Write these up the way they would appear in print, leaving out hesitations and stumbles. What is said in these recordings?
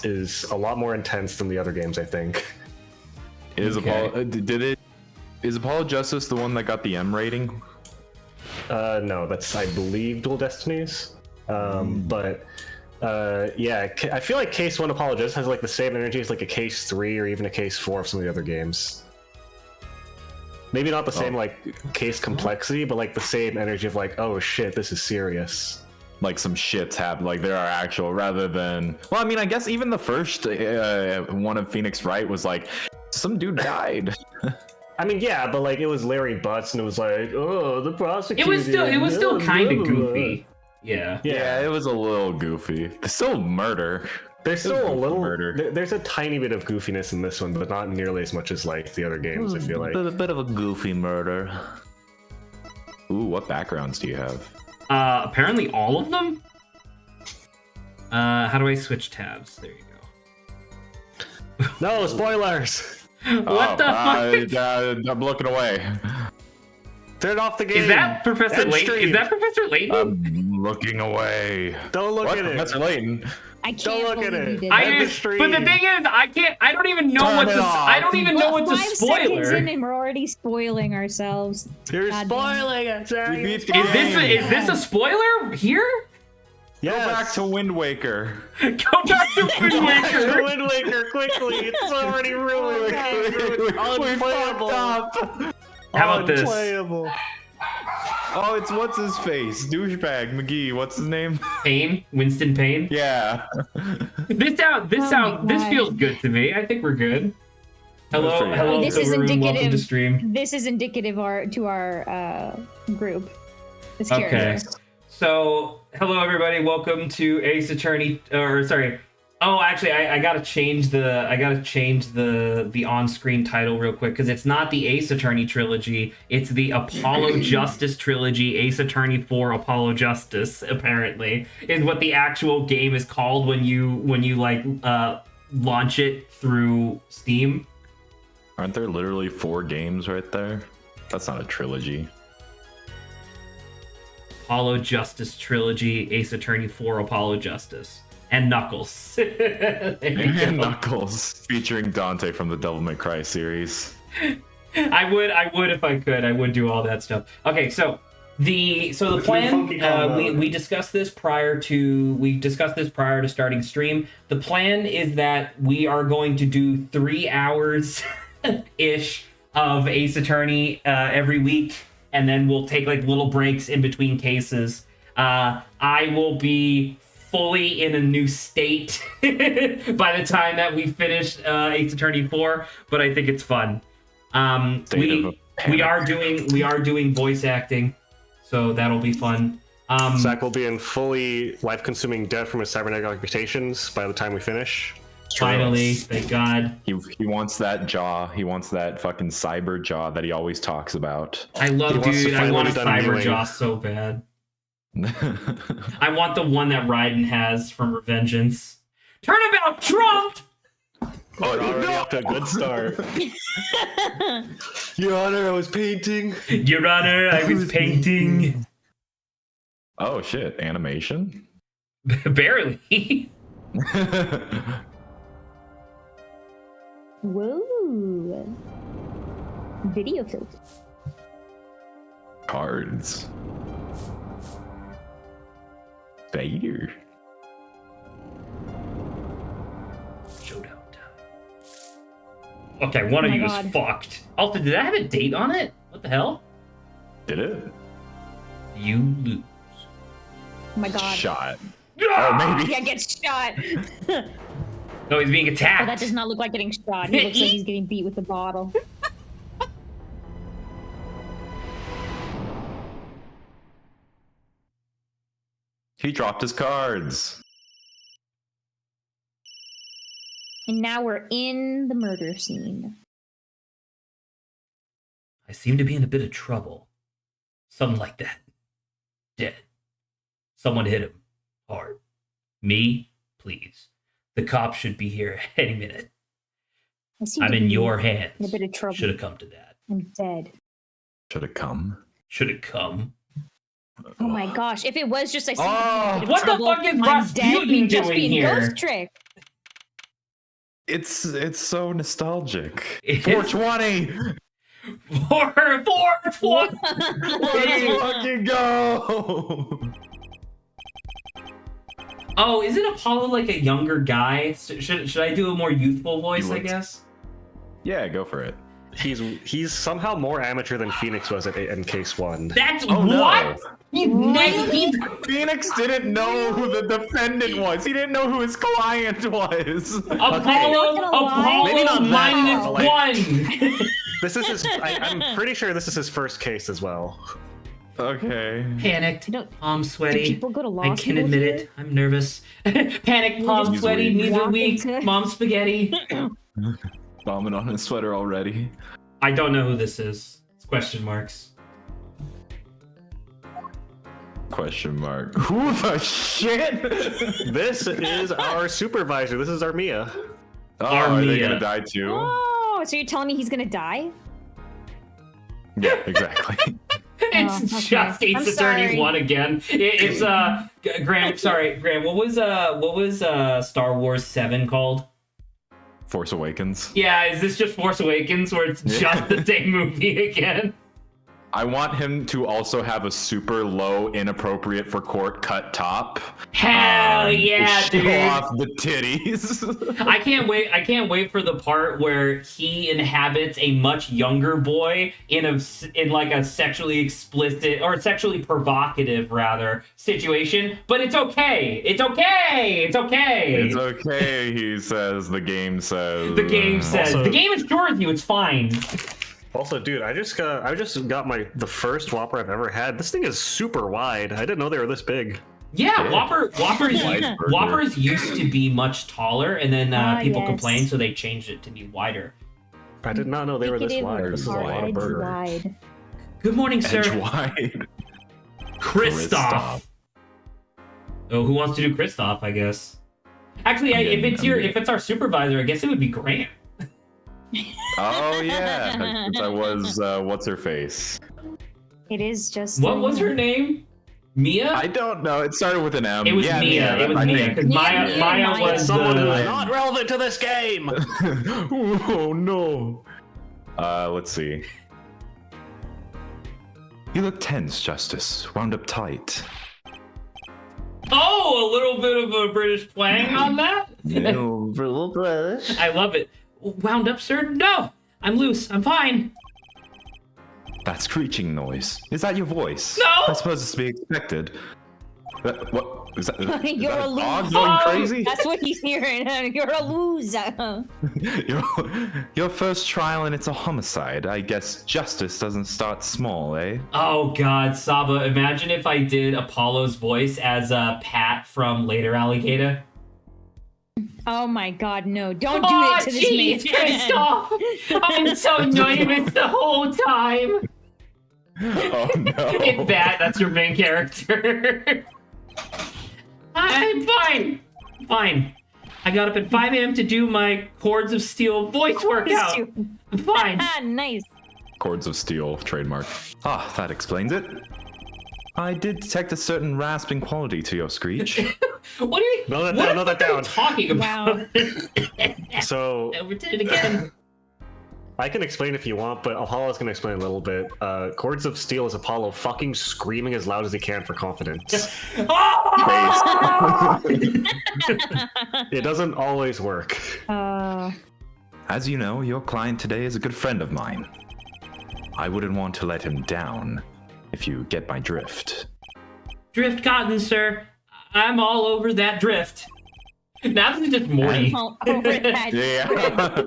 is a lot more intense than the other games, I think. Is Apollo Justice the one that got the M rating? No, that's, I believe, Dual Destinies. But yeah, I feel like Case 1 Apollo Justice has like the same energy as like a Case 3 or even a Case 4 of some of the other games. Maybe not the same like case complexity, but like the same energy of like, oh shit, this is serious. Like some shit's happened, like there are actual, rather than, well, I mean, I guess even the first one of Phoenix Wright was like, some dude died. I mean, yeah, but like it was Larry Butts, and it was like, oh, the prosecutor. It was still kind of goofy. Yeah, it was a little goofy. It's still murder. There's still a little murder. There's a tiny bit of goofiness in this one, but not nearly as much as like the other games. I feel like a bit of a goofy murder. Ooh, what backgrounds do you have? Apparently all of them. How do I switch tabs? There you go. No spoilers. What the fuck? I'm looking away. Turn off the game. Is that Professor Layton? Is that Professor Layton? I'm looking away. Don't look at Professor Layton? I can't Don't look at it. But the thing is, I don't even know what's a spoiler. 5 seconds in and we're already spoiling ourselves. You're God spoiling it. Is this a spoiler here? Yes. Go back to Wind Waker. Go back to Wind Waker. Wind Waker, quickly. It's already ruined. We fucked up. How about this? Unplayable. Oh, it's what's his face? Douchebag McGee. What's his name? Payne, Winston Payne. Yeah. This feels good to me. I think we're good. Hello. This is Welcome indicative. to stream. This is indicative to our group. This Okay. character. So, hello everybody. Welcome to Ace Attorney. Oh, actually, I gotta change the on-screen title real quick because it's not the Ace Attorney trilogy. It's the Apollo Justice trilogy. Ace Attorney 4 Apollo Justice apparently is what the actual game is called when you like launch it through Steam. Aren't there literally 4 games right there? That's not a trilogy. Apollo Justice trilogy. Ace Attorney 4 Apollo Justice. And Knuckles. And Knuckles, featuring Dante from the Devil May Cry series. I would if I could. I would do all that stuff. Okay, so the plan. We discussed this prior to starting stream. The plan is that we are going to do 3 hours ish of Ace Attorney every week, and then we'll take like little breaks in between cases. I will be fully in a new state by the time that we finish Ace Attorney 4, but I think it's fun. We are doing voice acting, so that'll be fun. Zach will be in fully life-consuming debt from his cybernetic amputations by the time we finish. Finally, thank God. He wants that jaw. He wants that fucking cyber jaw that he always talks about. I want a cyber jaw so bad. I want the one that Raiden has from Revengeance. Turnabout Trump! Oh, we're already off to a good start. Your Honor, I was painting. Your Honor, I was painting. Oh shit, animation? Barely. Whoa. Video filter. Cards. Vader. Showdown time. Okay, one of you is fucked. Also, did that have a date on it? What the hell? Did it? You lose. Oh my god. Shot. Ah! Oh, maybe. Yeah, gets shot. No, he's being attacked. Oh, that does not look like getting shot. He looks like he's getting beat with a bottle. He dropped his cards. And now we're in the murder scene. I seem to be in a bit of trouble. Something like that. Dead. Someone hit him. Hard. Me? Please. The cops should be here any minute. I'm in your hands. In a bit of trouble. Should have come to that. I'm dead. Should have come. Should have come. Oh my gosh! If it was just I see what the fuck is Rasputin just doing being here? Ghost Trick. It's so nostalgic. It is. 420. 420. Let's fucking go. Oh, isn't Apollo like a younger guy? Should I do a more youthful voice? I guess. Yeah, go for it. He's somehow more amateur than Phoenix was in case 1. That's Oh, no. what? He's Phoenix didn't know who the defendant was. He didn't know who his client was. Apollo Maybe not that, minus but, 1. This is his. I'm pretty sure this is his first case as well. Okay. Panicked, palm sweaty. people go to law I can school admit here? it. I'm nervous. Panicked, palm He's sweaty, weak. knees are Walk weak, into- mom spaghetti. Vomit on his sweater already. I don't know who this is. It's question marks. Question mark. Who the shit? This is our supervisor. This is Armia. Oh, are they Armia. gonna die too? Oh, so you're telling me he's gonna die? Yeah, exactly. It's okay. just Ace I'm Attorney sorry. 1 again. It's Graham. Sorry, Graham. What was Star Wars 7 called? Force Awakens. Yeah, is this just Force Awakens where it's just the same movie again? I want him to also have a super low, inappropriate for court cut top. Hell to yeah, show dude! off the titties. I can't wait for the part where he inhabits a much younger boy in like a sexually explicit or sexually provocative rather situation. But it's okay. It's okay. It's okay. It's okay, he says. The game says. The game says. Also- The game assures you it's fine. Also, dude, I just got the first Whopper I've ever had. This thing is super wide. I didn't know they were this big. Yeah, Whoppers Wide burger. Whoppers used to be much taller, and then people yes. complained, so they changed it to be wider. I did not know they were this wide. This is a lot of burger. Wide. Good morning, sir. Edge wide. Christoph. Oh, who wants to do Christoph? I guess. Actually, if it's our supervisor, I guess it would be Grant. Oh yeah, since I was what's her face? It is just. What was her name? Mia? I don't know. It started with an M. It was yeah, Mia. It was I Mia. think. Because Maya Maya was Someone who's the... not relevant to this game. Oh no. Let's see. You look tense, Justice. Wound up tight. Oh, a little bit of a British twang on that? I love it. Wound up, sir? No! I'm loose. I'm fine. That screeching noise. Is that your voice? No! I suppose it's to be expected. What? Is that, is You're that a dog loser. going crazy? That's what he's hearing. You're a loser. Your first trial and it's a homicide. I guess justice doesn't start small, eh? Oh, God, Saba, imagine if I did Apollo's voice as Pat from Later Alligator. Oh my God, no! Don't do it to this man. Stop! I'm so nervous the whole time. Oh no. It's that's your main character. I'm fine. Fine. I got up at 5 a.m. to do my Chords of Steel voice workout. I'm fine. Ah, nice. Chords of Steel, trademark. Ah, that explains it. I did detect a certain rasping quality to your screech. What do you? Note that what down, the note that fuck are you down. talking about? So We did it again. I can explain if you want, but Apollo's gonna explain a little bit. Chords of Steel is Apollo fucking screaming as loud as he can for confidence. Ah! It doesn't always work. As you know, your client today is a good friend of mine. I wouldn't want to let him down, if you get my drift. Drift cotton, sir. I'm all over that drift. Now this is just Morty. All over that. Yeah.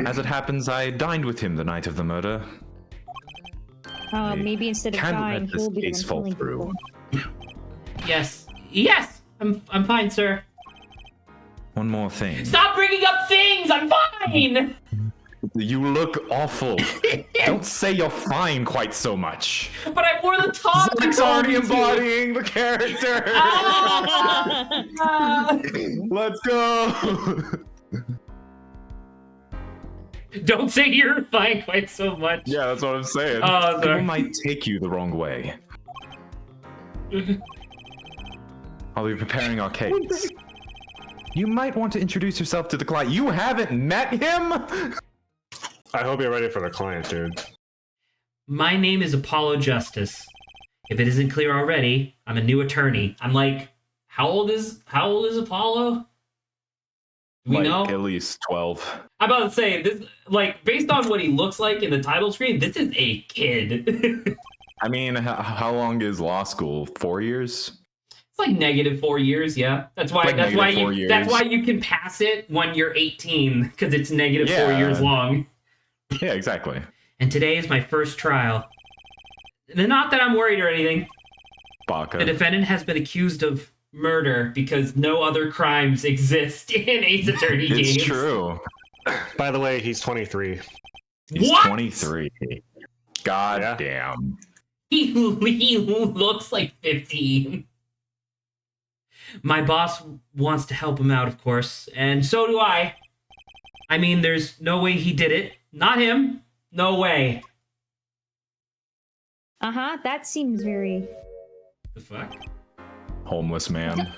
As it happens, I dined with him the night of the murder. Maybe instead of Can't dying, let this he'll be the case one fall killing through. people. Yes. I'm fine, sir. One more thing. Stop bringing up things. I'm fine. You look awful. Don't say you're fine quite so much. But I wore the top. Zach's already embodying the character. Let's go. Don't say you're fine quite so much. Yeah, that's what I'm saying. Oh, People sorry. might take you the wrong way. I'll be preparing our case. You might want to introduce yourself to the client. You haven't met him? I hope you're ready for the client, dude. My name is Apollo Justice. If it isn't clear already, I'm a new attorney. I'm like, how old is Apollo? Do we know? At least 12. I'm about to say this, like, based on what he looks like in the title screen, this is a kid. I mean, how long is law school? 4 years? It's like -4 years, yeah. That's why you can pass it when you're 18, because it's -4 years long. Yeah, exactly. And today is my first trial. Not that I'm worried or anything. Baka. The defendant has been accused of murder because no other crimes exist in Ace Attorney games. It's true. By the way, he's 23. He's What? 23. God damn. He looks like 15. My boss wants to help him out, of course, and so do I. I mean, there's no way he did it. Not him. No way. That seems very... The fuck? Homeless man.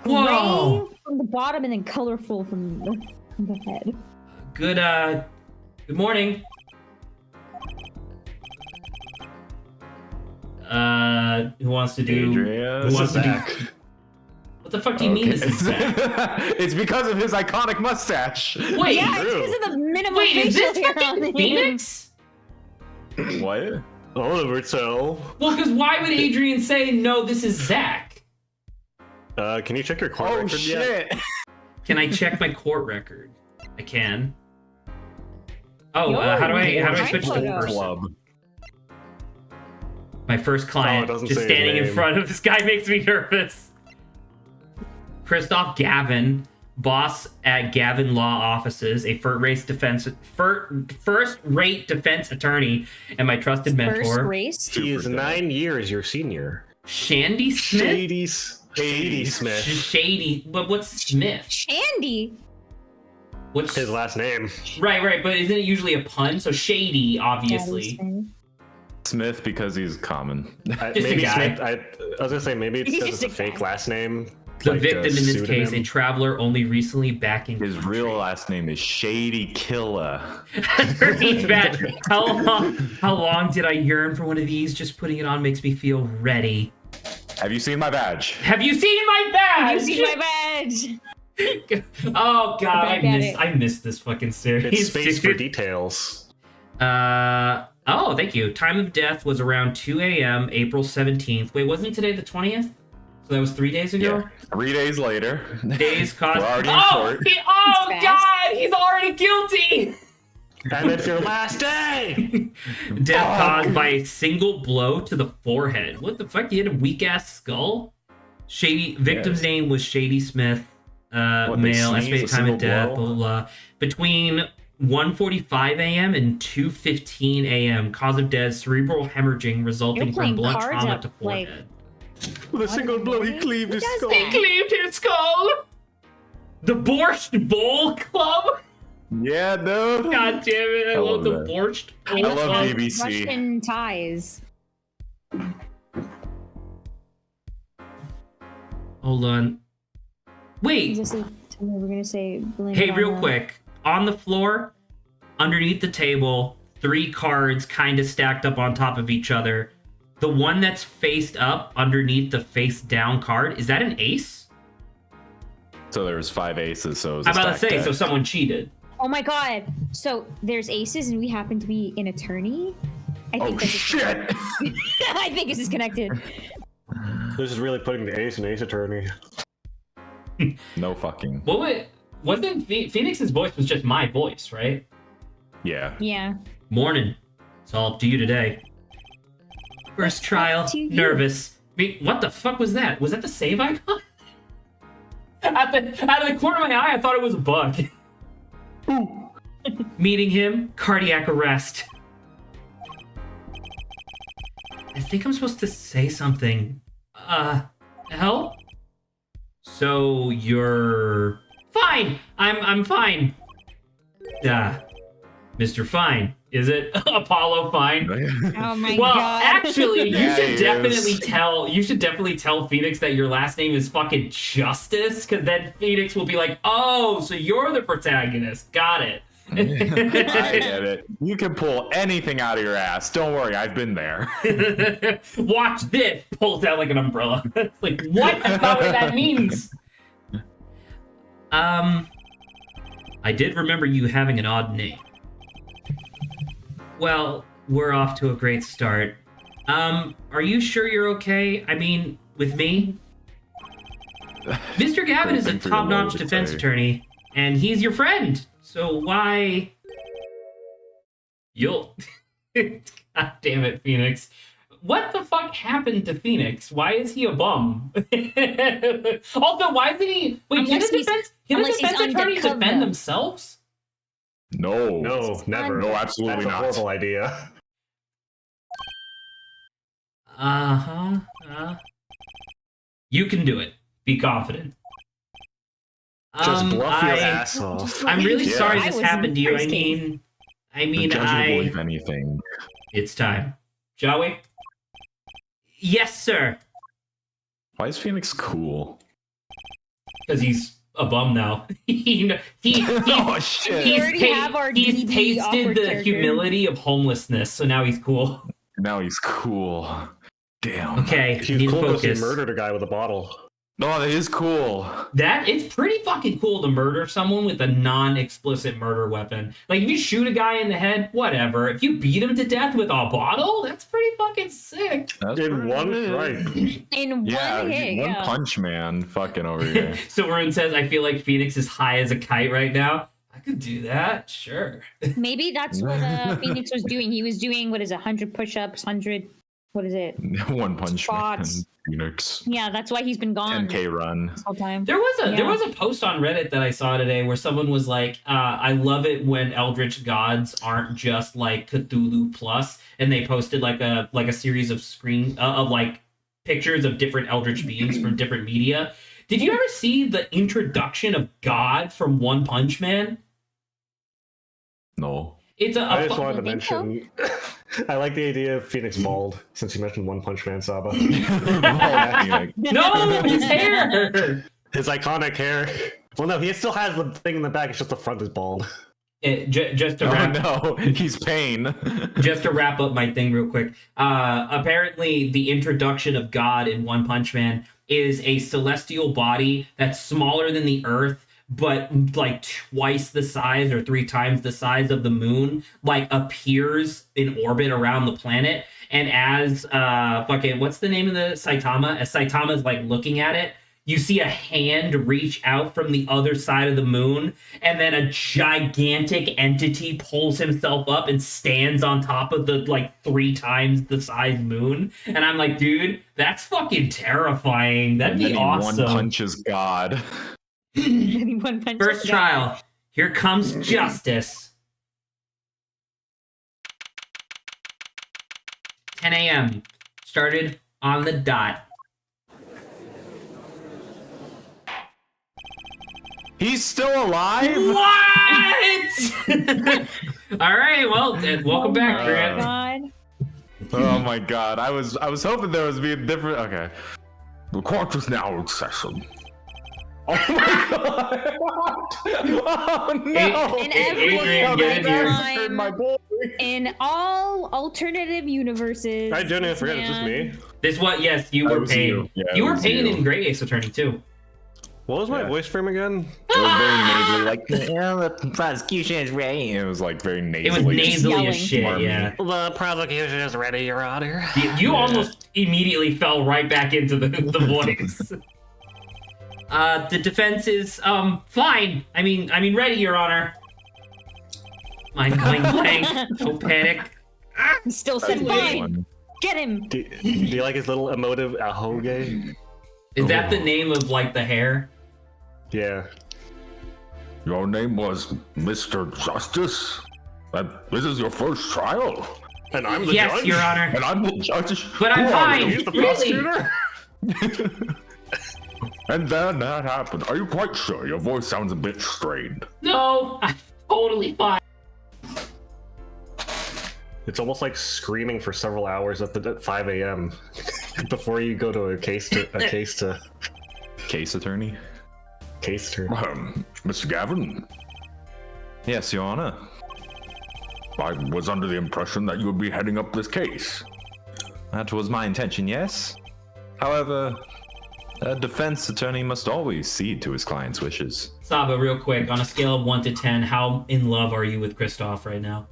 Whoa! Gray from the bottom and then colorful from the head. Good morning. Who wants to do... Adria. Who wants to Zach. do... What the fuck do you mean this is Zach? It's because of his iconic mustache. Wait, Yeah, it's because of the minimal wait, is facial this hair on fucking him. Phoenix? What? Oliver, so. Well, because why would Adrian say, no, this is Zach? Can you check your court Oh record yet? shit! Can I check my court record? I can. Oh, Yo, how do I my switch to photo. person? Club. My first client doesn't just say his standing in name. front of this guy makes me nervous. Christoph Gavin, boss at Gavin Law Offices, a first-rate defense attorney, and my trusted mentor. First race? He is 9 years your senior. Shandy Smith? Shady Smith. Shady. But what's Smith? Shandy. What's His last name. Right. But isn't it usually a pun? So Shady, obviously. Smith because he's common. Just a Maybe guy. Smith. I was gonna say maybe it's He's because it's a just a fake guy. last name. The like, victim in this case, a pseudonym. traveler only recently back in His real last name is Shady Killer. Attorney's badge. How long did I yearn for one of these? Just putting it on makes me feel ready. Have you seen my badge? Have you seen my badge? You see my badge? Oh god, Back at it. I missed this fucking series. It's space for details. Oh, thank you. Time of death was around 2 a.m. April 17th. Wait, wasn't today the 20th? So that was 3 days ago? Yeah. 3 days later. Days caused. We're already in court. Oh It's fast. god, he's already guilty! And it's your last day. Death caused by a single blow to the forehead. What the fuck? He had a weak ass skull? Shady victim's name was Shady Smith. What, they Male, sneeze, estimated a time of single death, blow? blah, blah, blah. Between 1:45 a.m. and 2:15 a.m. Cause of death, cerebral hemorrhaging resulting You're from playing blunt cards trauma up, to like- forehead. With a single blow, he cleaved his Who does skull. that? He cleaved his skull! The Borscht Bowl Club? Yeah, dude. God damn it, I love love the that. Borscht I Bowl love Club. BBC. Russian ties. Hold on. Wait, We're gonna say. blame hey, it on real the- quick. On the floor, underneath the table, 3 cards kind of stacked up on top of each other. The one that's faced up underneath the face down card, is that an ace? So there was 5 aces, so it was I'm a about to stacked say, deck. so someone cheated. Oh my god! So there's aces, and we happen to be an attorney. I think Oh this is shit! I think this is connected. This is really putting the ace in Ace Attorney. No fucking. Wasn't Phoenix's voice was just my voice, right? Yeah. Yeah. Morning. It's all up to you today. First trial, to you. nervous. Wait, what the fuck was that? Was that the save icon? Out of the corner of my eye, I thought it was a bug. Meeting him, cardiac arrest. I think I'm supposed to say something. Help? So you're fine. I'm fine. Mr. Fine. Is it Apollo? Fine. Oh my Well, god. actually, you Yeah, should he definitely is. tell. You should definitely tell Phoenix that your last name is fucking Justice, because then Phoenix will be like, "Oh, so you're the protagonist. Got it." I get it. You can pull anything out of your ass. Don't worry, I've been there. Watch this. Pulls out like an umbrella. It's like, what? That's not what that means. I did remember you having an odd name. Well, we're off to a great start. Are you sure you're okay? I mean, with me? Mr. Gavin is a thing for your top-notch lawyer to defense say. attorney, and he's your friend. So why... You'll... God damn it, Phoenix. What the fuck happened to Phoenix? Why is he a bum? Also, why isn't he... Wait, can Unless the he's- defense unless he's attorneys undercover. defend themselves? No. No, never. No, absolutely That's a not. horrible idea. You can do it. Be confident. Just bluff your I- ass off. I'm really Yeah. sorry I this was in happened to you. first case. I mean, The judge will believe anything. It's time. Shall we? Yes, sir. Why is Phoenix cool? Because he's a bum now. he Oh shit! We already have our he's DD awkward tasted the character. humility of homelessness, so now he's cool. Now he's cool. Damn. Okay, He's need to cool because he focus. murdered a guy with a bottle. No, that is cool. That it's pretty fucking cool to murder someone with a non-explicit murder weapon. Like if you shoot a guy in the head, whatever. If you beat him to death with a bottle, that's pretty fucking sick. That's In pretty one good. right. In Yeah, one hit, one yeah. punch man, fucking over here. So Varun says, I feel like Phoenix is high as a kite right now. I could do that, sure. Maybe that's what Phoenix was doing. He was doing, 100 push-ups, 100, what is it? One punch man, Spots. Phoenix. Yeah, that's why he's been gone 10K run. this whole time. There was Yeah. a post on Reddit that I saw today where someone was like, I love it when Eldritch gods aren't just like Cthulhu plus, and they posted like a series of of like pictures of different Eldritch beings from different media. Did you ever see the introduction of God from One Punch Man? No. It's I just wanted to think so. mention, I like the idea of Phoenix bald, since you mentioned One Punch Man Saba. Like, no, his hair. His iconic hair. Well, no, he still has the thing in the back, it's just the front is bald. Just to oh wrap no, he's pain. just to wrap up my thing real quick. Apparently, the introduction of God in One Punch Man is a celestial body that's smaller than the Earth, but like twice the size or 3 times the size of the moon, like appears in orbit around the planet. And as what's the name of the Saitama? As Saitama's like looking at it, you see a hand reach out from the other side of the moon, and then a gigantic entity pulls himself up and stands on top of the like 3 times the size moon. And I'm like, dude, that's fucking terrifying. That'd be And then he awesome. One punches God. One punch First is trial. Here comes justice. 10 a.m. Started on the dot. He's still alive? What? All right. Well, welcome back, my Grant. God. Oh my god. I was hoping there was be a different okay. The court is now in session. Oh my god! Oh no! In every Adrian, get in here. time, My boy. in all alternative universes. I didn't forget, it's just man- me. This what? Yes, you That were was Pain. you. Yeah, You it were was Pain you. in Great Ace Attorney too. What was my Yeah. voice frame again? It was very nasally, like the prosecution is ready. It was like very nasally. It was nasally yelling. as shit. Smarmy. Yeah. The prosecution is ready, Your Honor. You almost immediately fell right back into the voice. The defense is fine. I mean ready, Your Honor. Mind blank blank. Don't panic. He still said, That's a good fine, one. get him. Do you like his little emotive ahoge? Is that the name of like the hair? Yeah. Your name was Mr. Justice? This is your first trial? And I'm the Yes, judge? Your Honor. And I'm the judge? But I'm Who are fine. you? He's the Really? prosecutor? And then that happened. Are you quite sure? Your voice sounds a bit strained. No, I'm totally fine. It's almost like screaming for several hours at 5 a.m. before you go to a case attorney. Mr. Gavin, Yes, Your Honor. I was under the impression that you would be heading up this case. That was my intention, yes. However, a defense attorney must always cede to his client's wishes. Saba, real quick, on a scale of 1 to 10, how in love are you with Kristoff right now?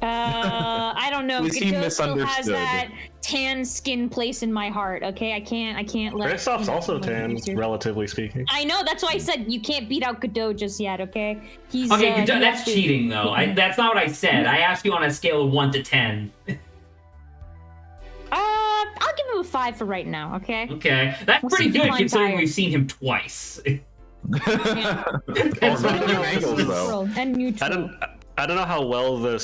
I don't know. We seem Godot still has misunderstood. that tan skin place in my heart. Okay, I can't let. Kristoff's also tan, relatively speaking. I know. That's why I said you can't beat out Godot just yet. Okay, he's Okay, he that's has to- cheating, though. That's not what I said. I asked you on a scale of 1 to 10. I'll give him a 5 for right now. Okay. Okay, that's We'll pretty see good Divine considering Fire. we've seen him twice. Yeah. That's Or not new nice. angles, though. And neutral. I don't know how well the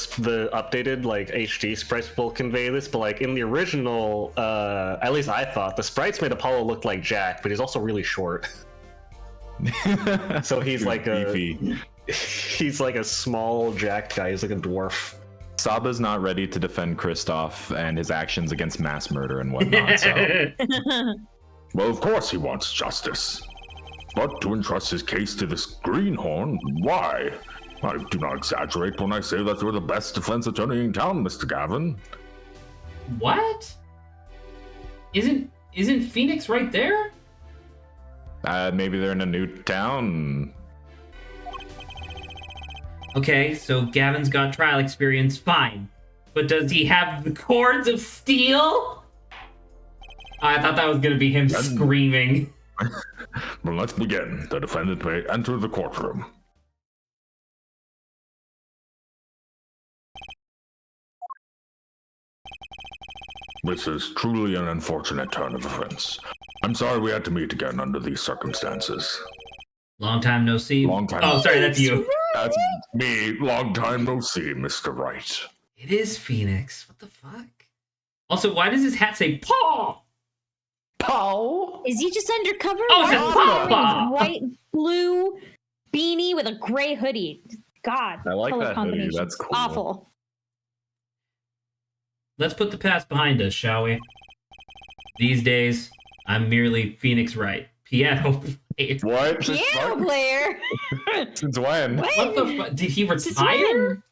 updated like HD sprites will convey this, but like in the original, at least I thought the sprites made Apollo look like Jack, but he's also really short. So he's like Beefy. he's like a small jacked guy. He's like a dwarf. Saba's not ready to defend Kristoff and his actions against mass murder and whatnot, so... Well, of course he wants justice. But to entrust his case to this greenhorn, why? I do not exaggerate when I say that you're the best defense attorney in town, Mr. Gavin. What? Isn't Phoenix right there? Maybe they're in a new town. Okay, so Gavin's got trial experience, fine. But does he have the cords of steel? I thought that was gonna be him screaming. But let's begin. The defendant may enter the courtroom. This is truly an unfortunate turn of events. I'm sorry we had to meet again under these circumstances. Long time no see. Long time. Oh, sorry, that's you. That's me. Long time no see, Mr. Wright. It is Phoenix. What the fuck? Also, why does his hat say Paul? Paul! Is he just undercover? Oh, Why it's is he wearing Papa! a white, blue beanie with a gray hoodie? God, I like color that hoodie. combinations. That's cool. Awful. Let's put the past behind us, shall we? These days, I'm merely Phoenix Wright. Piano player. What? Piano player. Since when? What the fuck? Did he Since retire? when?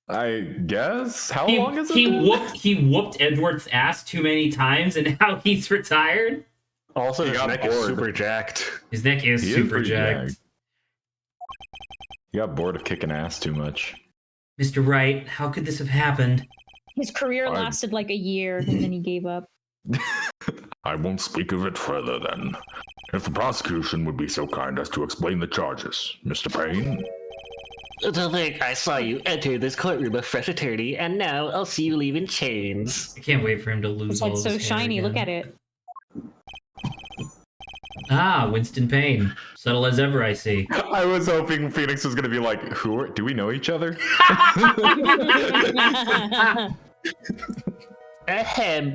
I guess? How He, long is it? he been? whooped Edward's ass too many times, and now he's retired. Also, He his got neck is bored. super jacked. His neck is He is super pretty jacked. He got bored of kicking ass too much. Mr. Wright, how could this have happened? His career I- lasted like a year, and then he gave up. I won't speak of it further then. If the prosecution would be so kind as to explain the charges, Mr. Payne. To think I saw you enter this courtroom a fresh attorney, and now I'll see you leave in chains. I can't wait for him to lose It's all like of so his hair shiny. again. Look at it. Ah, Winston Payne. Subtle as ever, I see. I was hoping Phoenix was gonna be like, do we know each other? Ahem.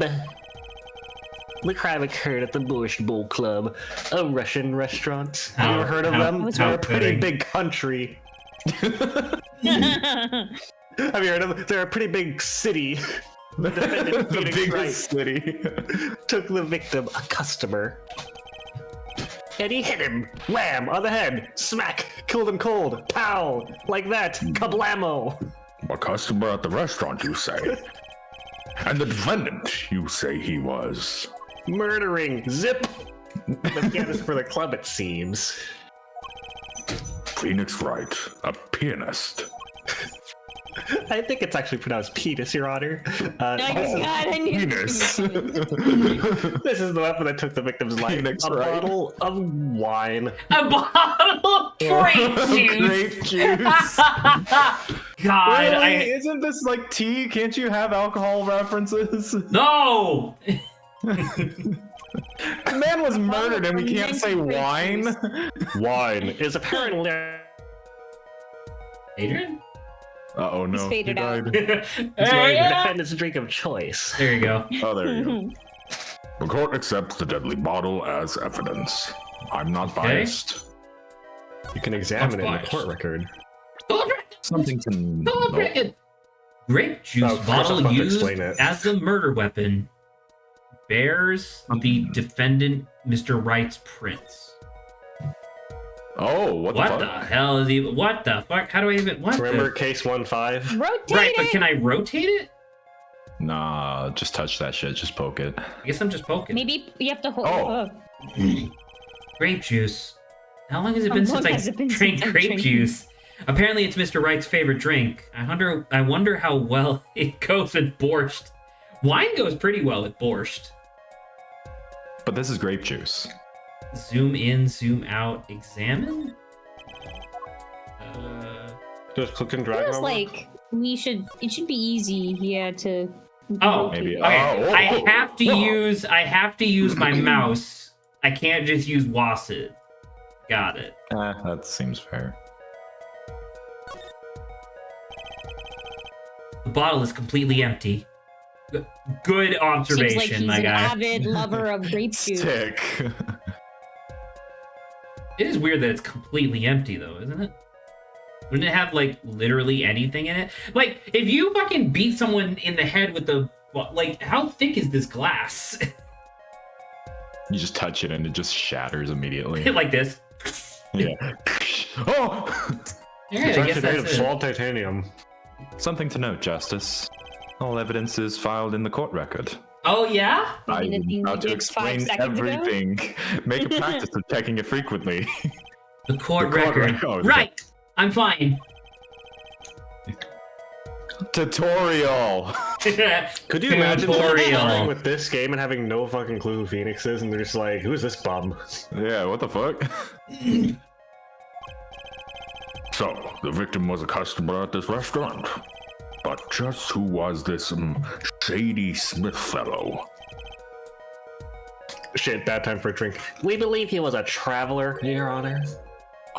The crime occurred at the Borscht Bowl Club, a Russian restaurant. Have you ever heard of them? how They're a pretty fitting. big country. Have you heard of them? They're a pretty big city. The defendant, The Phoenix biggest city. Wright, took the victim, a customer, and he hit him. Wham! On the head. Smack! Killed him cold. Pow! Like that. Kablamo! A customer at the restaurant, you say? And the defendant, you say he was? Murdering. Zip! The pianist for the club, it seems. Phoenix Wright, a pianist. I think it's actually pronounced penis, Your Honor. Oh my God, I knew Penis. This is the weapon that took the victim's life. Phoenix A Wright. bottle of wine. A bottle of grape juice. Grape juice. God, Really? Isn't this like tea? Can't you have alcohol references? no. The man was murdered and we can't say wine? Wine is apparently... Adrian? Uh-oh, no. He's faded he out. died. the defendant's drink of choice. There you go. Oh, there you go. The court accepts the deadly bottle as evidence. I'm not Okay. biased. You can examine it in the biased. court record. Go on record. Something to Go on note. record. Grape juice Chris, bottle I'll have to used explain it. as the murder weapon bears the defendant Mr. Wright's prints. Oh, what the What fuck? the hell is even? What the fuck? How do I even? What? Remember case 1-5? Rotate Right, but it. can I rotate it? Nah, just touch that shit. Just poke it. I guess I'm just poking. Maybe you have to hold. Oh. Grape juice. How long has it How been long since I has it been drank since I grape drank juice? Apparently, it's Mr. Wright's favorite drink. I wonder how well it goes with borscht. Wine goes pretty well with borscht. But this is grape juice. Zoom in, zoom out, examine. Just click and drag. Feels over? like it should be easy here to. Oh, Maybe. okay. Oh, I whoa, have to whoa. use my mouse. I can't just use WASD. Got it. That seems fair. The bottle is completely empty. Good Seems observation, like he's my an guy. avid lover of grape juice. Sick. It is weird that it's completely empty, though, isn't it? Wouldn't it have, like, literally anything in it? Like, if you fucking beat someone in the head with the... Like, how thick is this glass? You just touch it and it just shatters immediately. Like this. Yeah. Oh! Yeah, It's I actually guess made that's of it. solid titanium. Something to note, Justice. All evidence is filed in the court record. Oh, yeah? Maybe the I'm thing about we to did 5 explain seconds ago? everything. Make a practice of checking it frequently. The court The court record. record. Right! I'm fine. Tutorial. Could you imagine someone starting Tutorial. with this game and having no fucking clue who Phoenix is, and they're just like, "Who's this bum?" Yeah, what the fuck? So, the victim was a customer at this restaurant. But just who was this shady Smith fellow? Shit, bad time for a drink. We believe he was a traveler, Your Honor.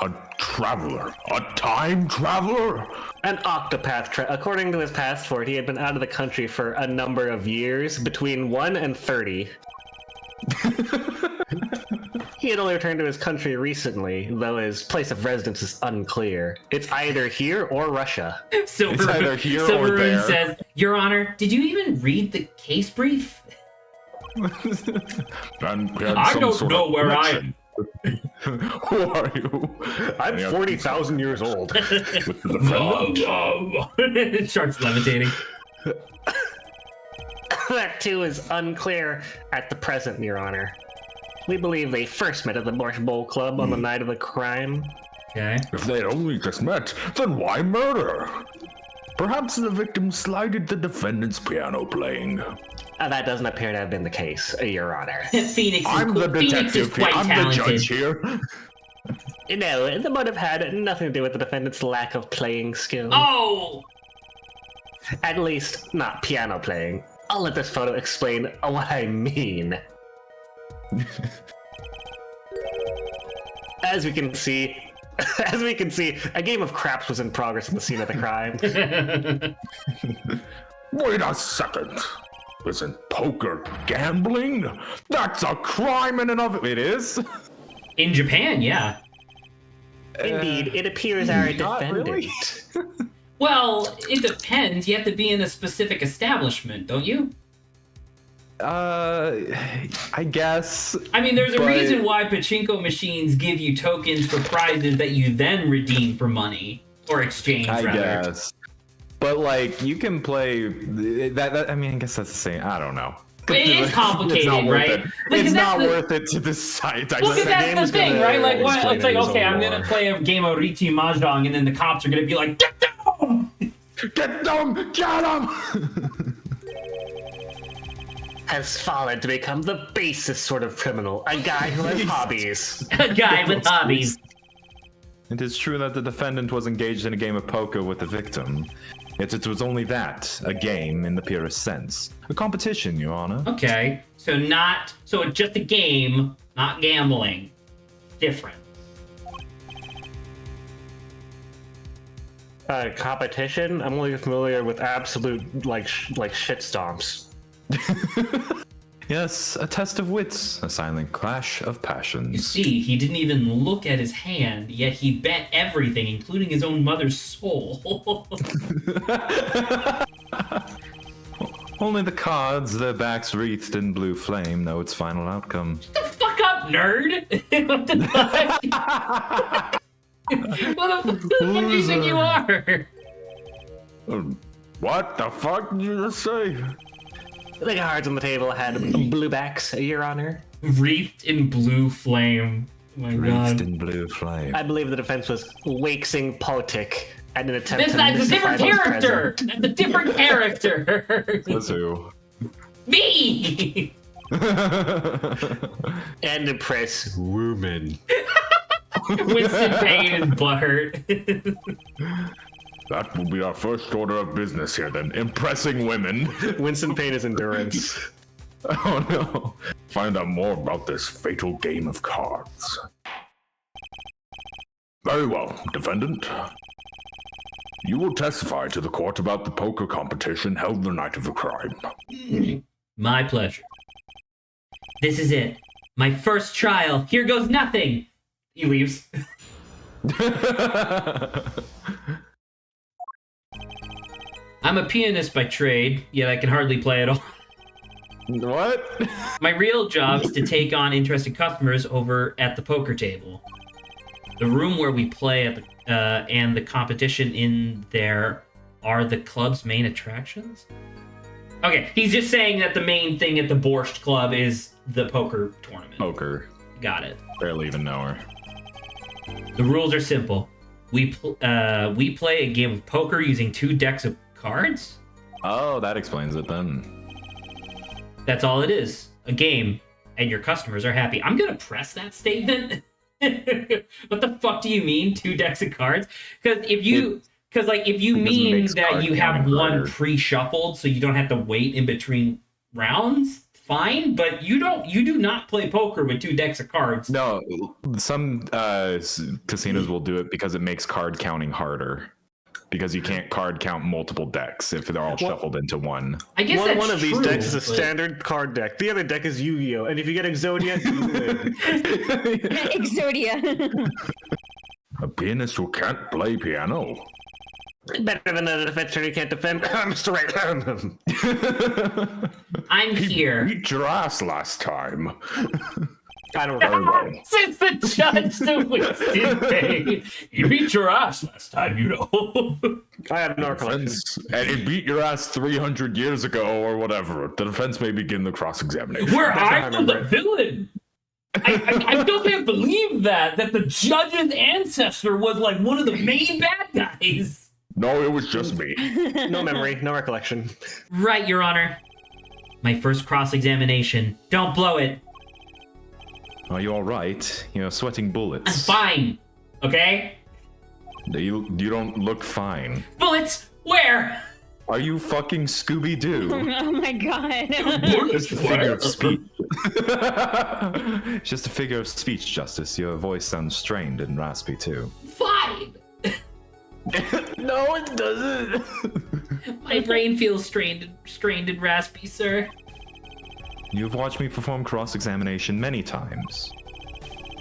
A traveler? A time traveler? An octopath. According to his passport, he had been out of the country for a number of years, between 1 and 30. He had only returned to his country recently, though his place of residence is unclear. It's either here or Russia. It's either here or there. says, Your Honor, did you even read the case brief? And had I some don't sort know of where I connection. Who are you? I'm Any 40,000 years old. With the defendant? It starts levitating. That too is unclear at the present, Your Honor. We believe they first met at the Borscht Bowl Club on the night of the crime. Okay. If they had only just met, then why murder? Perhaps the victim slighted the defendant's piano playing. That doesn't appear to have been the case, Your Honor. Phoenix is, I'm the Phoenix is detective quite here. I'm talented. the judge here. No, the motive had nothing to do with the defendant's lack of playing skill. Oh! At least, not piano playing. I'll let this photo explain what I mean. As we can see, a game of craps was in progress at the scene of the crime. Wait a second. Isn't poker gambling? That's a crime in and of it. It is? In Japan, yeah. Indeed, it appears our not defendant. really. Well, it depends. You have to be in a specific establishment, don't you? I guess. I mean, there's a But- reason why pachinko machines give you tokens for prizes that you then redeem for money. Or exchange, I rather. guess. But like, you can play that. I mean, I guess that's the same. I don't know. It's complicated, It's not worth right? it. Like, It's 'cause that's not the- worth it to decide. Well, because the that's the game's thing, gonna right? Like, what? explain It's like, it in his okay, own I'm gonna lore. play a game of Riti Mahjong, and then the cops are gonna be like, get down! Get them! Get them! Has fallen to become the basest sort of criminal, a guy who has hobbies. A guy with hobbies. It is true that the defendant was engaged in a game of poker with the victim. Yet it was only that, a game in the purest sense. A competition, Your Honor. Okay, so it's just a game, not gambling. Different. Competition? I'm only familiar with absolute, like shit stomps. Yes, a test of wits, a silent clash of You passions. see, he didn't even look at his hand, yet he bet everything, including his own mother's soul. Only the cards, their backs wreathed in blue flame, know its final outcome. Shut the fuck up, nerd! What the fuck? What the fuck do you think you are? What the fuck did you just say? The cards on the table had blue backs, Your Honor. Wreathed in blue flame. Oh my Wreathed god. in blue flame. I believe the defense was waxing politic at an attempt That's to a mystify different those character! present. That's a different character! That's who. Me! And impress women. Winston Payne is butthurt. That will be our first order of business here then. Impressing women. Winston Payne is endurance. Oh no. Find out more about this fatal game of cards. Very well, defendant. You will testify to the court about the poker competition held the night of the crime. My pleasure. This is it. My first trial. Here goes nothing. He leaves. I'm a pianist by trade, yet I can hardly play at all. What? My real job is to take on interested customers over at the poker table. The room where we play at and the competition in there are the club's main attractions? Okay, he's just saying that the main thing at the Borscht Club is the poker tournament. Poker. Got it. Barely even know her. The rules are simple. We play a game of poker using 2 decks of cards. Oh, that explains it then. That's all it is. A game, and your customers are happy. I'm gonna press that statement. What the fuck do you mean, 2 decks of cards? Because if you mean that you have one harder. pre-shuffled, so you don't have to wait in between rounds, fine. But you do not play poker with 2 decks of cards. No, some casinos will do it because it makes card counting harder. Because you can't card count multiple decks if they're all shuffled into one. I guess that's One of these true, decks is a but- standard card deck. The other deck is Yu-Gi-Oh! And if you get Exodia, you win. Exodia. A pianist who can't play piano. Better than a defense attorney can't defend Mr. Right. I'm here. Beat your ass last time. I don't remember. Since the judge to Winston Payne. You beat your ass last time, you know. I have no recollection. And he beat your ass 300 years ago or whatever. The defense may begin the cross-examination. Where how I I was the remember it. villain. I still can't believe that the judge's ancestor was like one of the main bad guys. No, it was just me. No memory, no recollection. Right, Your Honor. My first cross-examination. Don't blow it. Are you all right? You're sweating I'm bullets. fine. Okay? You don't look fine. Bullets? Where? Are you fucking Scooby-Doo? Oh my god. Just a figure of speech. Just a figure of speech, Justice. Your voice sounds strained and raspy too. Fine. No, it doesn't. My brain feels strained and raspy, sir. You've watched me perform cross-examination many times.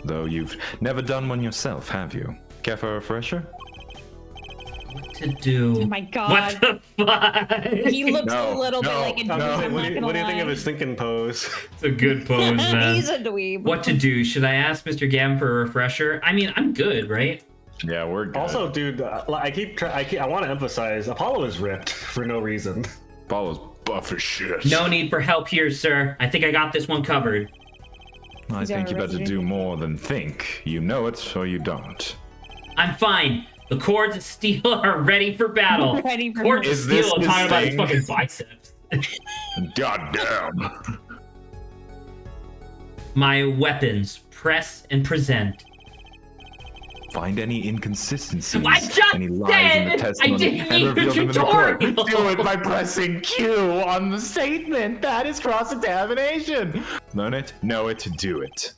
Though you've never done one yourself, have you? Care for a refresher? What to do? Oh my god. What the fuck? He looks a little bit like a dweeb. I'm What not do you gonna think of lie. his thinking pose? It's a good pose, man. He's a dweeb. What to do? Should I ask Mr. Gavin for a refresher? I mean, I'm good, right? Yeah, we're good. Also, dude, I want to emphasize, Apollo is ripped for no reason. Apollo's Buff as shit. No need for help here, sir. I think I got this one covered. I Is there think a you better resident? do more than think. You know it or you don't. I'm fine. The cords of steel are ready for battle. Ready for Cords of Is this steel, I'm his talking about his thing? fucking biceps. God damn. My weapons, press and present. Find any inconsistencies, I just any lies in the said testimony, I didn't and need reveal a them in the court. tutorial. Do it by pressing Q on the statement. That is cross-examination. Learn it, know it, do it.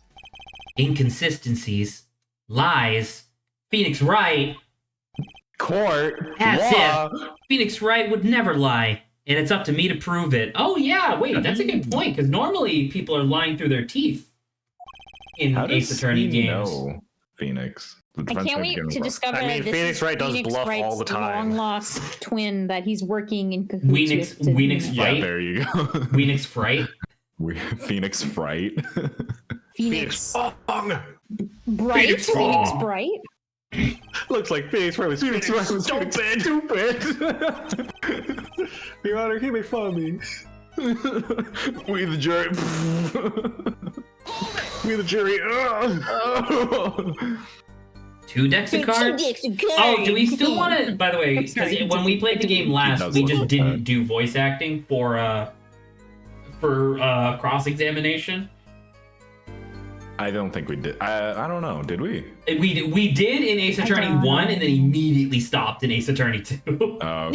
Inconsistencies, lies, Phoenix Wright. Court, As law. if Phoenix Wright would never lie, and it's up to me to prove it. Oh yeah, wait, that's a good point, because normally people are lying through their teeth in How Ace does Attorney he games. know? Phoenix. The I defense can't might wait be getting to rough. discover I mean, that this Phoenix is Wright does Phoenix bluff all Wright's the time. long lost twin that he's working in cahoots Phoenix with. Phoenix Yeah, Fright. there you go. Phoenix Fright. Phoenix Fright. Phoenix Fong! Bright. Phoenix Phoenix Fong. Bright. Looks like Phoenix Wright was Phoenix Wright was stupid. Your Honor, he may follow me. We the jury. We the jury. Two decks of cards. Oh, do we still want to? By the way, because when we played the game last, we just didn't do voice acting for cross examination. I don't think we did. I don't know. Did we? We did in Ace Attorney 1 and then immediately stopped in Ace Attorney 2. We I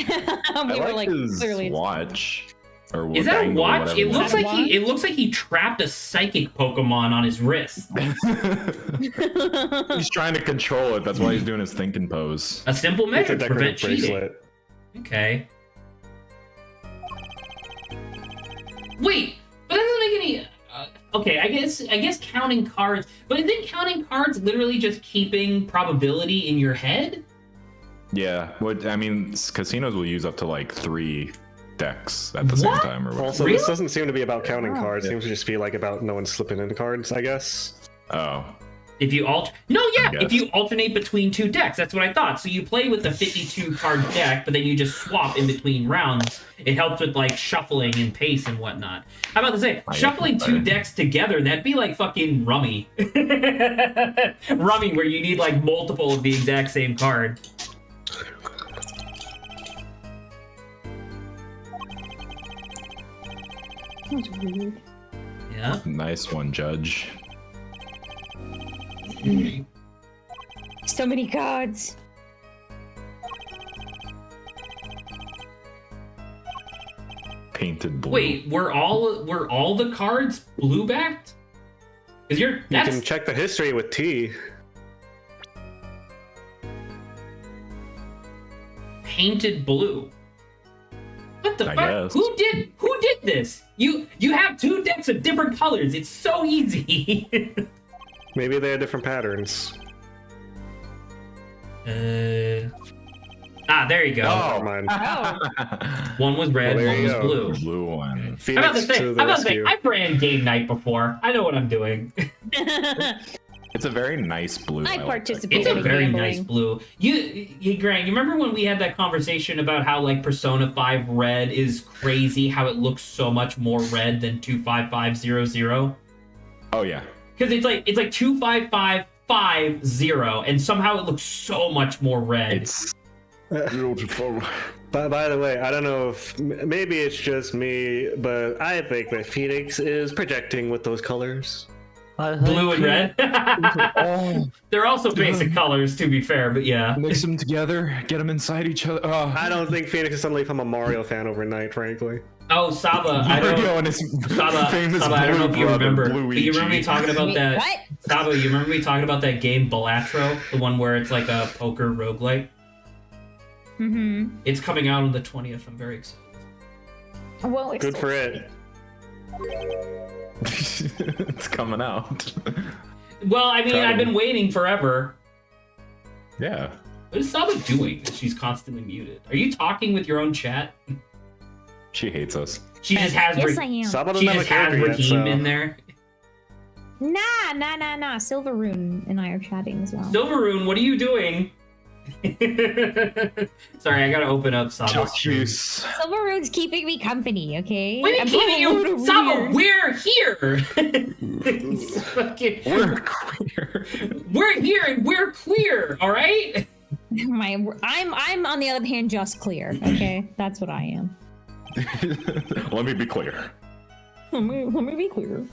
were like like, his clearly. watch. Or Is that a dangle, watch? whatever It looks that. like it looks like he trapped a psychic Pokemon on his wrist. He's trying to control it. That's why he's doing his thinking pose. A simple It's a measure to prevent decorative cheating. bracelet. Okay. Wait, but that doesn't make any. Okay, I guess counting cards, but isn't counting cards literally just keeping probability in your head? Yeah. What I mean, casinos will use up to like 3 decks at the same What? time, or whatever. Also, Really? this doesn't seem to be about counting Oh. cards. It seems to just be like about no one slipping into cards, I guess. Oh. If you if you alternate between 2 decks, that's what I thought. So you play with the 52 card deck, but then you just swap in between rounds. It helps with like shuffling and pace and whatnot. How about to say shuffling 2 decks together? That'd be like fucking rummy. Rummy, where you need like multiple of the exact same card. That's weird. Yeah. Nice one, Judge. So many cards. Painted blue. Wait, were all the cards blue backed? Because You that's can check the history with T. painted blue. What the I fuck? guess. Who did this? You have 2 decks of different colors. It's so easy. Maybe they have different patterns. There you go. Never mind. Oh, One was red, Well, there one you was go. blue. Blue one. I'm about to Phoenix say, to the rescue. I ran game night before. I know what I'm doing. It's a very nice blue. I like that. participate. It's a in very gambling. nice blue. Grant, you remember when we had that conversation about how like Persona 5 Red is crazy, how it looks so much more red than 25500? Oh yeah. Because it's like 25550, and somehow it looks so much more red. It's Beautiful. By the way, I don't know if maybe it's just me, but I think that Phoenix is projecting with those colors. Blue and red. They're also basic colors, to be fair, but yeah. mix them together, get them inside each other. Oh. I don't think Phoenix is suddenly become a Mario fan overnight, frankly. Oh, Saba, I don't. Mario and his Saba, famous Saba, I don't know if you brother, remember. But Luigi. you remember me talking about Wait, that? what? Saba, you remember me talking about that game Balatro, the one where it's like a poker roguelike? Mm-hmm. It's coming out on the 20th. I'm very excited. Well, it's Good for it. It's coming out. Well, I mean, I've been waiting forever. Yeah. What is Saba doing? She's constantly muted. Are you talking with your own chat? She hates us. She just has Yes, I am. Saba she doesn't have just a has character Raheem yet, so... in there. Nah. Silveroon and I are chatting as well. Silveroon, what are you doing? Sorry, I gotta open up Saba's stream. Silveroon's keeping me company, okay? What are you I'm keeping a load you? of Saba, weird. we're here! We're queer. We're here and we're queer, alright? I'm on the other hand just clear, okay? That's what I am. Let me be clear. Let me be clear.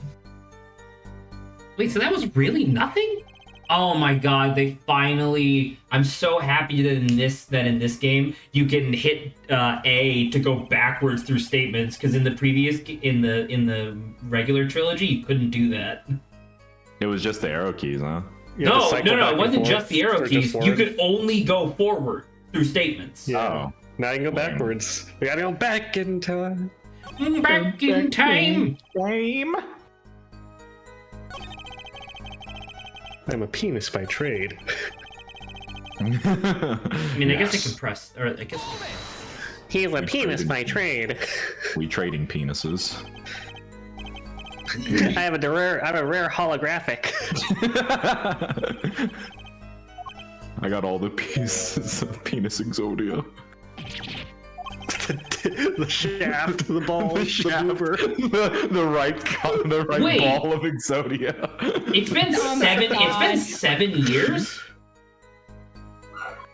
Wait, so that was really nothing? Oh my god, they finally... I'm so happy that in this game, you can hit A to go backwards through statements, because in the previous... In the regular trilogy, you couldn't do that. It was just the arrow keys, huh? You have to No, cycle back it and wasn't forth, just the arrow or just keys. You forward. could only go forward through statements. Yeah. Oh. Now you can go Lame. backwards. We gotta go back in time. Back in time. Game. I'm a penis by trade. I mean, I guess Yes. it can press, or I guess. He's a penis by trade. We trading penises. I have a rare holographic. I got all the pieces of penis Exodia. The shaft, the ball, The shaft, blooper. the right Wait. ball of Exodia. It's been Oh my seven. It's been God. 7 years.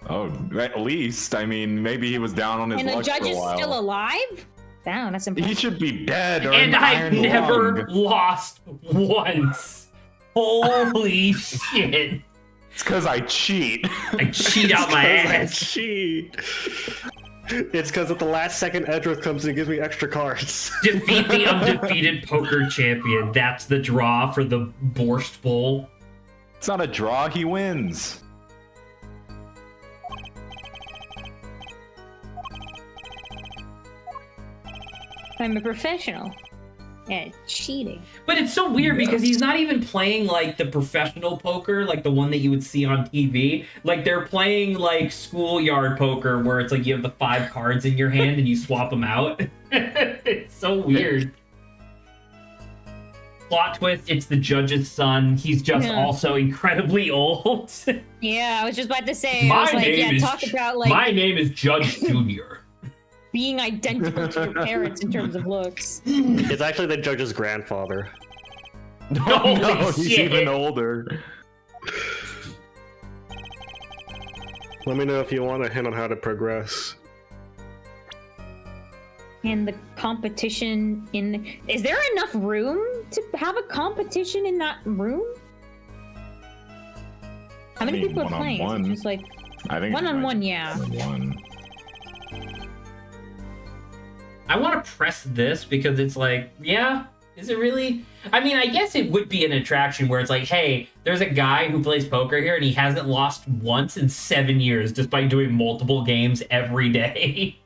Oh, at least. I mean, maybe he was down on his And the luck judge for a is while. still alive? Damn, that's He impressive. should be dead or And an I've iron never lung. lost once. Holy shit! It's because I cheat. I cheat out my ass. Cheat. It's because at the last second Edgeworth comes and gives me extra cards. Defeat the undefeated poker champion. That's the draw for the Borscht Bowl. It's not a draw. He wins. I'm a professional. Yeah, cheating. But it's so weird because he's not even playing like the professional poker, like the one that you would see on TV. Like they're playing like schoolyard poker where it's like you have the 5 cards in your hand and you swap them out. It's so weird. Plot twist, it's the judge's son. He's just Yeah. also incredibly old. Yeah, I was just about to say, I My was like, name yeah, is talk about like My name is Judge Junior. being identical to your parents in terms of looks. It's actually the judge's grandfather. Holy No, he's shit. even older. Let me know if you want a hint on how to progress. And the competition is there enough room to have a competition in that room? How many mean, people are playing? Is it one-on-one. just like I think one-on-one, yeah. One. I want to press this because it's like, yeah, is it really? I mean, I guess it would be an attraction where it's like, hey, there's a guy who plays poker here and he hasn't lost once in 7 years just by doing multiple games every day.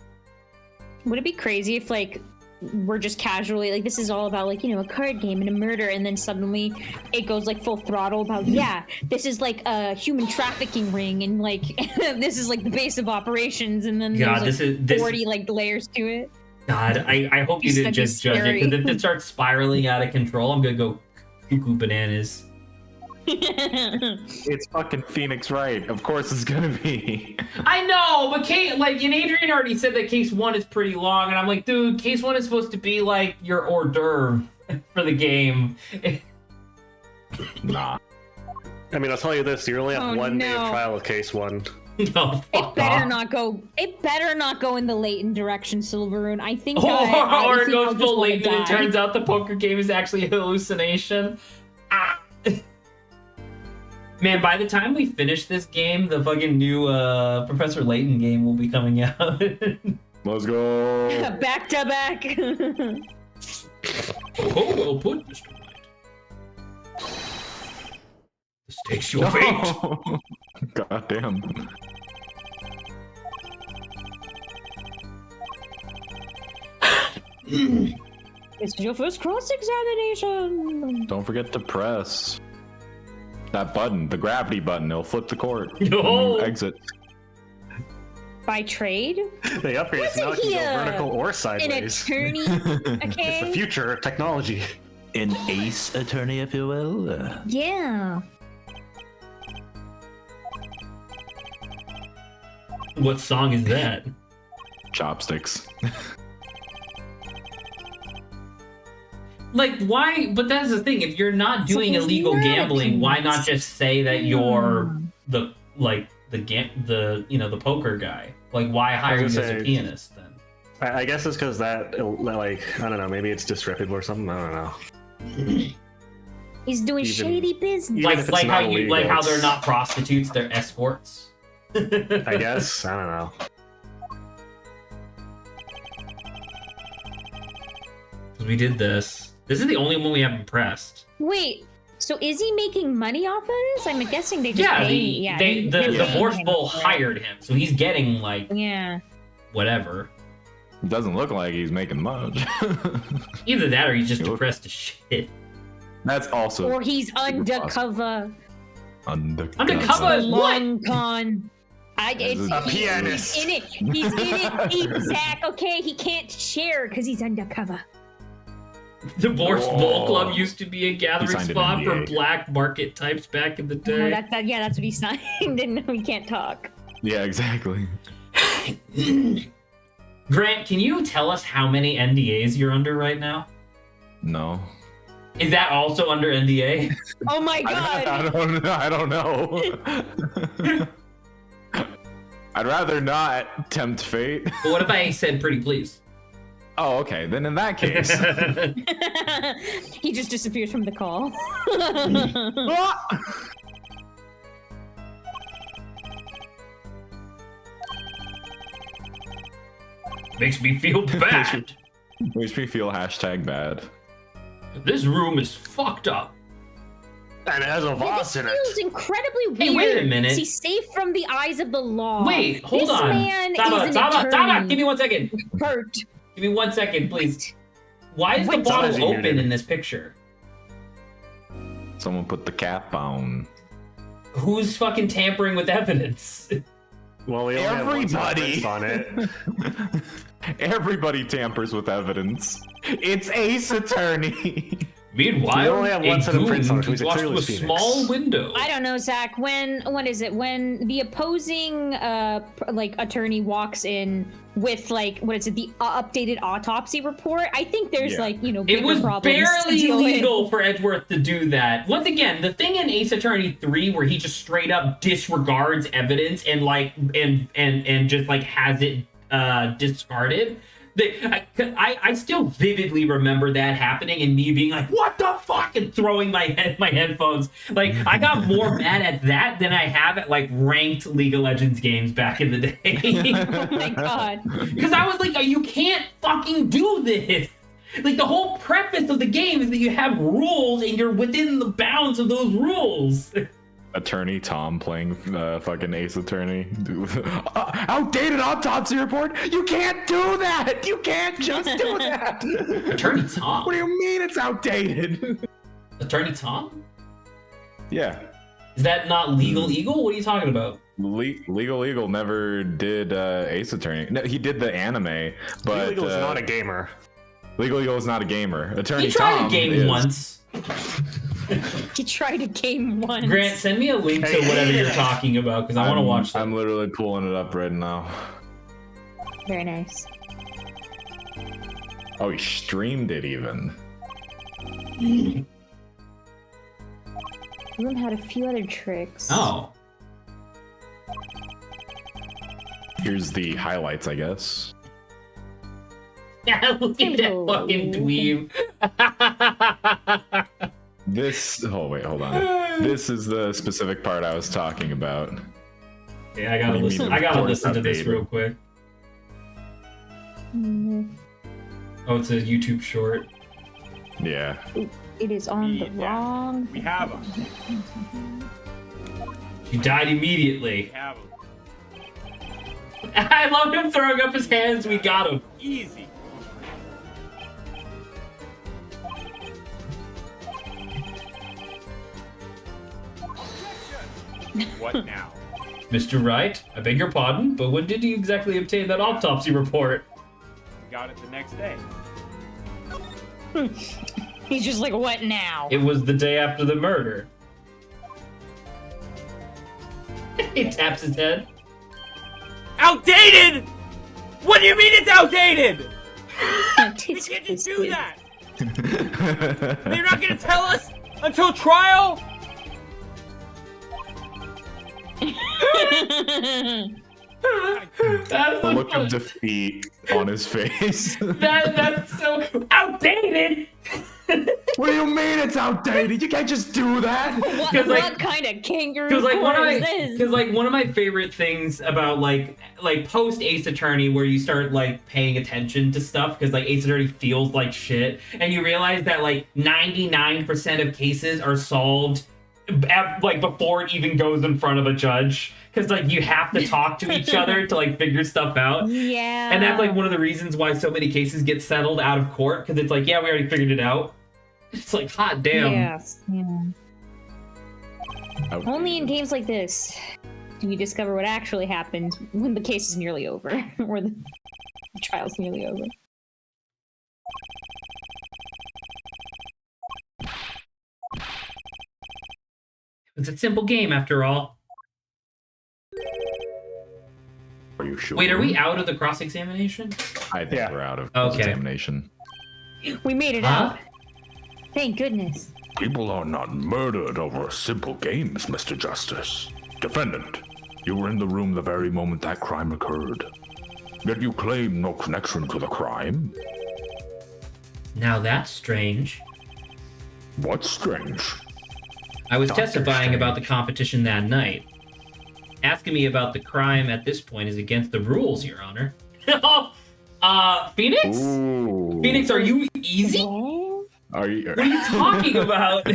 Would it be crazy if like we're just casually like this is all about like, you know, a card game and a murder, and then suddenly it goes like full throttle about this is like a human trafficking ring, and like this is like the base of operations, and then God, there's like this 40 like layers to it. God, I hope you That'd didn't be just judge it, scary. because if it starts spiraling out of control, I'm gonna go cuckoo bananas. It's fucking Phoenix Wright. Of course it's gonna be. I know, but and Adrian already said that case 1 is pretty long, and I'm like, dude, case 1 is supposed to be like your hors d'oeuvre for the game. Nah. I mean, I'll tell you this: you only have Oh, one day of no. trial with case 1. No, It fuck better off. not go. It better not go in the Leighton direction, Silveroon. I think. Or I it think goes I'll just full wanna late and it die. turns out the poker game is actually a hallucination. Ah. Man, by the time we finish this game, the fucking new Professor Layton game will be coming out. Let's go. Back to back. Oh, well put, Mr. Knight. This takes your fate. God damn. This is your first cross-examination. Don't forget to press that button, the gravity button. It'll flip the court. No. When you exit. By trade? They upgraded, so now it can Wasn't he go vertical or An sideways. attorney? It's the Okay. future of technology. An ace attorney, if you will. Yeah. What song is that? Chopsticks. Like, why? But that's the thing. If you're not doing Something's illegal not gambling, why not peanuts. just say that you're the the poker guy? Like, why hire him was as gonna a say- pianist then? I guess it's because that, like, I don't know, maybe it's disreputable or something. I don't know. He's doing Even- shady business. Even if it's Like how not you like illegal, how they're it's- not prostitutes, they're escorts. I guess. I don't know. We did this. This is the only one we haven't pressed. Wait, so is he making money off of this? I'm guessing they just Yeah, pay. the they're paying Borscht him Bowl for it. hired him, so he's getting like Yeah. whatever. It doesn't look like he's making much. Either that or he's just He look- depressed as shit. That's also Or he's possible. undercover. Undercover is what? Long con. pianist. He's in it. He's in it deep, Zach. Okay, he can't share because he's undercover. Divorced Bowl Club used to be a gathering signed an spot for NDA. black market types back in the No, day. that's what he signed. Didn't know he can't talk. Yeah, exactly. Grant, can you tell us how many NDAs you're under right now? No. Is that also under NDA? Oh my god. I don't know. I'd rather not tempt fate. But what if I said pretty please? Oh, okay. Then in that case. He just disappears from the call. Makes me feel bad. Makes me feel #bad. This room is fucked up. And it has a This vase in it. feels incredibly weird. Hey, wait a minute. He's safe from the eyes of the law. Wait, hold this on. Man Stop is it, an stop it, stop it. attorney. Give me 1 second. Hurt. Give me 1 second, please. Why is the Wait, bottle somebody's open muted. in this picture? Someone put the cap on. Who's fucking tampering with evidence? Well, we only have one set of Everybody. prints on it. Everybody tampers with evidence. It's Ace Attorney. Meanwhile, We only have one a set of prints on it, goon so he's walks clearly through a Phoenix. small window. I don't know, Zach. When is it? When the opposing attorney walks in with what is it? The updated autopsy report. I think there's Yeah. bigger It was problems to barely deal with. legal for Edgeworth to do that. Once again, the thing in Ace Attorney 3 where he just straight up disregards evidence and just has it discarded. I still vividly remember that happening and me being like, what the fuck? And throwing my headphones. I got more mad at that than I have at ranked League of Legends games back in the day. Oh my god. Because I was like, you can't fucking do this. The whole preface of the game is that you have rules and you're within the bounds of those rules. Attorney Tom playing fucking Ace Attorney. Outdated autopsy report? You can't do that! You can't just do that! Attorney Tom? What do you mean it's outdated? Attorney Tom? Yeah. Is that not Legal Eagle? What are you talking about? Legal Eagle never did Ace Attorney. No, he did the anime, but Legal is not a gamer. Legal Eagle is not a gamer. Attorney He tried Tom a game is. once. He tried a game once. Grant, send me a link to whatever you're talking about because I want to watch that. I'm literally pulling it up right now. Very nice. Oh, he streamed it even. Room had a few other tricks. Oh. Here's the highlights, I guess. Yeah, look at that Hello. fucking dweeb. Oh wait, hold on. This is the specific part I was talking about. Yeah, I gotta What do you listen. mean, I gotta of course listen to this updated? real quick. Oh, it's a YouTube short. Yeah. It is on the wrong. We have him. She died immediately. We have him. I love him throwing up his hands. We got him. Easy. What now? Mr. Wright, I beg your pardon, but when did you exactly obtain that autopsy report? We got it the next day. He's just like, what now? It was the day after the murder. He taps his head. Outdated? What do you mean it's outdated? We It's can't just do that. They're not gonna tell us until trial? That's The the look of defeat on his face. that's so outdated. What do you mean it's outdated? You can't just do that. What, 'Cause, like- what kind of kangaroo Because court is this? one of my favorite things about like post Ace Attorney where you start paying attention to stuff because Ace Attorney feels like shit and you realize that 99% of cases are solved before it even goes in front of a judge because you have to talk to each other to figure stuff out. Yeah. And that's one of the reasons why so many cases get settled out of court because it's yeah, we already figured it out. It's hot damn. Yes. Yeah. Only in games like this do we discover what actually happened when the case is nearly over, or the trial's nearly over. It's a simple game after all. Are you sure? Wait, are we out of the cross-examination? I think Yeah. we're out of Okay. examination. We made it Huh? out. Thank goodness. People are not murdered over simple games, Mr. Justice. Defendant, you were in the room the very moment that crime occurred. Yet you claim no connection to the crime. Now that's strange. What's strange? I was Dr. testifying Strange. about the competition that night. Asking me about the crime at this point is against the rules, Your Honor. Phoenix? Ooh. Phoenix, are you easy? Well, Are you? What are you talking about?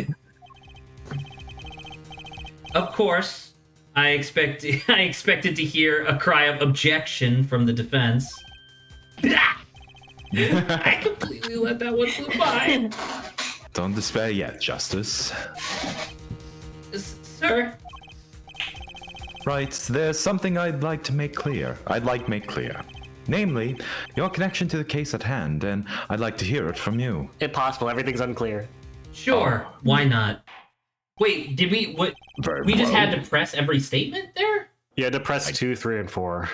Of course, I expected to hear a cry of objection from the defense. I completely let that one slip by. Don't despair yet, Justice. Sir? Right, there's something I'd like to make clear. Namely, your connection to the case at hand, and I'd like to hear it from you. Impossible. Everything's unclear. Sure, why not? Wait, did we what Very we just well. had to press every statement there? You had to press 2, 3, and 4.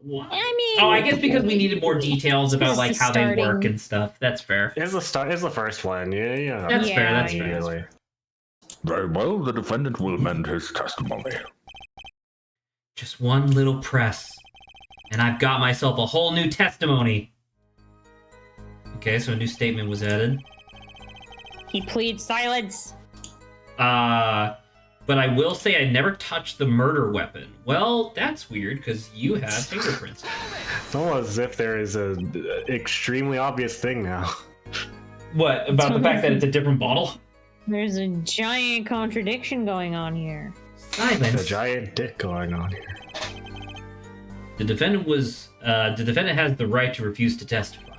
What? I mean, Oh, I guess because we needed more details about This like is how they work starting- and stuff. That's fair. It's the first one. Yeah. That's Yeah, fair. That's yeah. fair. Immediately. Very well, the defendant will amend his testimony. Just one little press, and I've got myself a whole new testimony. Okay, so a new statement was added. he pleads silence. But I will say I never touched the murder weapon. Well, that's weird because you have fingerprints. It's almost as if there is a extremely obvious thing now. What about the fact that it's a different bottle? There's a giant contradiction going on here. A Silence. giant dick going on here. The defendant has the right to refuse to testify.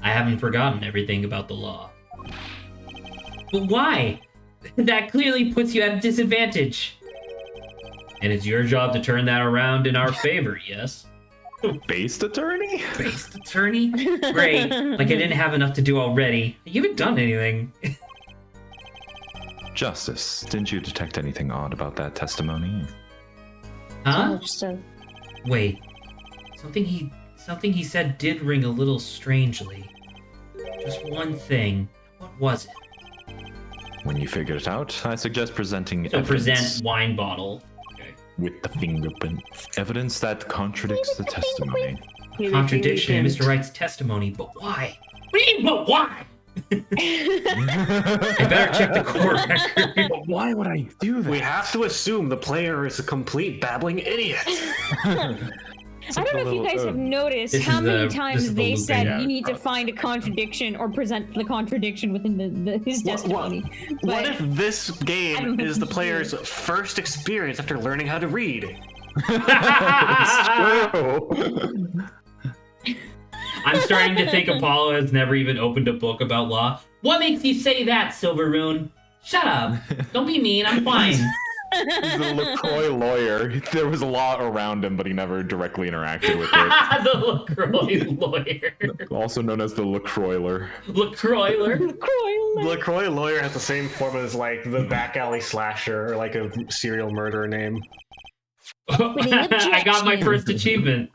I haven't forgotten everything about the law. But why? That clearly puts you at a disadvantage. And it's your job to turn that around in our favor, yes? Based attorney? Based attorney? Great. Like I didn't have enough to do already. You haven't done anything. Justice, didn't you detect anything odd about that testimony? Huh? Just a Wait. Something he said did ring a little strangely. Just one thing. What was it? When you figure it out, I suggest presenting So evidence present wine bottle. Okay. with the fingerprint. Evidence that contradicts the testimony. Contradiction in Mr. Wright's testimony, but why? What do you mean, but why? I better check the court record. But why would I do that? We have to assume the player is a complete babbling idiot. I don't know if you guys have noticed This how is many the- this times is the they looping. said Yeah. you need to find a contradiction or present the contradiction within his testimony. What But if this I game don't is the know. player's first experience after learning how to read? I'm starting to think Apollo has never even opened a book about law. What makes you say that, Silveroon? Shut up. Don't be mean. I'm fine. He's a LaCroix lawyer. There was a law around him, but he never directly interacted with it. The LaCroix lawyer. Also known as the LaCroixler. LaCroixler. LaCroix lawyer has the same form as like the back alley slasher or like a serial murderer name. I got my first achievement.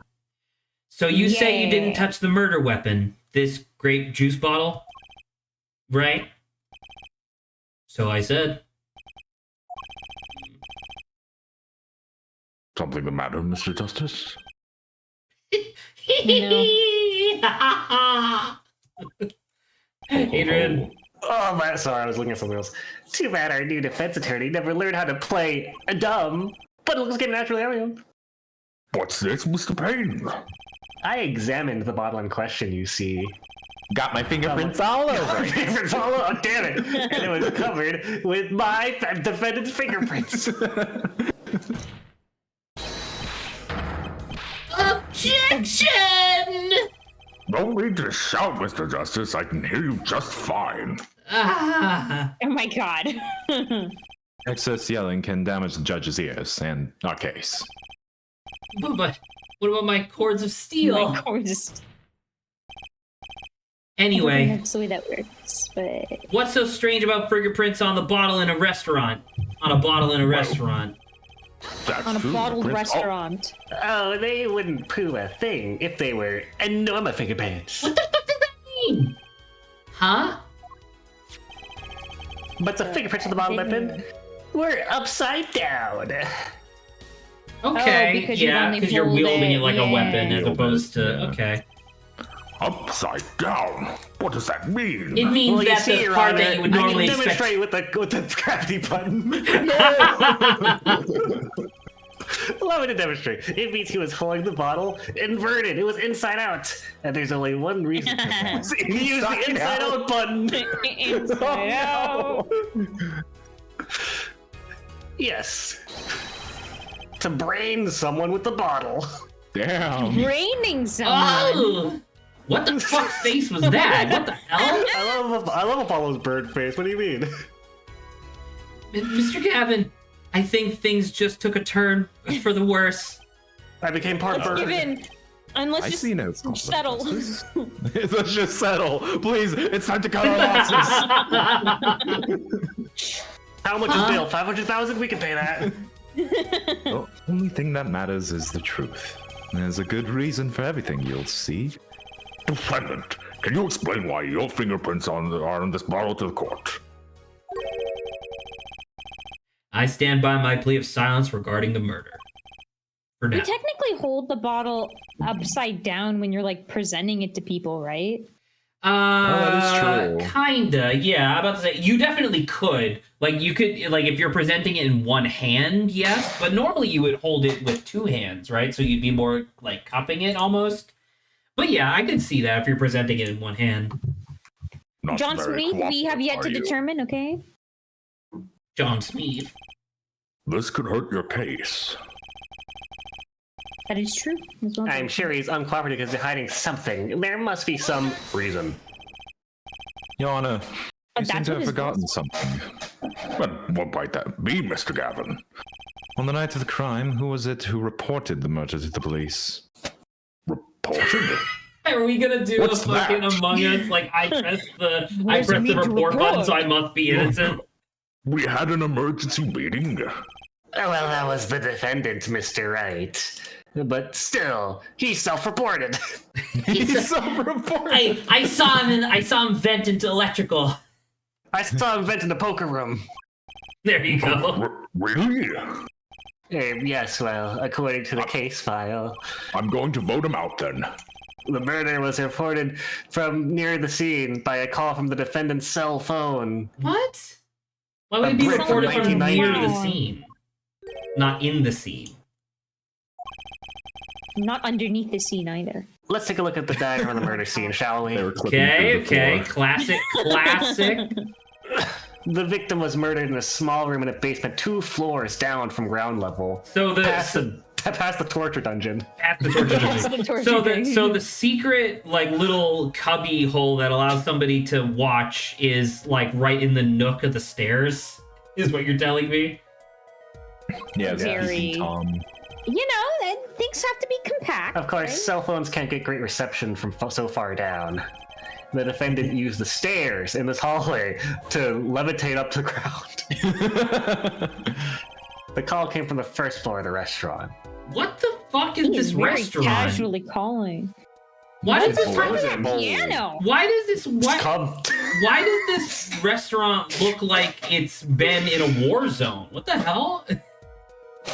So you say you didn't touch the murder weapon, this grape juice bottle, right? So I said. Something the matter, Mr. Justice? Adrian. Oh my, sorry, I was looking at something else. Too bad our new defense attorney never learned how to play a dumb, but it looks good naturally. I mean, What's this, Mr. Payne? I examined the bottle in question, you see. Got my fingerprints all over it. Fingerprints all over, oh, damn it! And it was covered with my defendant's fingerprints. Objection! No need to shout, Mr. Justice. I can hear you just fine. Ah. Oh my god. Excess yelling can damage the judge's ears and our case. But what about my cords of steel? My cords. Anyway, That's the way that works. But what's so strange about fingerprints on the bottle in a restaurant? On a bottle in a restaurant. That's on a true. bottled Prince- restaurant. Oh, they wouldn't prove a thing if they were normal fingerprints. What the fuck does that mean? Huh? But the fingerprints on the bottle weapon were upside down. Okay, because you yeah, only because you're pulled wielding it it, like a weapon as yeah. opposed to, Yeah. okay. Upside down? What does that mean? It means Well, you that's see, the Your part Honor, that you would I normally can expect. demonstrate with the gravity button. Allow me to demonstrate. It means he was holding the bottle inverted. It was inside out. And there's only one reason for that. He used the inside out button. Inside out. Yes. To brain someone with the bottle. Damn. Raining someone. Oh! What the fuck face was that? What the hell? I love Apollo's bird face. What do you mean? Mr. Gavin, I think things just took a turn for the worse. I became part Let's bird. give in. And let's I just see no settle. Let's just settle. Please, it's time to cut our losses. How much is bail? 500,000? We can pay that. The only thing that matters is the truth. There's a good reason for everything, you'll see. Defendant, can you explain why your fingerprints are on this bottle to the court? I stand by my plea of silence regarding the murder. For now. You technically hold the bottle upside down when you're like presenting it to people, right? that is true. Kinda, yeah. I'm about to say you definitely could. Like you could, like if you're presenting it in one hand, yes. But normally you would hold it with two hands, right? So you'd be more like cupping it almost. But yeah, I could see that if you're presenting it in one hand. Not John very Smith, we have yet to cooperative, are you? determine, okay? John Smith. This could hurt your case. That is true. As well. I'm sure he's uncooperative because he's hiding something. There must be some reason. Your Honor, you seem that's to what have his forgotten something. But what might that be, Mr. Gavin? On the night of the crime, who was it who reported the murder to the police? Reported? Are we gonna do What's a fucking that? Among Us? Like I pressed the What does it mean to report button, report? so I must be innocent. We had an emergency meeting. Oh, well, that was the defendant, Mr. Wright. But still, he self-reported. He's self-reported. I saw him vent into electrical. I saw him vent in the poker room. There you go. Really? Yes, well, according to the case file, I'm going to vote him out then. the murder was reported from near the scene by a call from the defendant's cell phone. What? Why would A it be brick from reported from near the 1990. scene? Not in the scene. Not underneath the scene either. Let's take a look at the diagram of the murder scene, shall we? They were clipping Okay, through the okay. floor. Classic. The victim was murdered in a small room in a basement 2 floors down from ground level. So Past the torture dungeon. At the torture That's dungeon. the torture So thing. the secret like little cubby hole that allows somebody to watch is like right in the nook of the stairs. Is what you're telling me? Yeah, it's Very- Peeping Tom. You know, things have to be compact. Of course, right? cell phones can't get great reception from so far down. The defendant used the stairs in this hallway to levitate up to the ground. The call came from the first floor of the restaurant. What the fuck is He this is very restaurant? casually calling. Why does What's this the time of frozen that bowl? piano? why does this Come. why does this restaurant look like it's been in a war zone? What the hell?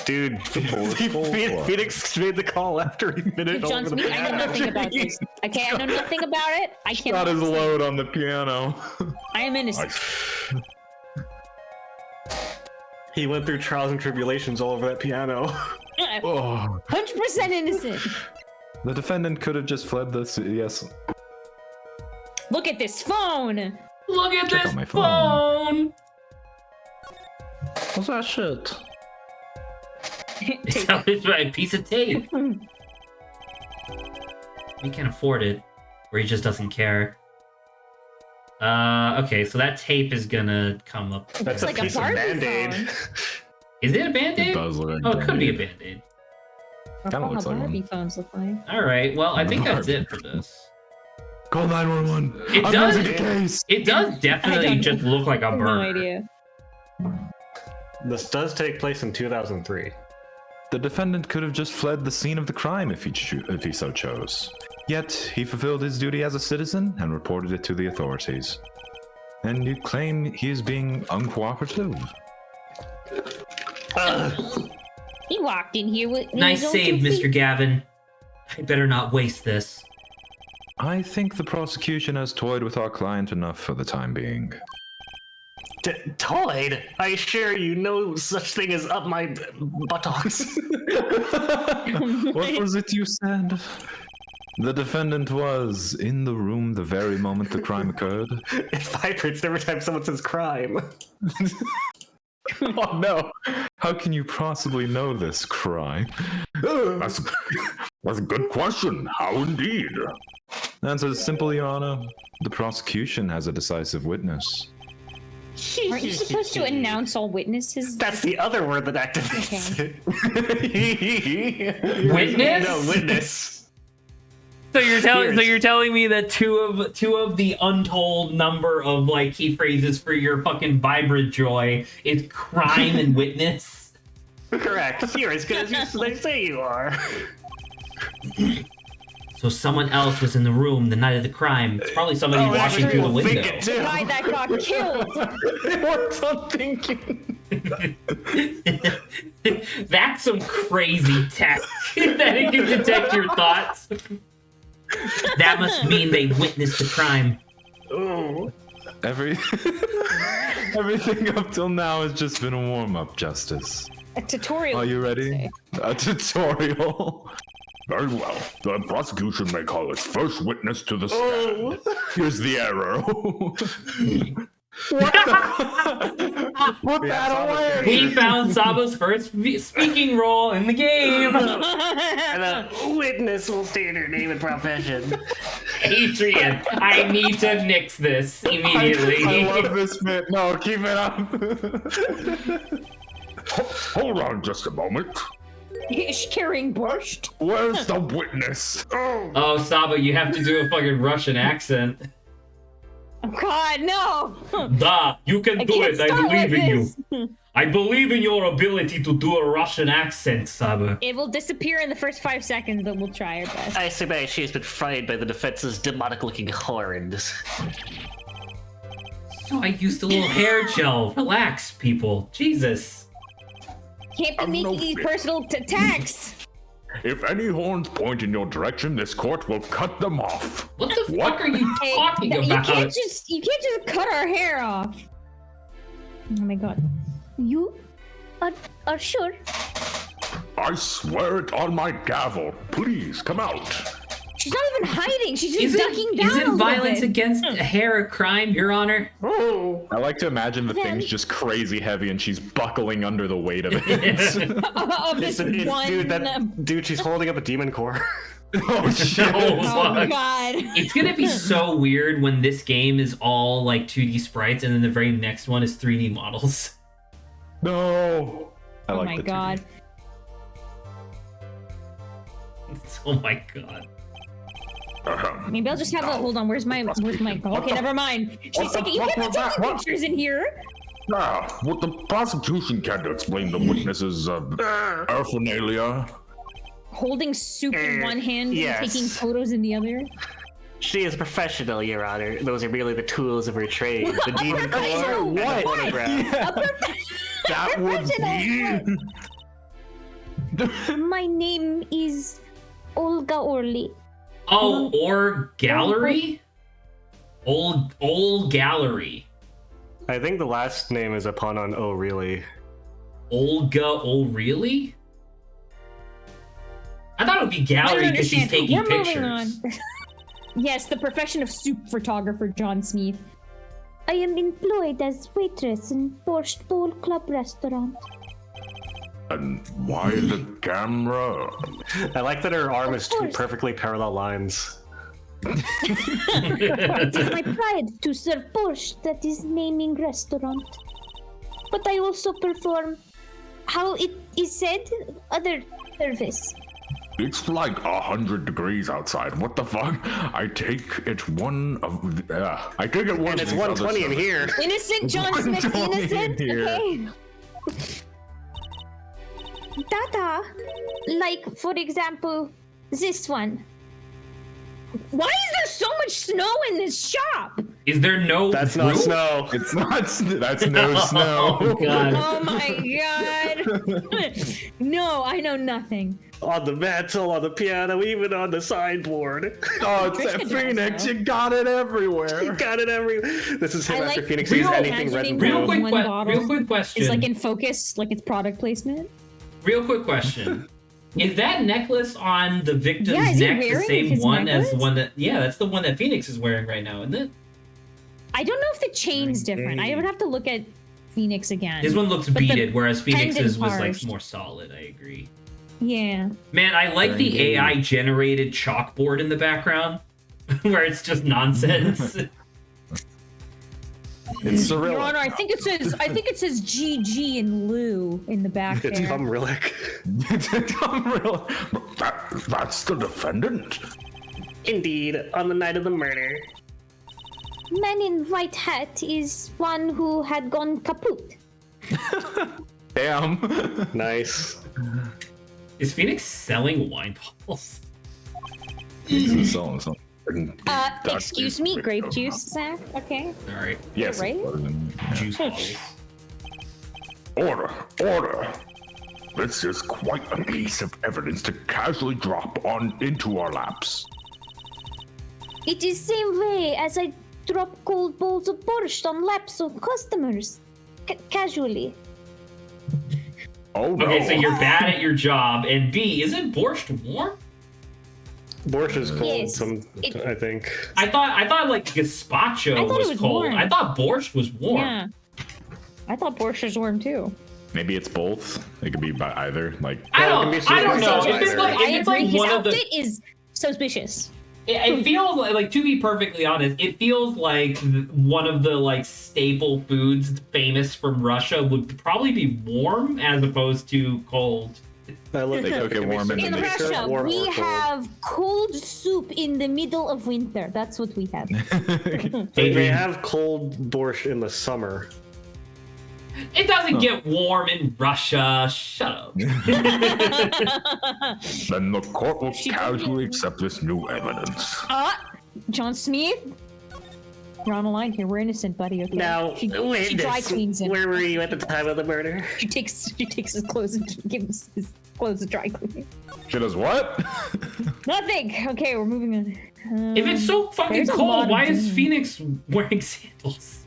Dude, Phoenix made the call after he finished. John Smith, I know nothing about this. Okay, I know nothing about it. I can't. Shot his load on the piano. I am innocent. He went through trials and tribulations all over that piano. Oh, 100% innocent. the defendant could have just fled this. Yes. Look at this phone. Look at Check this on my phone. What's that shit? It's a piece of tape. He can't afford it, or he just doesn't care. Okay, so that tape is gonna come up. That's Looks a like a piece of Barbie Band-Aid. phone. Is it a Band-Aid? It does look like Oh, it could be a Band-Aid. Band-Aid. Kinda How looks like Barbie one. phones look like. All right, well, I think that's it for this. Call 911. It I'm does. losing the case. It does definitely just look like a I have no burner. idea. This does take place in 2003. The defendant could have just fled the scene of the crime if he so chose. Yet, he fulfilled his duty as a citizen and reported it to the authorities. And you claim he is being uncooperative? He walked in here with Nice his own save, 2 feet. Mr. Gavin. I better not waste this. I think the prosecution has toyed with our client enough for the time being. Toyd? I assure you, no such thing as up my buttocks. What was it you said? The defendant was in the room the very moment the crime occurred. It vibrates every time someone says crime. Oh no! How can you possibly know this crime? That's a good question. How indeed? Answer is simple, Your Honor. The prosecution has a decisive witness. Aren't you supposed to announce all witnesses? That's the other word that activates it. Witness? No, witness. So you're telling me that two of the untold number of like key phrases for your fucking vibrant joy is crime and witness? Correct. You're as good as they say you are. So someone else was in the room the night of the crime. It's probably somebody watching through the we'll think window. it The too. guy that got killed. What's I'm thinking? That's some crazy tech that it can detect your thoughts. That must mean they witnessed the crime. Ooh. Everything up till now has just been a warm-up, Justice. A tutorial. Are you ready? A tutorial. Very well. The prosecution may call its first witness to the stand. Here's the arrow. Put that away! He found Sabo's first speaking role in the game. And the witness will state her name and profession. Adrian, I need to nix this immediately. I love this bit. No, keep it up. Hold on just a moment. He's carrying borscht. Where's the witness? Oh, Sabo, you have to do a fucking Russian accent. Oh God, no! Da, you can I do can't it. I start believe like in this. you. I believe in your ability to do a Russian accent, Sabo. It will disappear in the first 5 seconds, but we'll try our best. I surmise she has been fried by the defense's demonic-looking horns. So I used a little hair gel. Relax, people. Jesus. Can't be I'm making no these fit. personal attacks. If any horns point in your direction, this court will cut them off. What the What? fuck are you Hey, talking you about? can't just cut our hair off. Oh my God. You are sure? I swear it on my gavel. Please, come out. She's not even hiding. She's just ducking down a Isn't little violence bit. against hair a crime, Your Honor? Oh. I like to imagine the thing's just crazy heavy and she's buckling under the weight of it. of this It's- one. dude, she's holding up a demon core. Oh shit! Oh, Oh fuck. God. It's gonna be so weird when this game is all like 2D sprites and then the very next one is 3D models. No. I Oh like my the 2D. God. Oh my God. Maybe I'll just have a hold on. Where's my okay, never mind. She's What the taking you fuck can't be was that? taking What? pictures in here. What the prosecution can't explain the witness's paraphernalia. Holding soup in one hand yes. and taking photos in the other. She is a professional, Your Honor. Those are merely the tools of her trade. The demon core and the photograph. That would be. My name is Olga Orly. Oh, or gallery? Old gallery. I think the last name is a pun on oh really. Olga O'Reilly? I thought it would be I don't gallery because she's understand. taking We're pictures. moving on. Yes, the profession of soup photographer John Smith. I am employed as waitress in Borscht Bowl Club restaurant. And why the camera? I like that her arm is two course. perfectly parallel lines. It is my pride to serve borscht that is naming restaurant. But I also perform, how it is said, other service. It's like 100 degrees outside. What the fuck? I take it one of. I take it one. And of it's these other 120 in services. here. Innocent John Smith, 120 innocent. here. Okay. Data, like for example, this one. Why is there so much snow in this shop? Is there no That's not roof? snow. It's not. That's no snow. Oh, God. Oh my god. No, I know nothing. On the mantle, on the piano, even on the sideboard. Oh, it's that Phoenix. You got it everywhere. Got it every. This is him I after like Phoenix real- sees anything red and Real blue. quick, One bottle real quick question. It's like in focus, like it's product placement. Real quick question. Is that necklace on the victim's Yeah, is he neck the wearing same his one as the necklace? one that? Yeah, that's the one that Phoenix is wearing right now, isn't it? I don't know if the chain's different. I would have to look at Phoenix again. His one looks But the beaded, whereas Phoenix's pendant was like part- more solid. I agree. Yeah. Man, I like the AI generated chalkboard in the background, where it's just nonsense. It's surreal. Your Honor, I think it says GG in Lou in the back It's there. Tom Rillick. That's the defendant. Indeed, on the night of the murder. Man in white hat is one who had gone kaput. Damn. Nice. Is Phoenix selling wine bottles? So. Excuse me, grape juice, Zach? Okay. All right, Yes. Right? juice bottles. Order. This is quite a piece of evidence to casually drop on into our laps. It is same way as I drop cold bowls of borscht on laps of customers. Casually. Oh no. Okay, so you're bad at your job, and B, isn't borscht warm? Borscht is cold, Yes. I think. I thought like gazpacho I thought it was was cold. warm. I thought borscht was warm. Yeah. I thought borscht was warm too. Maybe it's both. It could be by either. Like. I Well, it can don't, be I don't know. super If it's either. like, I if it's agree. like His one of the, outfit is suspicious. it feels like, to be perfectly honest, it feels like one of the like staple foods famous from Russia would probably be warm as opposed to cold. They cook it warm in the In mix. Russia, warm we or cold. have cold soup in the middle of winter. That's what we have. They have cold borscht in the summer. It doesn't get warm in Russia. Shut up. Then the court will She casually did. accept this new evidence. John Smith? You're on a line here. We're innocent, buddy. Okay. Now, she wait, dry cleans him. where were you at the time of the murder? She takes his clothes and gives his clothes to dry cleaning. She does what? Nothing. Okay, we're moving on. If it's so fucking There's a lot cold, of why is doom. Phoenix wearing sandals?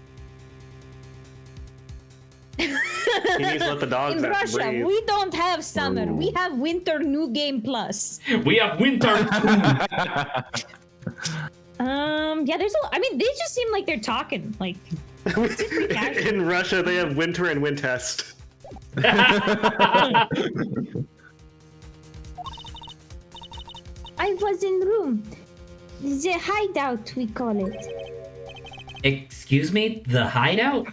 He needs to let the dogs In out to Russia, breathe. we don't have summer. We have winter. New game plus. We have winter too. Yeah. There's a. I mean, they just seem like they're talking. Like casual. In Russia, they have winter and wintest. I was in room. The hideout, we call it. Excuse me, the hideout?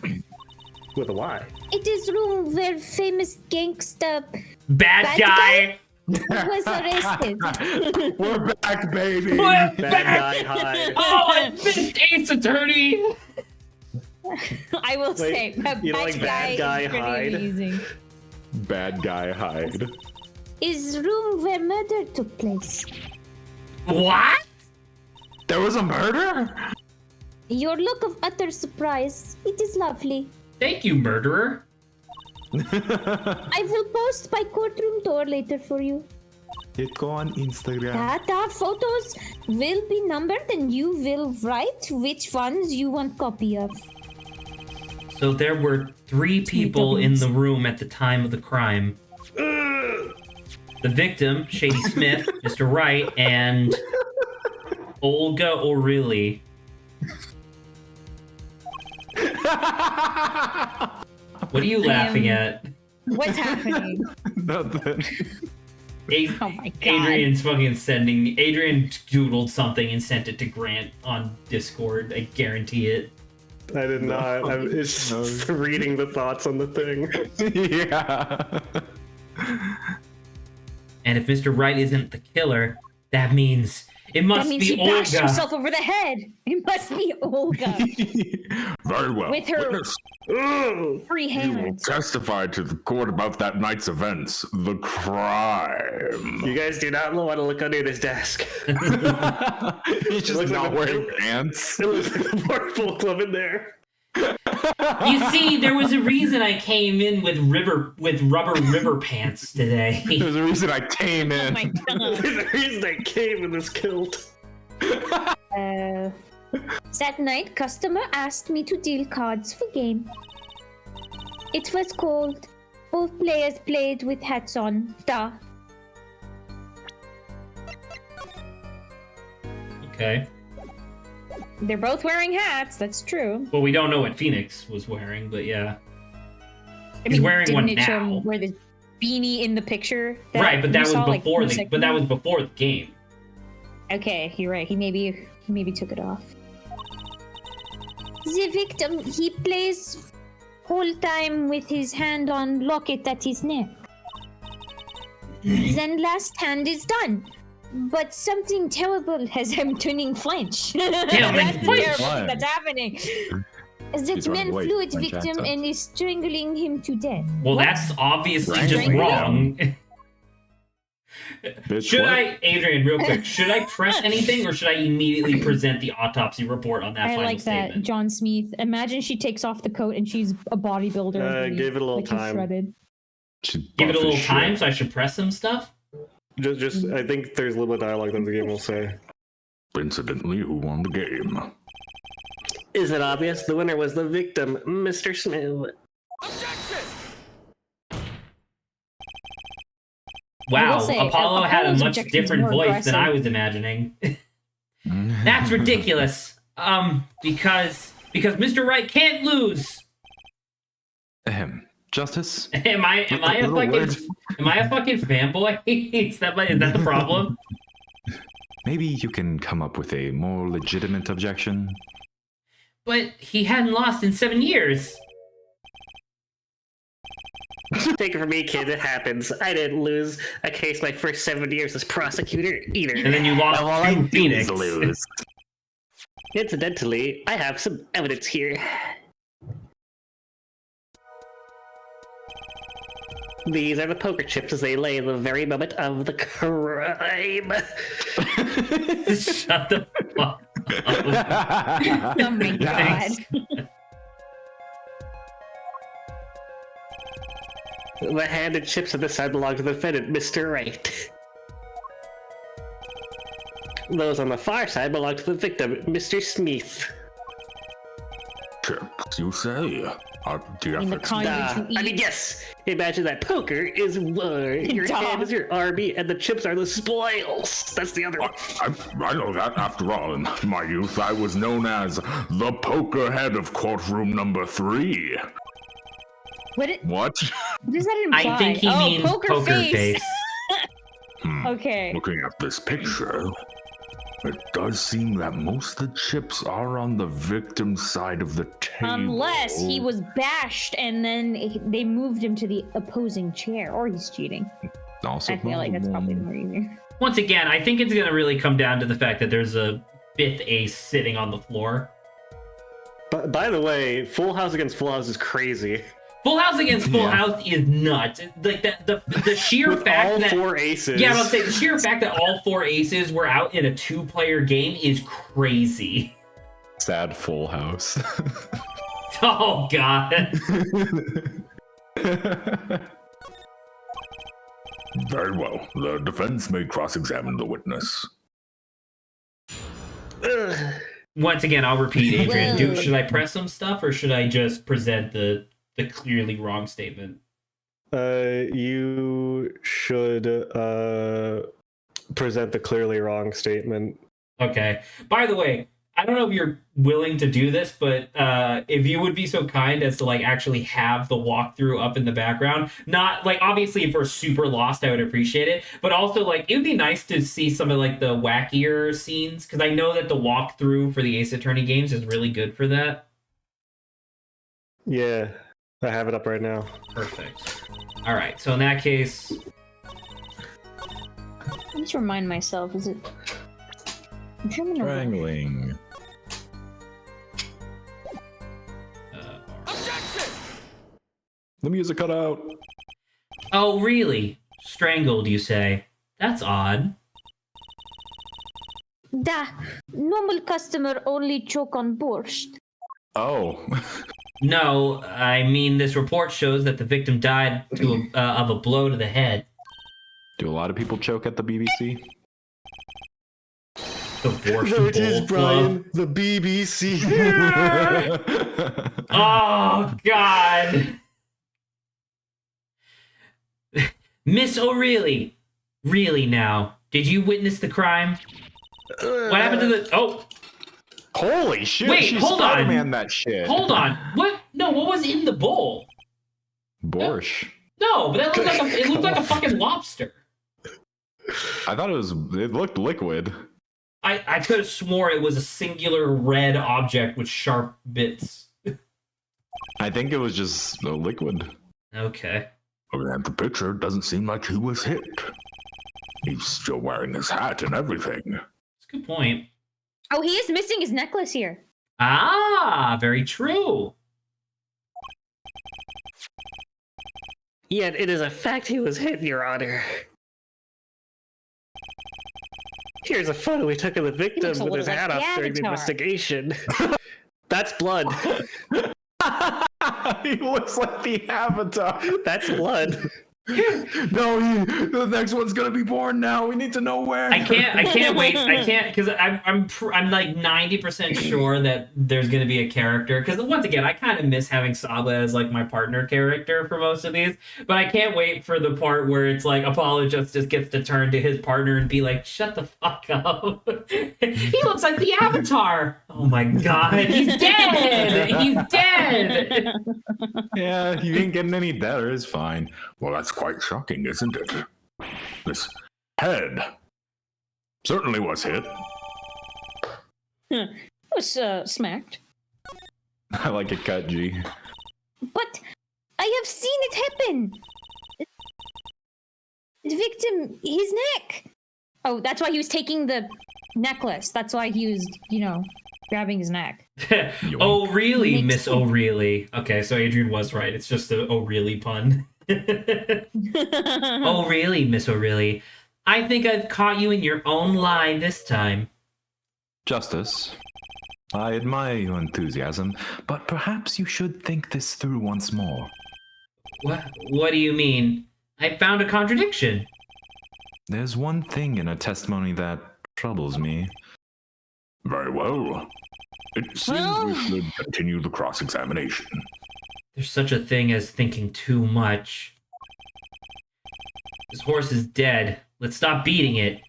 With a Y. It is room where famous gangsta Bad Bad guy. was arrested. We're back, baby. What? Bad guy hide. Oh, I missed Ace Attorney. I will say, you don't like bad guy is pretty hide? amazing. Bad guy hide. Is room where murder took place. What? There was a murder? Your look of utter surprise. It is lovely. Thank you, murderer. I will post my courtroom door later for you. It go on Instagram. Data photos will be numbered and you will write which ones you want copy of. So there were 3 people in the room at the time of the crime. The victim, Shady Smith, Mr. Wright, and Olga O'Reilly. What are you laughing at? What's happening? Nothing. Oh my god. Adrian doodled something and sent it to Grant on Discord. I guarantee it. I did not. I'm just reading the thoughts on the thing. Yeah. And if Mr. Wright isn't the killer, that means it must That means be he bashed Olga. himself over the head. It must be Olga. Very well. With her Witness, free you will hands. testify to the court about that night's events. The crime. You guys do not want to look under this desk. He's just Looks not like a- wearing pants. It looks like a purple club in there. You see, there was a reason I came in with rubber river pants today. There's a reason I came Oh in. my god. There's a reason I came in this kilt. That night, customer asked me to deal cards for game. It was cold. Both players played with hats on. Duh. Okay. They're both wearing hats. That's true. Well, we don't know what Phoenix was wearing, but yeah. I He's wearing didn't one it show now. him wear the beanie in the picture? Right, but we that was saw, like, before 2 the seconds but that ago? was before the game. Okay, you're right. He maybe took it off. The victim, he plays whole time with his hand on locket at his neck. Then last hand is done. But something terrible has him turning French. That's the French. terrible thing that's happening. That He's running man away. flew at French victim accent. and is strangling him to death. Well, What? that's obviously Right. just Right. wrong. Bitch, Should what? I, Adrian, real quick, should I press anything or should I immediately present the autopsy report on that I final like that. statement? John Smith. Imagine she takes off the coat and she's a bodybuilder. underneath, give it a little like she's time. shredded. Should Give it a buff his little shit. time so I should press some stuff? Just, I think there's a little bit of dialogue that the game will say. Incidentally, who won the game? Is it obvious? The winner was the victim, Mr. Smith. Wow, say, Apollo had a Apollo's much objection is different more voice than I aggressive. was imagining. That's ridiculous. Because Mr. Wright can't lose. Justice? Am I a Little fucking word. fanboy? is that the problem? Maybe you can come up with a more legitimate objection. But he hadn't lost in 7 years. Take it from me, kid. It happens. I didn't lose a case my first 7 years as prosecutor either. And then you lost to Phoenix. Incidentally, I have some evidence here. These are the poker chips as they lay in the very moment of the crime. Shut the fuck up. Oh my god. Thanks. The hand and chips on this side belong to the defendant, Mr. Wright. Those on the far side belong to the victim, Mr. Smith. Chips, you say? Do you In the have to kind that you eat. I mean, yes. Imagine that poker is your Duh. hand is your army, and the chips are the spoils. That's the other one. I know that. After all, in my youth, I was known as the poker head of courtroom number 3. What What? does that imply? I think he oh, means poker face. Okay. Looking at this picture, it does seem that most of the chips are on the victim's side of the table. Unless he was bashed and then they moved him to the opposing chair, or he's cheating. Also, I feel like that's probably the more easier. Once again, I think it's going to really come down to the fact that there's a 5th ace sitting on the floor. But by the way, Full House against Full House is crazy. Full House against Full House is nuts. Like the sheer With fact all that 4 aces. yeah, I was saying the sheer fact that all 4 aces were out in a 2-player game is crazy. sad Full House. Oh god. Very well. The defense may cross-examine the witness. Ugh. Once again, I'll repeat, Adrian. Well- Should I press some stuff or should I just present the clearly wrong statement? You should present the clearly wrong statement. Okay. By the way, I don't know if you're willing to do this, but if you would be so kind as to like actually have the walkthrough up in the background, not like obviously if we're super lost, I would appreciate it, but also like it would be nice to see some of like the wackier scenes because I know that the walkthrough for the Ace Attorney games is really good for that. Yeah, I have it up right now. Perfect. All right, so in that case, I need to remind myself. Is it? I'm sure I'm gonna- Strangling. The music cut out. Oh, really? Strangled, you say? That's odd. Da, normal customer only choke on borscht. Oh. No, I mean this report shows that the victim died of a blow to the head. Do a lot of people choke at the BBC? The Borscht There it is, Bowl Brian. Club. The BBC. Oh, God. Miss O'Reilly. Really now? Did you witness the crime? What happened to the... Oh, Holy shit! Wait, She's hold on. Spider-Man that shit. hold on. What? No, what was in the bowl? Borscht. No, but that looked like it looked like a fucking lobster. I thought it looked liquid. I could have swore it was a singular red object with sharp bits. I think it was just a liquid. Okay. Looking at the picture, it doesn't seem like he was hit. He's still wearing his hat and everything. That's a good point. Oh, he is missing his necklace here. Ah, very true. Yet it is a fact he was hit, Your Honor. Here's a photo we took of the victim looks a with his little hat like off the during the Avatar. investigation. That's blood. He looks like the Avatar. That's blood. No, the next one's gonna be born now. We need to know where. I can't wait. I can't because I'm like 90% sure that there's gonna be a character. Because once again, I kind of miss having Saba as like my partner character for most of these. But I can't wait for the part where it's like Apollo Justice gets to turn to his partner and be like, "Shut the fuck up." He looks like the Avatar. Oh my god, he's dead. He's dead. Yeah, you ain't getting any better. It's fine. Well, that's quite shocking, isn't it? This head certainly was hit. Was smacked. I like it cut, G. But I have seen it happen. The victim, his neck. Oh, that's why he was taking the necklace. That's why he was, grabbing his neck. Oh, really, Makes Miss sense. O'Reilly? Okay, so Adrian was right. It's just a O'Reilly pun. Oh, really, Miss O'Reilly? I think I've caught you in your own lie this time. Justice, I admire your enthusiasm, but perhaps you should think this through once more. What do you mean? I found a contradiction. There's one thing in a testimony that troubles me. Very well. It seems we should continue the cross-examination. There's such a thing as thinking too much. This horse is dead. Let's stop beating it.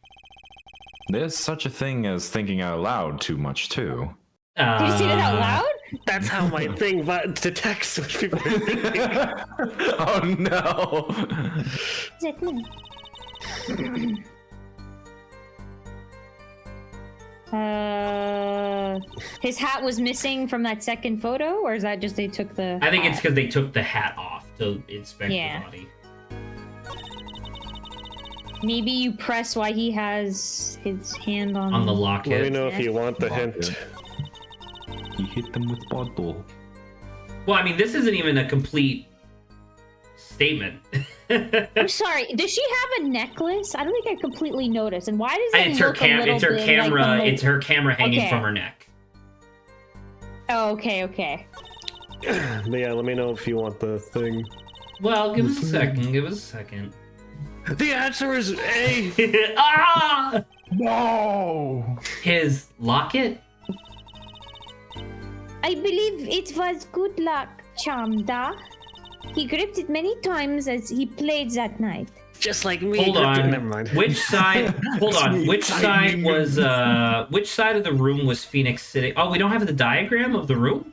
There's such a thing as thinking out loud too much, too. Did you say that out loud? That's how my thing detects what people are thinking. Oh no! Is that me? His hat was missing from that second photo, or is that just they took the? I think it's hat? because they took the hat off to inspect Yeah. the body. Maybe you press why he has his hand on On the Let me locket. know if you want the hint. He hit them with bottle. Well, I mean, this isn't even a complete statement. I'm sorry. Does she have a necklace? I don't think I completely noticed. And why does it It's her look a little It's her bit camera. Like It's her camera hanging Okay. from her neck. Oh, okay. But yeah, let me know if you want the thing. Well, give us a second. Give us a second. The answer is A. Ah! No! His locket? I believe it was good luck, Chamda. He gripped it many times as he played that night. Just like me. Hold on. Never mind. Which side? Hold on. Which side was? Which side of the room was Phoenix sitting? Oh, we don't have the diagram of the room.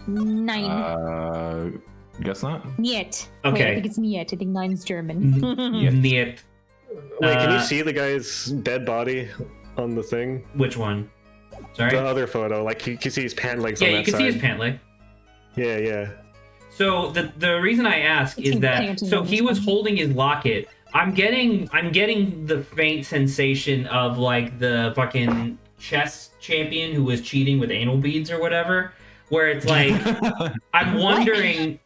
9. Guess not. Niet. Okay. Wait, I think it's Niet. I think 9's German. Niet. Wait, can you see the guy's dead body on the thing? Which one? Sorry. The other photo, like you can see his pant legs. Yeah, on you that can side. see his pant leg. Yeah. So the reason I ask is that so he was holding his locket. I'm getting the faint sensation of like the fucking chess champion who was cheating with anal beads or whatever, where it's like I'm wondering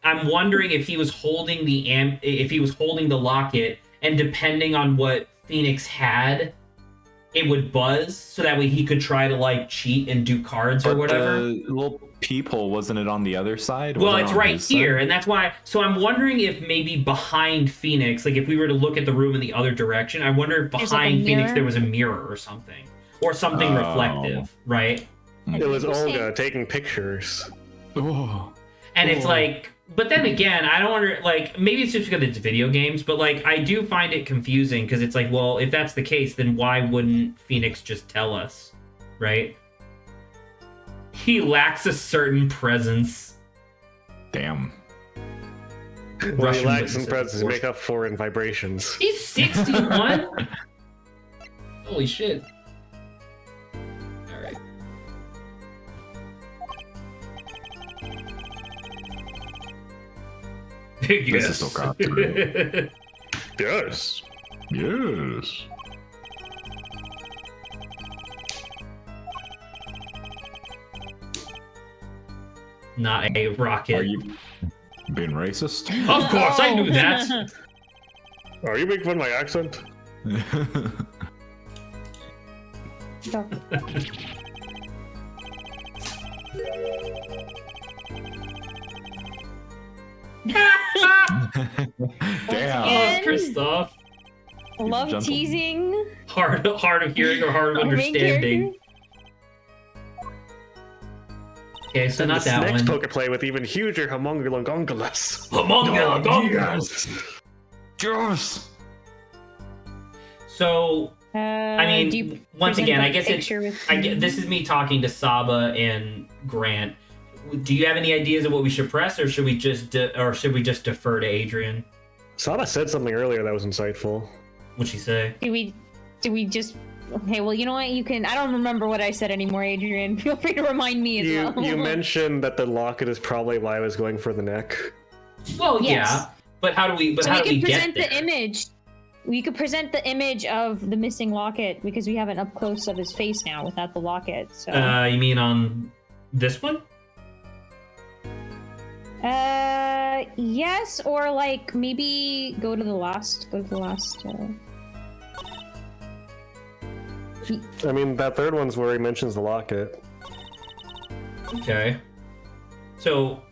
if he was holding the locket, and depending on what Phoenix had, it would buzz so that way he could try to like cheat and do cards or whatever. The little peephole, wasn't it on the other side? Well, Was it it's on right his here, side? and that's why. So I'm wondering if maybe behind Phoenix, like if we were to look at the room in the other direction, I wonder if There's, like, a behind Phoenix mirror? there was a mirror or something Oh. reflective, right? It was Interesting. Olga taking pictures. Oh. And it's like, but then again, I don't wonder, like, maybe it's just because it's video games, but like, I do find it confusing because it's like, well, if that's the case, then why wouldn't Phoenix just tell us, right? He lacks a certain presence. Damn. Well, he Russian lacks some witnesses, presence. of course. Make up for in vibrations. He's 61? Holy shit. Alright. This is so complicated. Yes. Yes. Not a rocket. Are you being racist? Of course, I knew that. Are you making fun of my accent? Stop. Damn. Oh, Christoph. Love Gentle. teasing. Hard of hearing or hard of Our main understanding. Okay, so not This that next one. poker play with even huger homunculus. Yes. So, I mean, do you once present again, I that guess it's picture with this is me talking to Saba and Grant. Do you have any ideas of what we should press, or should we just defer to Adrian? Saba said something earlier that was insightful. What'd she say? Do we just? Okay, well, you know what? You can. I don't remember what I said anymore, Adrian. Feel free to remind me as well. You mentioned that the locket is probably why I was going for the neck. Well, Yes. yeah, but how do we? But So how we do we could get present there? the image. We could present the image of the missing locket because we have an up close of his face now without the locket. So. You mean on this one? Yes, or like maybe go to the last. I mean, that third one's where he mentions the locket. Okay. So,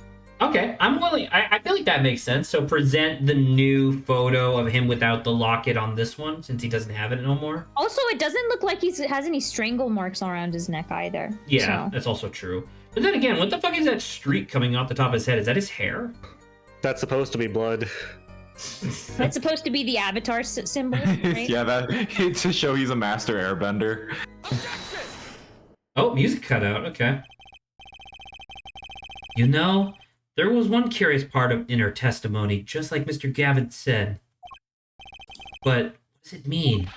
okay, I'm willing. I feel like that makes sense. So present the new photo of him without the locket on this one, since he doesn't have it no more. Also, it doesn't look like he has any strangle marks around his neck either. Yeah, So. that's also true. But then again, what the fuck is that streak coming off the top of his head? Is that his hair? That's supposed to be blood. That's supposed to be the avatar symbol, right? Yeah, that to show he's a master airbender. Oh, music cut out. Okay. You know, there was one curious part in her testimony, just like Mr. Gavin said. But what does it mean?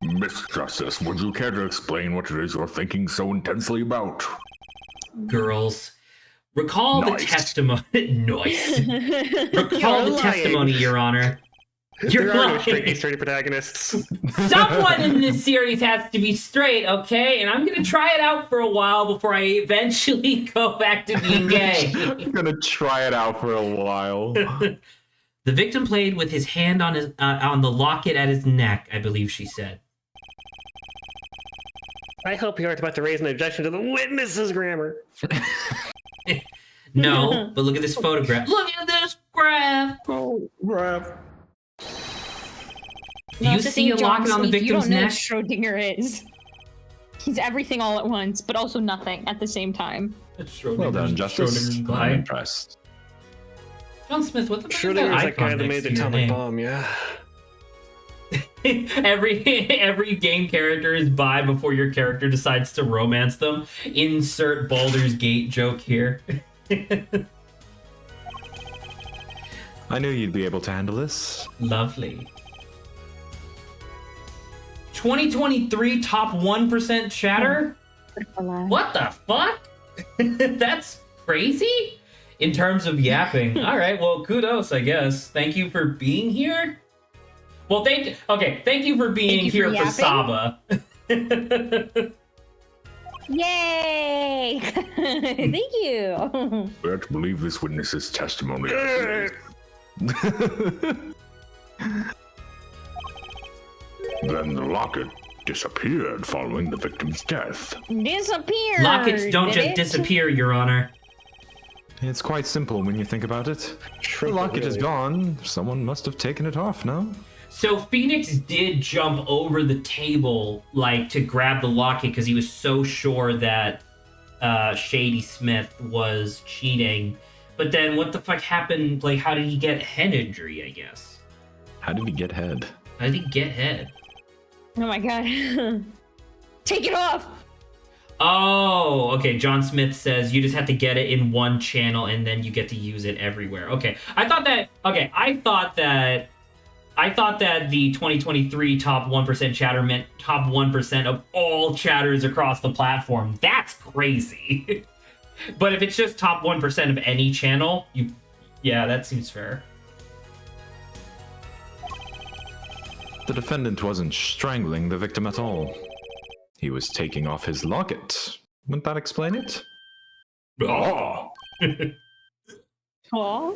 Miss Justice, would you care to explain what it is you're thinking so intensely about? Girls, recall the Nice. testimony. Nice. Recall You're the testimony, lying. Your Honor. You're There are no lying. straight sturdy protagonists. Someone in this series has to be straight, okay? And I'm gonna try it out for a while before I eventually go back to being gay. I'm gonna try it out for a while. The victim played with his hand on his on the locket at his neck, I believe she said. I hope you aren't about to raise an objection to the witness's grammar. No, but look at this photograph. Look at this graph. Oh, Raph. Do you That's the see a thing, John locket on the Sleep, victim's You don't know neck? what Schrodinger is. He's everything all at once, but also nothing at the same time. Well done, Justice. I'm impressed. John Smith, what the fuck Schrodinger's is that guy that made the atomic bomb, yeah. every game character is by before your character decides to romance them. Insert Baldur's Gate joke here. I knew you'd be able to handle this. Lovely. 2023 top 1% chatter? What the fuck? That's crazy? In terms of yapping. All right, well, kudos, I guess. Thank you for being here. Well, thank you for being here for Saba. Yay! Thank you. We have to believe this witness's testimony. Then the locket disappeared following the victim's death. Disappeared. Lockets don't did just it? disappear, Your Honor. It's quite simple when you think about it. The locket is gone. Someone must have taken it off, no? So Phoenix did jump over the table, like, to grab the locket because he was so sure that Shady Smith was cheating. But then what the fuck happened? Like, how did he get head injury, I guess? How did he get head? How did he get head? Oh my god. Take it off. Oh, okay. John Smith says you just have to get it in one channel and then you get to use it everywhere. Okay. I thought that the 2023 top 1% chatter meant top 1% of all chatters across the platform. That's crazy. But if it's just top 1% of any channel, yeah, that seems fair. The defendant wasn't strangling the victim at all. He was taking off his locket. Wouldn't that explain it? Ah! Oh.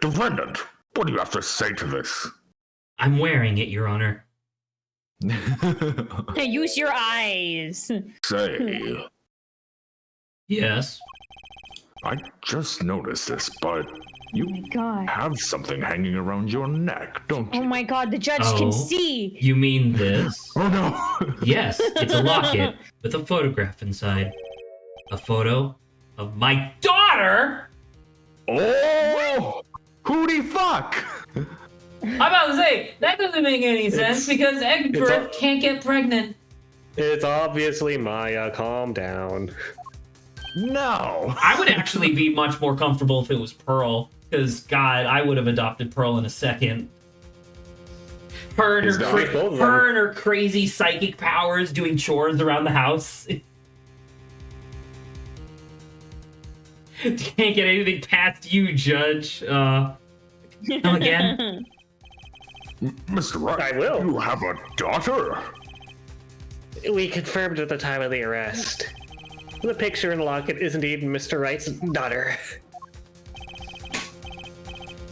Defendant, what do you have to say to this? I'm wearing it, Your Honor. Use your eyes. Say, Yes. I just noticed this, but you Oh my god. have something hanging around your neck, don't you? Oh my god, the judge Oh. can see. You mean this? Oh no! Yes, it's a locket with a photograph inside. A photo of my daughter? Oh! Hootie fuck! I'm about to say, that doesn't make any sense because Eggbreath can't get pregnant. It's obviously Maya. Calm down. No! I would actually be much more comfortable if it was Pearl, because, God, I would have adopted Pearl in a second. Her and her crazy psychic powers doing chores around the house. Can't get anything past you, Judge. Come again? Mr. Wright, I will. You have a daughter? We confirmed at the time of the arrest. The picture in the locket is indeed Mr. Wright's daughter.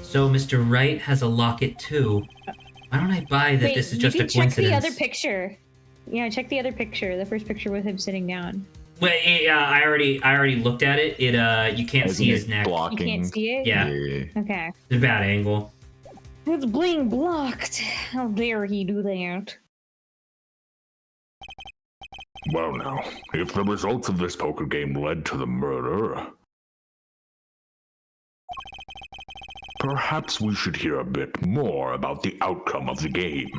So Mr. Wright has a locket too. Why don't I buy that this is just a coincidence? Check the other picture. Yeah, check the other picture. The first picture with him sitting down. Wait, yeah, I already looked at it. You can't see his neck. Blocking. You can't see it? Yeah, Okay. it's a bad angle. It's being blocked. How dare he do that? Well now, if the results of this poker game led to the murder, perhaps we should hear a bit more about the outcome of the game.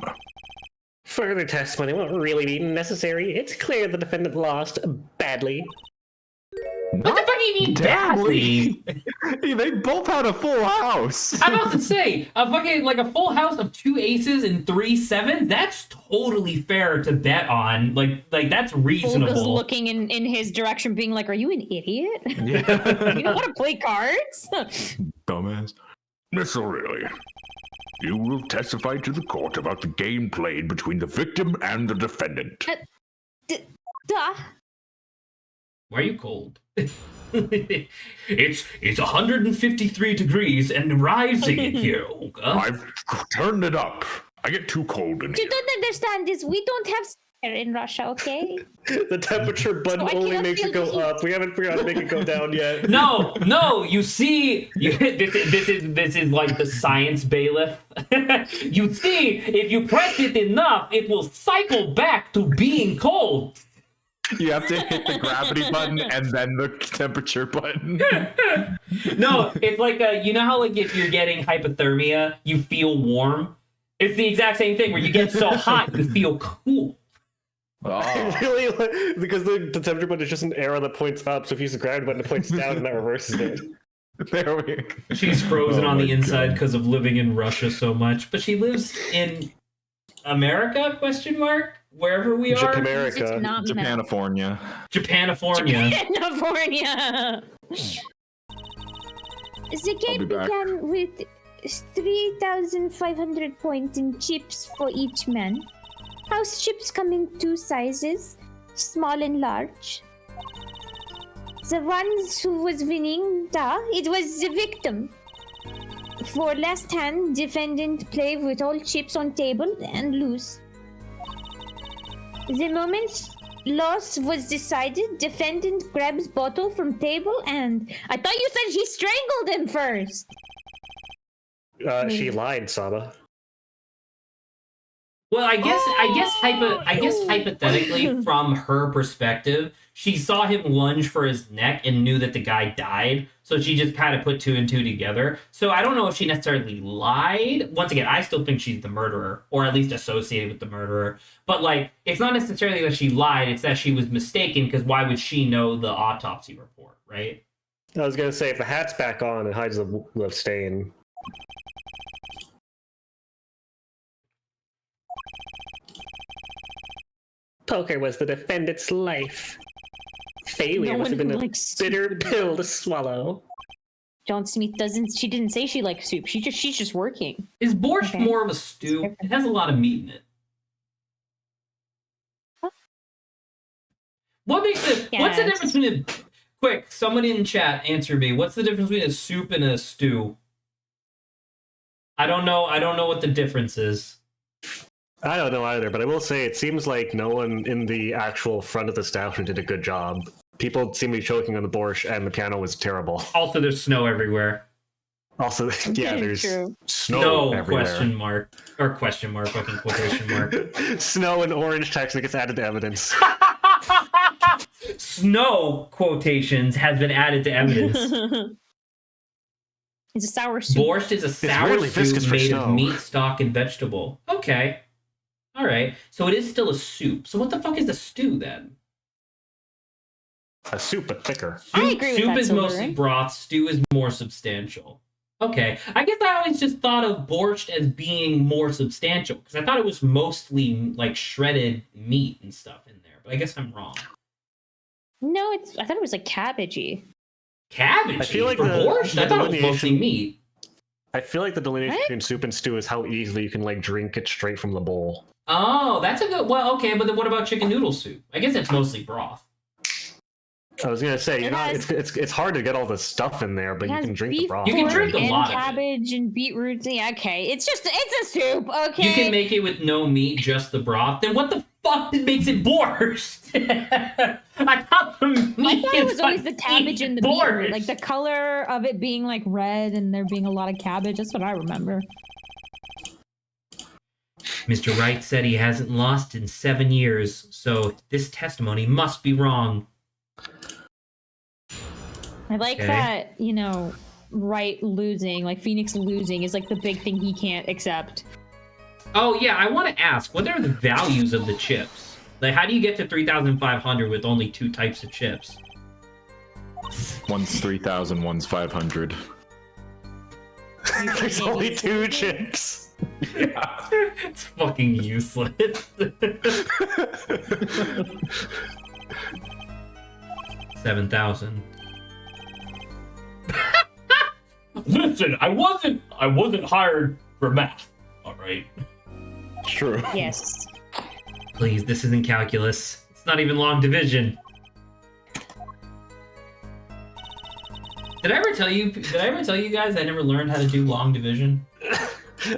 Further testimony won't really be necessary. It's clear the defendant lost badly. What the fuck do you mean badly? They both had a full house. I'm about to say, a fucking like a full house of 2 aces and 3 sevens. That's totally fair to bet on. Like that's reasonable. Olga's looking in his direction, being like, "Are you an idiot? Yeah. You don't want to play cards?" Dumbass. Miss O'Reilly, you will testify to the court about the game played between the victim and the defendant. Duh. Why are you cold? it's 153 degrees and rising in here, Olga. I've turned it up. I get too cold in You here. don't understand this. We don't have air in Russia, okay? The temperature button So I only cannot makes it feel go the heat. up. We haven't figured out how to make it go down yet. No. You see, this is like the science bailiff. You see, if you press it enough, it will cycle back to being cold. You have to hit the gravity button and then the temperature button. No, it's like you know how like if you're getting hypothermia, you feel warm. It's the exact same thing where you get so hot you feel cool. Oh. Really, because the temperature button is just an arrow that points up. So if you use the gravity button, it points down, and that reverses it. There we go. She's frozen on my the inside God. because of living in Russia so much, but she lives in America? Question mark. Wherever we are. It's America. not meant. Japanifornia. Japanifornia. California. The I'll be game back. began with 3,500 points in chips for each man. House chips come in two sizes, small and large. The one who was winning, it was the victim. For last hand, defendant play with all chips on table and lose. The moment loss was decided, defendant grabs bottle from table and... I thought you said he strangled him first! She lied, Saba. Well, I guess hypothetically, from her perspective, she saw him lunge for his neck and knew that the guy died, so she just kind of put two and two together. So I don't know if she necessarily lied. Once again, I still think she's the murderer, or at least associated with the murderer. But like, it's not necessarily that she lied; it's that she was mistaken. Because why would she know the autopsy report, right? I was gonna say if the hat's back on, it hides the stain. Poker was the defendant's life. Failure No must have one been a likes bitter pill to swallow. John Smith she didn't say she likes soup. She's just working. Is borscht Okay. more of a stew? It has a lot of meat in it. What makes it? What's the Yes. difference between a... Quick, somebody in chat answer me. What's the difference between a soup and a stew? I don't know. I don't know what the difference is. I don't know either, but I will say it seems like no one in the actual front of the establishment did a good job. People seem to be choking on the borscht, and the piano was terrible. Also, there's snow everywhere. Also, yeah, there's True. snow everywhere. Question mark fucking quotation mark. Snow and orange text that gets added to evidence. Snow quotations has been added to evidence. It's a sour soup. Borscht is a sour really viscous soup for made of snow. meat, stock, and vegetable. Okay. All right. So it is still a soup. So what the fuck is a stew then? A soup, but thicker. I agree with Soup that, is Silver. mostly broth. Stew is more substantial. Okay. I guess I always just thought of borscht as being more substantial because I thought it was mostly like shredded meat and stuff in there. But I guess I'm wrong. No, I thought it was like cabbagey. Cabbage. I feel like for the borscht. I thought it was mostly delineation- meat. I feel like the delineation What? between soup and stew is how easily you can like drink it straight from the bowl. Oh, that's a good. Well, okay, but then what about chicken noodle soup? I guess it's mostly broth. I was gonna say, It has- it's hard to get all the stuff in there, but It you has can drink the beef broth. You can pork drink a and lot of it. cabbage and beetroot. Yeah, okay. It's a soup. Okay. You can make it with no meat, just the broth. Then what the fuck makes it borscht? I thought the meat I thought it was is always what the cabbage made and the borscht. beetroot, like the color of it being like red and there being a lot of cabbage. That's what I remember. Mr. Wright said he hasn't lost in 7 years, so this testimony must be wrong. I like Okay. that, Wright losing, like Phoenix losing, is like the big thing he can't accept. Oh yeah, I want to ask, what are the values of the chips? Like, how do you get to 3,500 with only 2 types of chips? One's 3,000, one's 500. There's only 2 chips. It's fucking useless. 7,000. Listen, I wasn't hired for math. All right. True. Yes. Please, this isn't calculus. It's not even long division. Did I ever tell you guys I never learned how to do long division?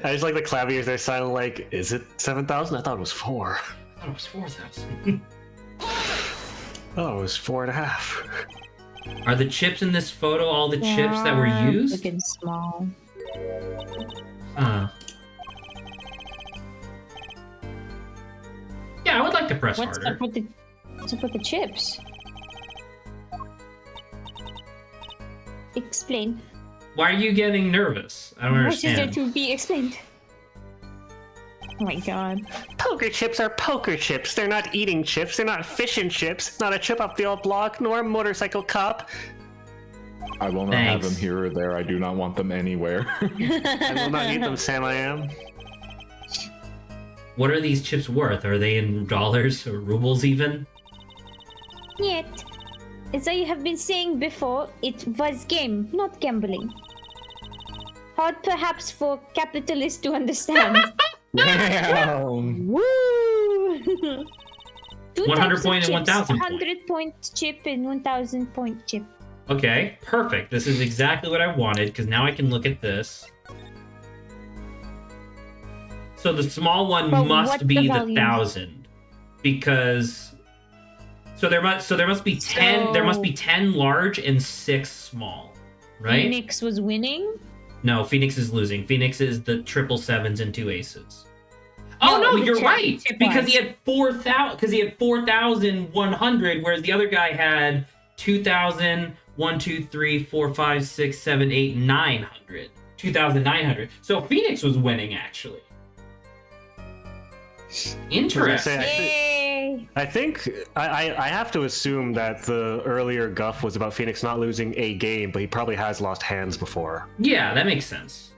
I just like the claviers. They sound like, is it 7,000? I thought it was 4. I thought it was 4,000. Oh, it was 4.5. Are the chips in this photo all the chips that were Yeah, used? Looking small. Yeah, I would like to press What's harder. up with the What's up with the chips? Explain. Why are you getting nervous? I don't What is there understand. to be explained? Oh my god. Poker chips are poker chips. They're not eating chips. They're not fish and chips. Not a chip off the old block, nor a motorcycle cup. I will not have Thanks. them here or there. I do not want them anywhere. I will not eat them, Sam. I am. What are these chips worth? Are they in dollars or rubles even? Yet, as I have been saying before, it was game, not gambling. Hard perhaps for capitalists to understand. Damn. Woo! 100 point and 1,000 point. 100 point chip and 1,000 point chip. Okay, perfect. This is exactly what I wanted, because now I can look at this. So the small one But must what be the the value? 1,000, because there must be 10 there must be 10 large and 6 small, right? Phoenix was winning. No, Phoenix is losing. Phoenix is the triple sevens and 2 aces. Oh No, no, the you're chip- right. chip Because wise. he had 4,000. Because he had 4,100, whereas the other guy had 2,000. 1, 2, 3, 4, 5, 6, 7, 8, 900. 2,900. So Phoenix was winning actually. Interesting. Yay! I think I have to assume that the earlier guff was about Phoenix not losing a game, but he probably has lost hands before. Yeah, that makes sense.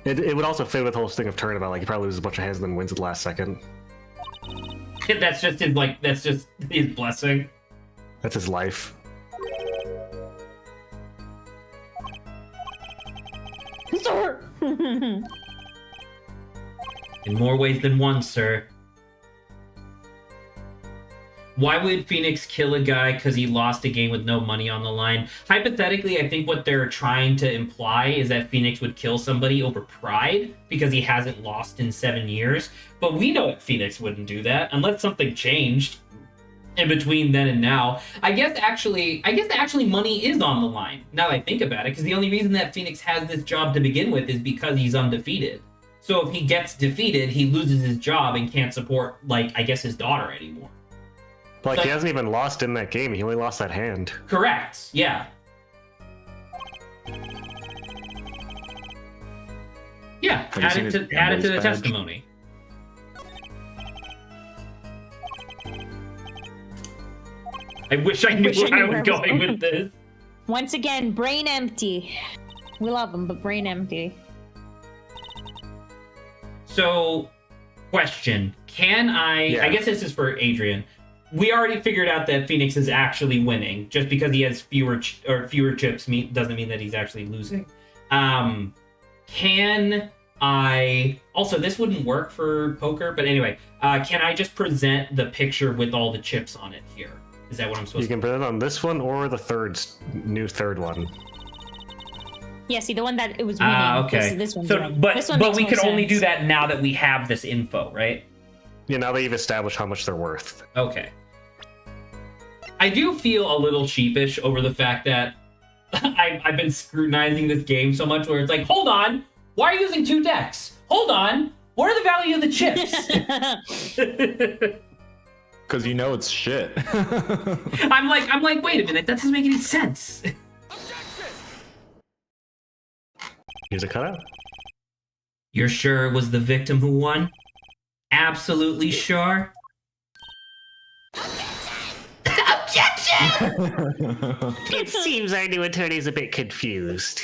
It would also fit with the whole thing of turnabout. Like he probably loses a bunch of hands and then wins at the last second. That's just his blessing. That's his life. Sir! In more ways than one, sir. Why would Phoenix kill a guy because he lost a game with no money on the line? Hypothetically, I think what they're trying to imply is that Phoenix would kill somebody over pride because he hasn't lost in 7 years. But we know that Phoenix wouldn't do that unless something changed in between then and now. I guess actually money is on the line now that I think about it, because the only reason that Phoenix has this job to begin with is because he's undefeated. So if he gets defeated, he loses his job and can't support, like, I guess his daughter anymore. But like So- he hasn't even lost in that game. He only lost that hand. Correct. Yeah. Yeah. Have you seen his Add it to gambler's the badge? testimony. I wish I knew where I was going with this. Once again, brain empty. We love him, but brain empty. So, question: Can I? Yeah. I guess this is for Adrian. We already figured out that Phoenix is actually winning. Just because he has fewer chips doesn't mean that he's actually losing. Can I? Also, this wouldn't work for poker, but anyway, can I just present the picture with all the chips on it here? Is that what I'm You supposed can put it on this one or the new third one. Yeah, see, the one that it was winning. okay. This one's So, winning. but This one but makes we more could only sense. do that now that we have this info, right? Yeah, now that you've established how much they're worth. Okay. I do feel a little sheepish over the fact that I've been scrutinizing this game so much where it's like, hold on, why are you using 2 decks? Hold on, what are the value of the chips? Because you know it's shit. I'm like, wait a minute, that doesn't make any sense. Here's a cutout. You're sure it was the victim who won? Absolutely sure? It seems our new attorney's a bit confused.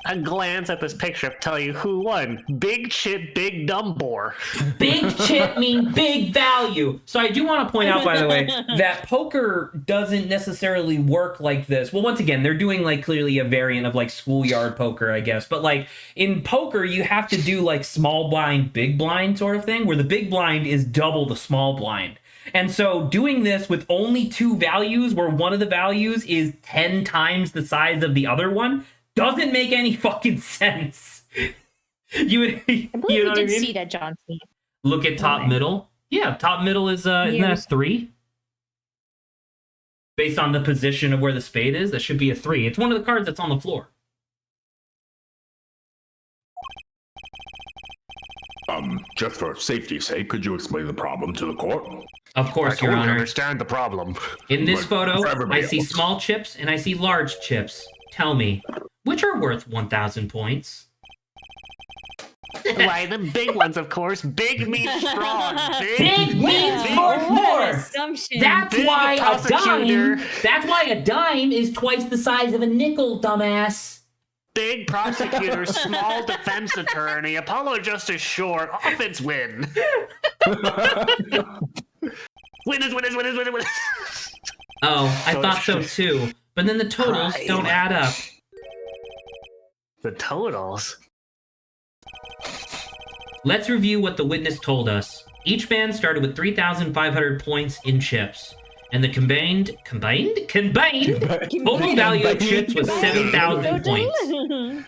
A glance at this picture will tell you who won. Big chip, big dumb bore. Big chip mean big value. So I do want to point out, by the way, that poker doesn't necessarily work like this. Well, once again, they're doing like clearly a variant of like schoolyard poker, I guess. But like in poker, you have to do like small blind, big blind sort of thing, where the big blind is double the small blind. And so doing this with only 2 values, where one of the values is 10 times the size of the other one, doesn't make any fucking sense. You would, I believe you know we what I did mean? see that, John. Look at top Okay. middle. Yeah, top middle is isn't that a 3? Based on the position of where the spade is, that should be a 3. It's one of the cards that's on the floor. Just for safety's sake, could you explain the problem to the court? Of course, Your Honor. understand the problem. In this But photo, for I everybody see else. small chips and I see large chips. Tell me, which are worth 1,000 points? Why, the big ones, of course. Big meat strong. Big means worth What more. an assumption. That's Big why prosecutor. That's why a dime is twice the size of a nickel, dumbass. Big prosecutor, small defense attorney. Apollo Justice short. Offense win. Winners. Oh, I So thought so it's- too. But then the totals Hi. don't add up. The totals. Let's review what the witness told us. Each man started with 3,500 points in chips, and the combined total value of chips was 7,000 points.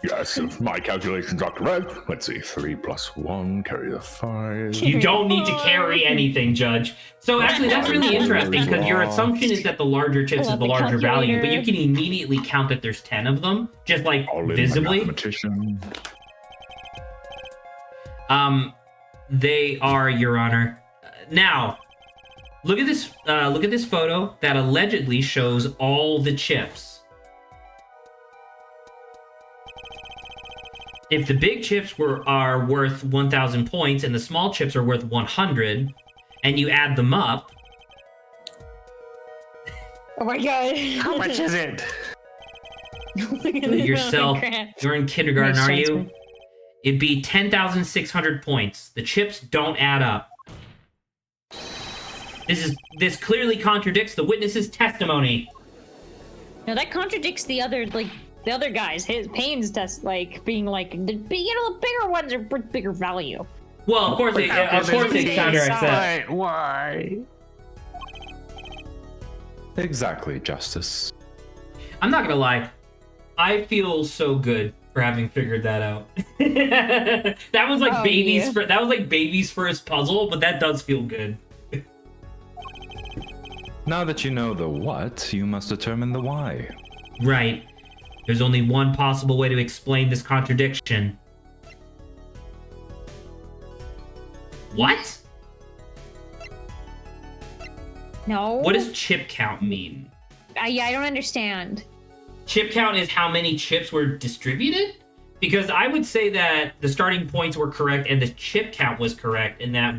Yes, if my calculations are correct. Let's see. 3 plus 1, carry the 5. You don't need to carry anything, Judge. So actually, that's really interesting because your assumption is that the larger chips is love the the larger value, but you calculator. can immediately count that there's 10 of them, just like All in my visibly. mathematician. They are, Your Honor. Now, look at this. Look at this photo that allegedly shows all the chips. If the big chips are worth 1,000 points and the small chips are worth 100, and you add them up, Oh my god. How much is it? yourself, you're in kindergarten, Nice are you? transfer. It'd be 10,600 points. The chips don't add up. This clearly contradicts the witness's testimony. No, that contradicts the other guys. His Payne's test, being the bigger ones are worth bigger value. Well, of course, they counteract that. Why? Exactly, Justice. I'm not gonna lie, I feel so good for having figured that out. That was like Oh, that was like baby's first puzzle, but that does feel good. Now that you know the what, you must determine the why. Right. There's only one possible way to explain this contradiction. What? No. What does chip count mean? I don't understand. Chip count is how many chips were distributed? Because I would say that the starting points were correct and the chip count was correct, and that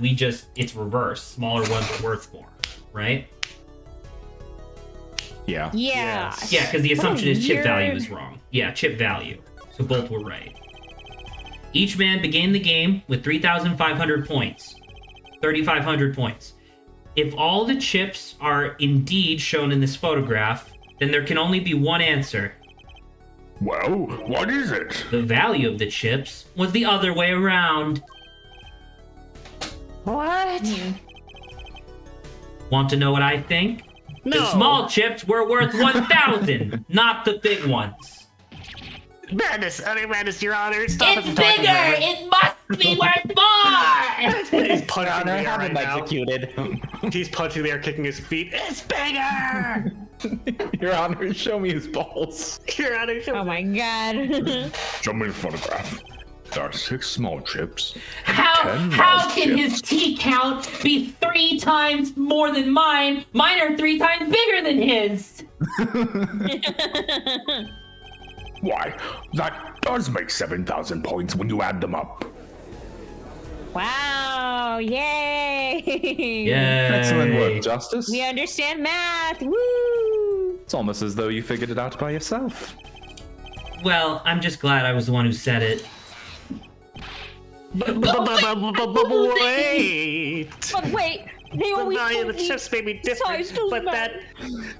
it's reversed. Smaller ones are worth more, right? Yeah. Yeah. Yeah, because the assumption is chip value weird. is wrong. Yeah, chip value. So both were right. Each man began the game with 3,500 points. 3,500 points. If all the chips are indeed shown in this photograph, then there can only be one answer. Well, what is it? The value of the chips was the other way around. What? Want to know what I think? No. The small chips were worth 1,000, not the big ones. Madness, utter madness, Your Honor. Stop It's it from talking bigger! about it. It must be worth more! He's punching the air have right him now. executed. He's punching the air, kicking his feet. It's bigger! Your Honor, show me his balls. Your Honor, show Oh my god. Show me the photograph. There are 6 small chips. How 10 can chips. his T count be 3 times more than mine? Mine are 3 times bigger than his. Why, that does make 7,000 points when you add them up. Wow. Yay. Yeah. Excellent work, Justice. We understand math. Woo. It's almost as though you figured it out by yourself. Well, I'm just glad I was the one who said it. Wait! But wait, they The always value of told the me chips may be size different, doesn't but matter.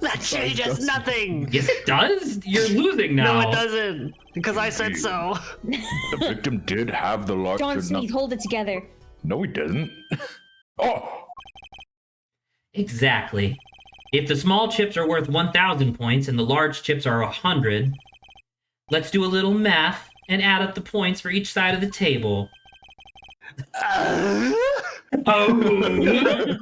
that changes nothing. Yes, it does. You're losing now. No, it doesn't, because I said so. The victim did have the larger John Sneath, hold it together. No, he didn't. Oh! Exactly. If the small chips are worth 1,000 points and the large chips are 100, let's do a little math and add up the points for each side of the table. Oh. Oh.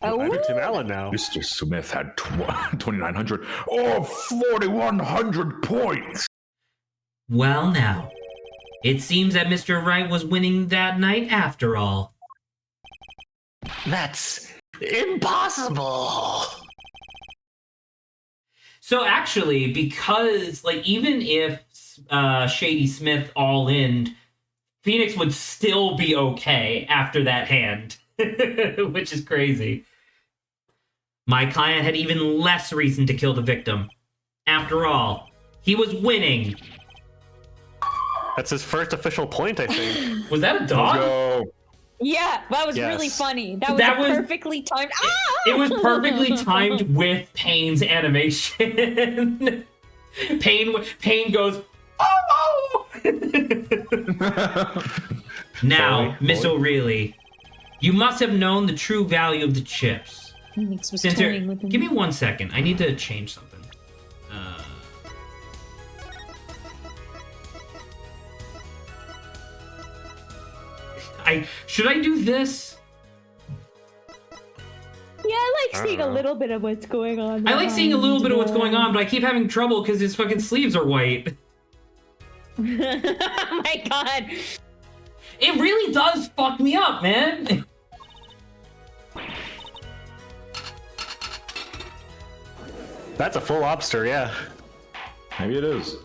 I'm Tim Allen now. Mr. Smith had 2,900 or 4,100 points. Well, now, it seems that Mr. Wright was winning that night after all. That's impossible. So actually, because like even if Shady Smith all in, Phoenix would still be okay after that hand, which is crazy. My client had even less reason to kill the victim. After all, he was winning. That's his first official point, I think. Was that a dog? Go. Yeah, that was Yes. really funny. That was perfectly timed. It was perfectly timed with Payne's animation. Payne goes, oh! Now, Miss O'Reilly, you must have known the true value of the chips. Phoenix was Since toying with him. give me 1 second. I need to change something. Should I do this? Yeah, I like seeing a little bit of what's going on. I like seeing a little bit of what's going on, but I keep having trouble because his fucking sleeves are white. Oh my god. It really does fuck me up, man. That's a full lobster, yeah. Maybe it is.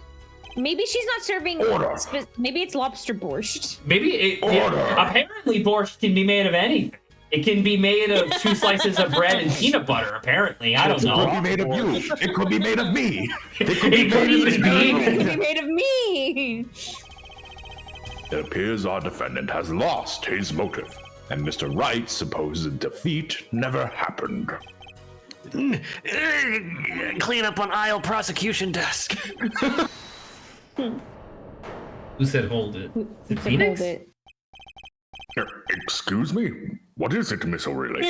Maybe she's not serving. Order. Maybe it's lobster borscht. Maybe apparently borscht can be made of anything. It can be made of 2 slices of bread and peanut butter, apparently. I don't It could know. be made of you. It could be made of me. It could It could even It could be. be made of me. It appears our defendant has lost his motive, and Mr. Wright's supposed defeat never happened. Clean up on aisle prosecution desk. Who said hold it? Is it So Phoenix? hold it. Excuse me? What is it, Miss O'Reilly?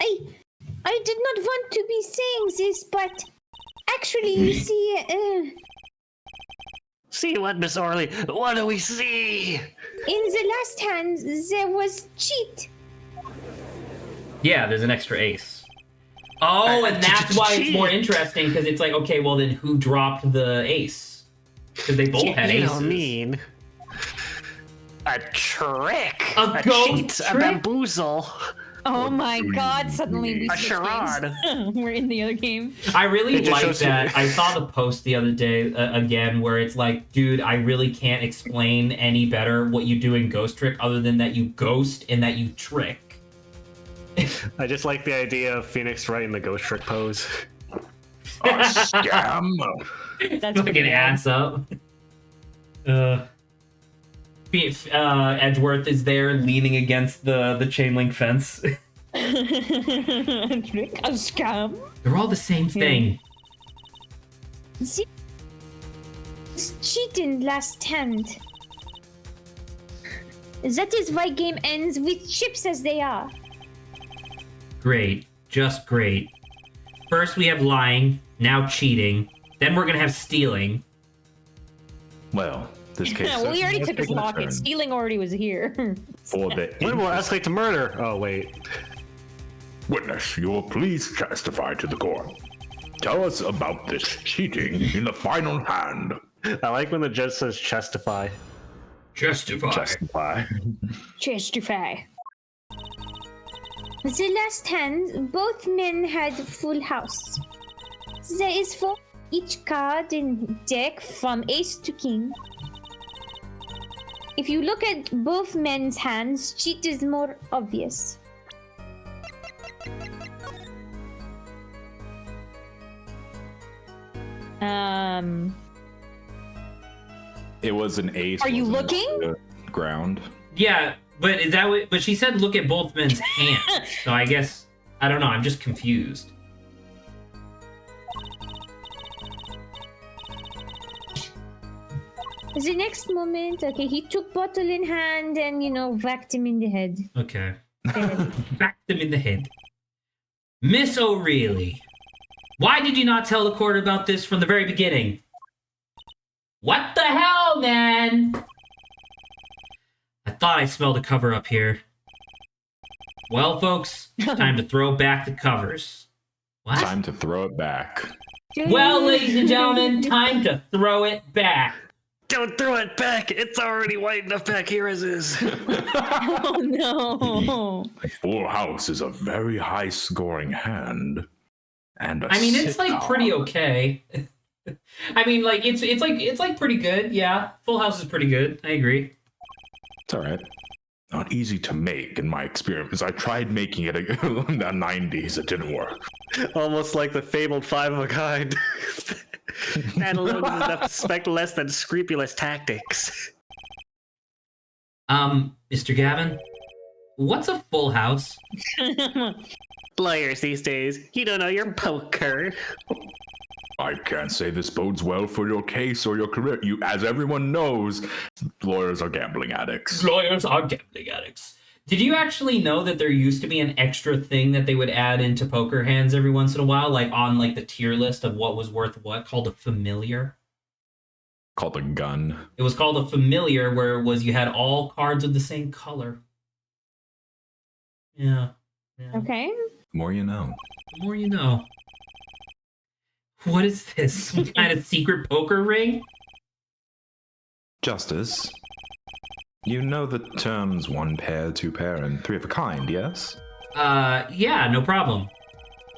I did not want to be saying this, but actually, you see, See what, Miss Orley? What do we see? in the last hand, there was cheat. Yeah, there's an extra ace. Oh, and that's why it's more interesting, because it's like, okay, well then who dropped the ace? Because they both had You aces. don't mean a trick, A ghost cheat, a trick? bamboozle, Oh my god, suddenly we a switched charade. games. We're in the other game. I really It just like shows you- that. I saw the post the other day again where it's like, dude, I really can't explain any better what you do in Ghost Trick other than that you ghost and that you trick. I just like the idea of Phoenix right in the ghost trick pose. A scam? That's pretty Fucking bad. ass up. Edgeworth is there leaning against the chain link fence. Trick? A scam? They're all the same thing. See? It's cheating last hand. That is why game ends with chips as they are. Great. Just great. First we have lying, now cheating, then we're gonna have stealing. Well, this case. Well, we already certainly has took his taken a locket. turn Stealing already was here. For the When will it escalate to murder? Oh, wait. Witness, you will please testify to the court. Tell us about this cheating in the final hand. I like when the judge says chestify. Justify. justify. Justify. The last hand, both men had full house. There is 4 each card in deck from ace to king. If you look at both men's hands, cheat is more obvious. It was an ace. Are you wasn't it, looking? on the ground. Yeah, but is that what? But she said look at both men's hands. So I guess I don't know. I'm just confused. The next moment, okay, he took bottle in hand and, whacked him in the head. Okay. Dead. Backed them in the head. Miss O'Reilly, why did you not tell the court about this from the very beginning? What the hell, man? I thought I smelled a cover up here. Well, folks, time to throw back the covers. What? Time to throw it back. Well, ladies and gentlemen, time to throw it back. Don't throw it back. It's already white enough back here as is. Oh no. Full house is a very high scoring hand. And I mean, it's like sitcom. pretty okay. I mean, like it's like pretty good. Yeah, Full House is pretty good. I agree. It's all right. Not easy to make in my experience. I tried making it in the 90s. It didn't work. Almost like the fabled five of a kind. That alone is enough to suspect less than scrupulous tactics. Mr. Gavin, what's a full house? Lawyers these days, you don't know your poker. I can't say this bodes well for your case or your career. You, as everyone knows, lawyers are gambling addicts. Lawyers are gambling addicts. Did you actually know that there used to be an extra thing that they would add into poker hands every once in a while, like on like the tier list of what was worth what, called a familiar? Called a gun. It was called a familiar, where it was you had all cards of the same color. Yeah. Okay. More you know. The more you know. What is this? Some kind of secret poker ring? Justice. You know the terms one pair, two pair, and three of a kind, yes? Yeah, no problem.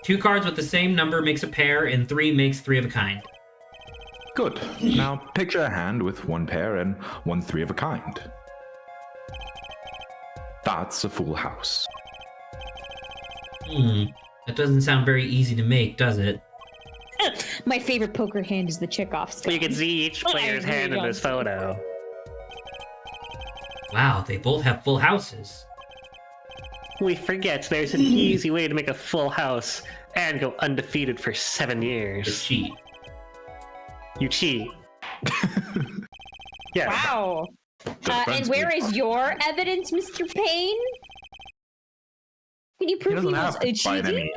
2 cards with the same number makes a pair, and 3 makes 3 of a kind. Good. Now picture a hand with 1 pair and 1 three of a kind. That's a full house. That doesn't sound very easy to make, does it? My favorite poker hand is the Chekhov style. You can see each player's hand in this photo. Wow, they both have full houses. We forget there's an easy way to make a full house and go undefeated for 7 To years. cheat. You cheat. Yeah. Wow. And where is your evidence, Mr. Payne? Can you He prove he doesn't was have to provide cheating? any.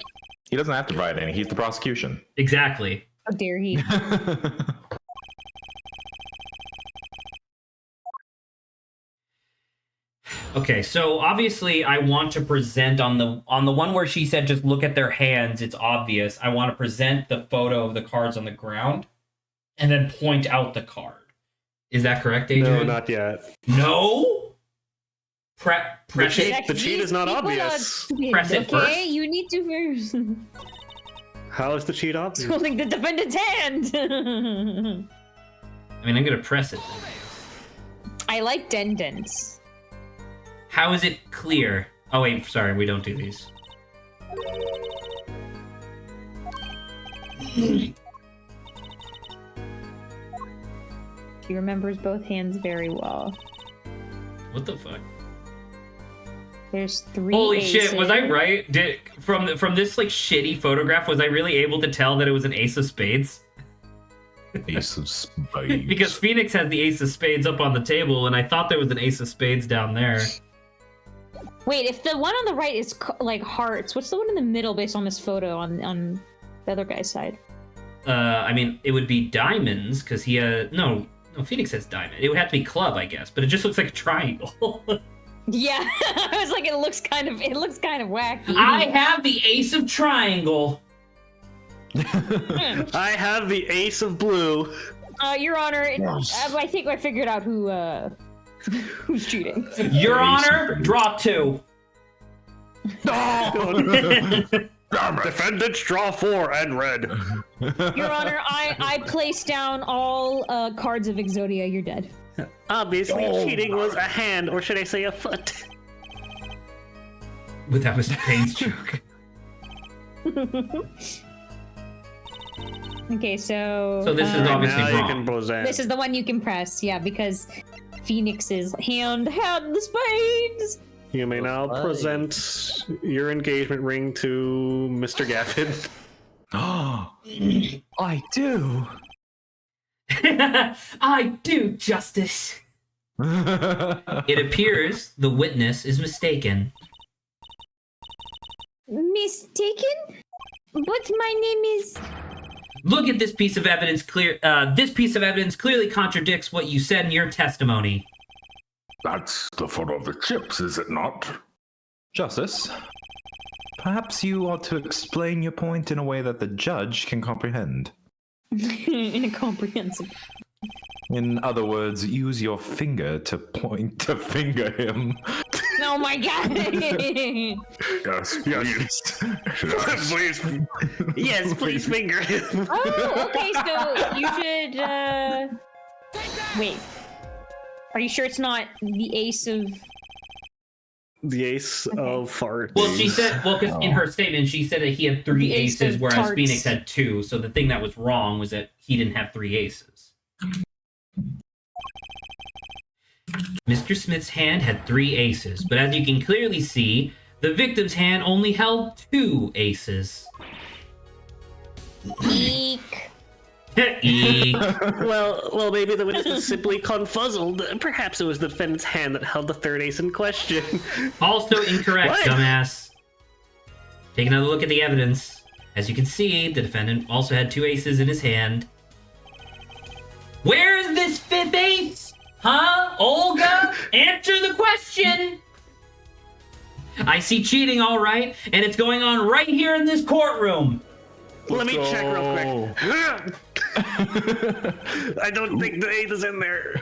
He doesn't have to provide any. He's the prosecution. Exactly. How dare he? Okay, so obviously I want to present on the one where she said just look at their hands, it's obvious. I want to present the photo of the cards on the ground and then point out the card. Is that correct, Adrian? No, not yet. No? Press it. The cheat is not These people obvious. are stupid, Press it okay? first. You need to first. How is the cheat obvious? Holding the defendant's hand. I mean, I'm gonna press it. I like dendents. How is it clear? Oh wait, sorry, we don't do these. He remembers both hands very well. What the fuck? There's 3 Holy aces. shit, was I right? Did from this like shitty photograph, was I really able to tell that it was an ace of spades? Ace of spades. Because Phoenix has the ace of spades up on the table, and I thought there was an ace of spades down there. Wait, if the one on the right is like hearts, what's the one in the middle based on this photo on the other guy's side? I mean, it would be diamonds, because he no, Phoenix has diamond. It would have to be club, I guess, but it just looks like a triangle. Yeah, I was like, it looks kind of wacky. I have the ace of triangle. I have the ace of blue. Your Honor, I think I figured out who's cheating. Your Honor, draw 2. Defendants draw 4 and red. Your Honor, I placed down all cards of Exodia. You're dead. Obviously, cheating was a hand, or should I say a foot. Without Mr. Payne's joke. Okay, so this is obviously Now you wrong. can present. this is the one you can press, yeah, because Phoenix's hand had the spades. You may now present your engagement ring to Mr. Gavin. Oh, I do. I do, Justice. It appears the witness is mistaken. Mistaken? But my name is... Look at this piece of evidence. This piece of evidence clearly contradicts what you said in your testimony. That's the photo of the chips, is it not? Justice, perhaps you ought to explain your point in a way that the judge can comprehend. incomprehensible. In other words, use your finger to point to finger him. Oh my god. Yes, please. Yes. Please. Yes, please finger him. Oh, okay, so you should, wait. Are you sure it's not the ace of... The ace of farts. Well, she said, because in her statement, she said that he had 3 The ace aces, of whereas tarts. Phoenix had 2. So the thing that was wrong was that he didn't have 3 aces. Mr. Smith's hand had 3 aces, but as you can clearly see, the victim's hand only held 2 aces. Eek. Eek. Well, maybe the witness was simply confuzzled. Perhaps it was the defendant's hand that held the third ace in question. Also incorrect, What? dumbass. Take another look at the evidence. As you can see, the defendant also had 2 aces in his hand. Where is this 5th ace? Huh? Olga? Answer the question! I see cheating, all right, and it's going on right here in this courtroom. Let me check real quick. I don't think the eighth is in there.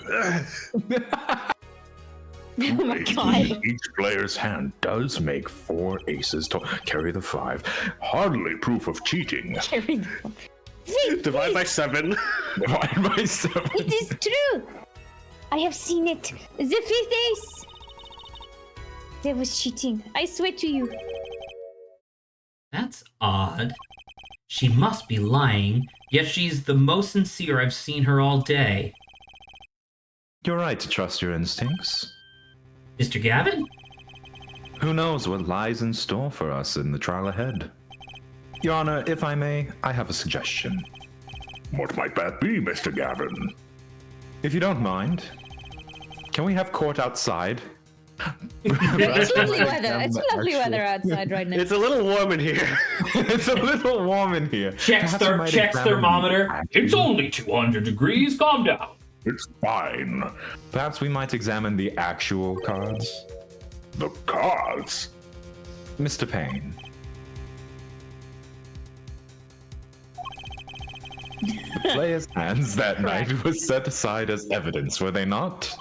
Oh my god. Each player's hand does make 4 aces to carry the 5. Hardly proof of cheating. Wait, Divide by 7. Divide by 7. it is true. I have seen it. The 5th ace. There was cheating. I swear to you. That's odd. She must be lying, yet she's the most sincere I've seen her all day. You're right to trust your instincts. Mr. Gavin? Who knows what lies in store for us in the trial ahead? Your Honor, if I may, I have a suggestion. What might that be, Mr. Gavin? If you don't mind, can we have court outside? It's lovely weather. It's lovely weather outside right now. It's a little warm in here. It's a little warm in here. Checks Perhaps we might examine thermometer. the It's only 200 degrees. Calm down. It's fine. Perhaps we might examine the actual cards. The cards. Mr. Payne. The player's hands that night was set aside as evidence, were they not?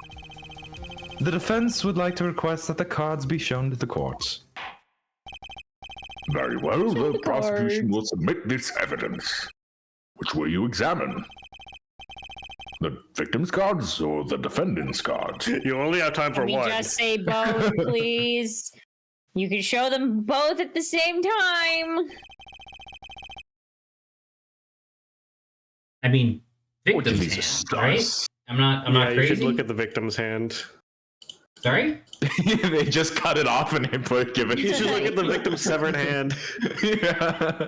The defense would like to request that the cards be shown to the court. Very well, Show the the prosecution cards. will submit this evidence. Which will you examine? The victim's cards or the defendant's cards? You only have time for Can we one. just say both, please? You can show them both at the same time. I mean, What, victim's these are hand, stars? right? I'm not Yeah, you crazy. should look at the victim's hand. Sorry? They just cut it off and give it You to should look at the victim's severed hand. Yeah.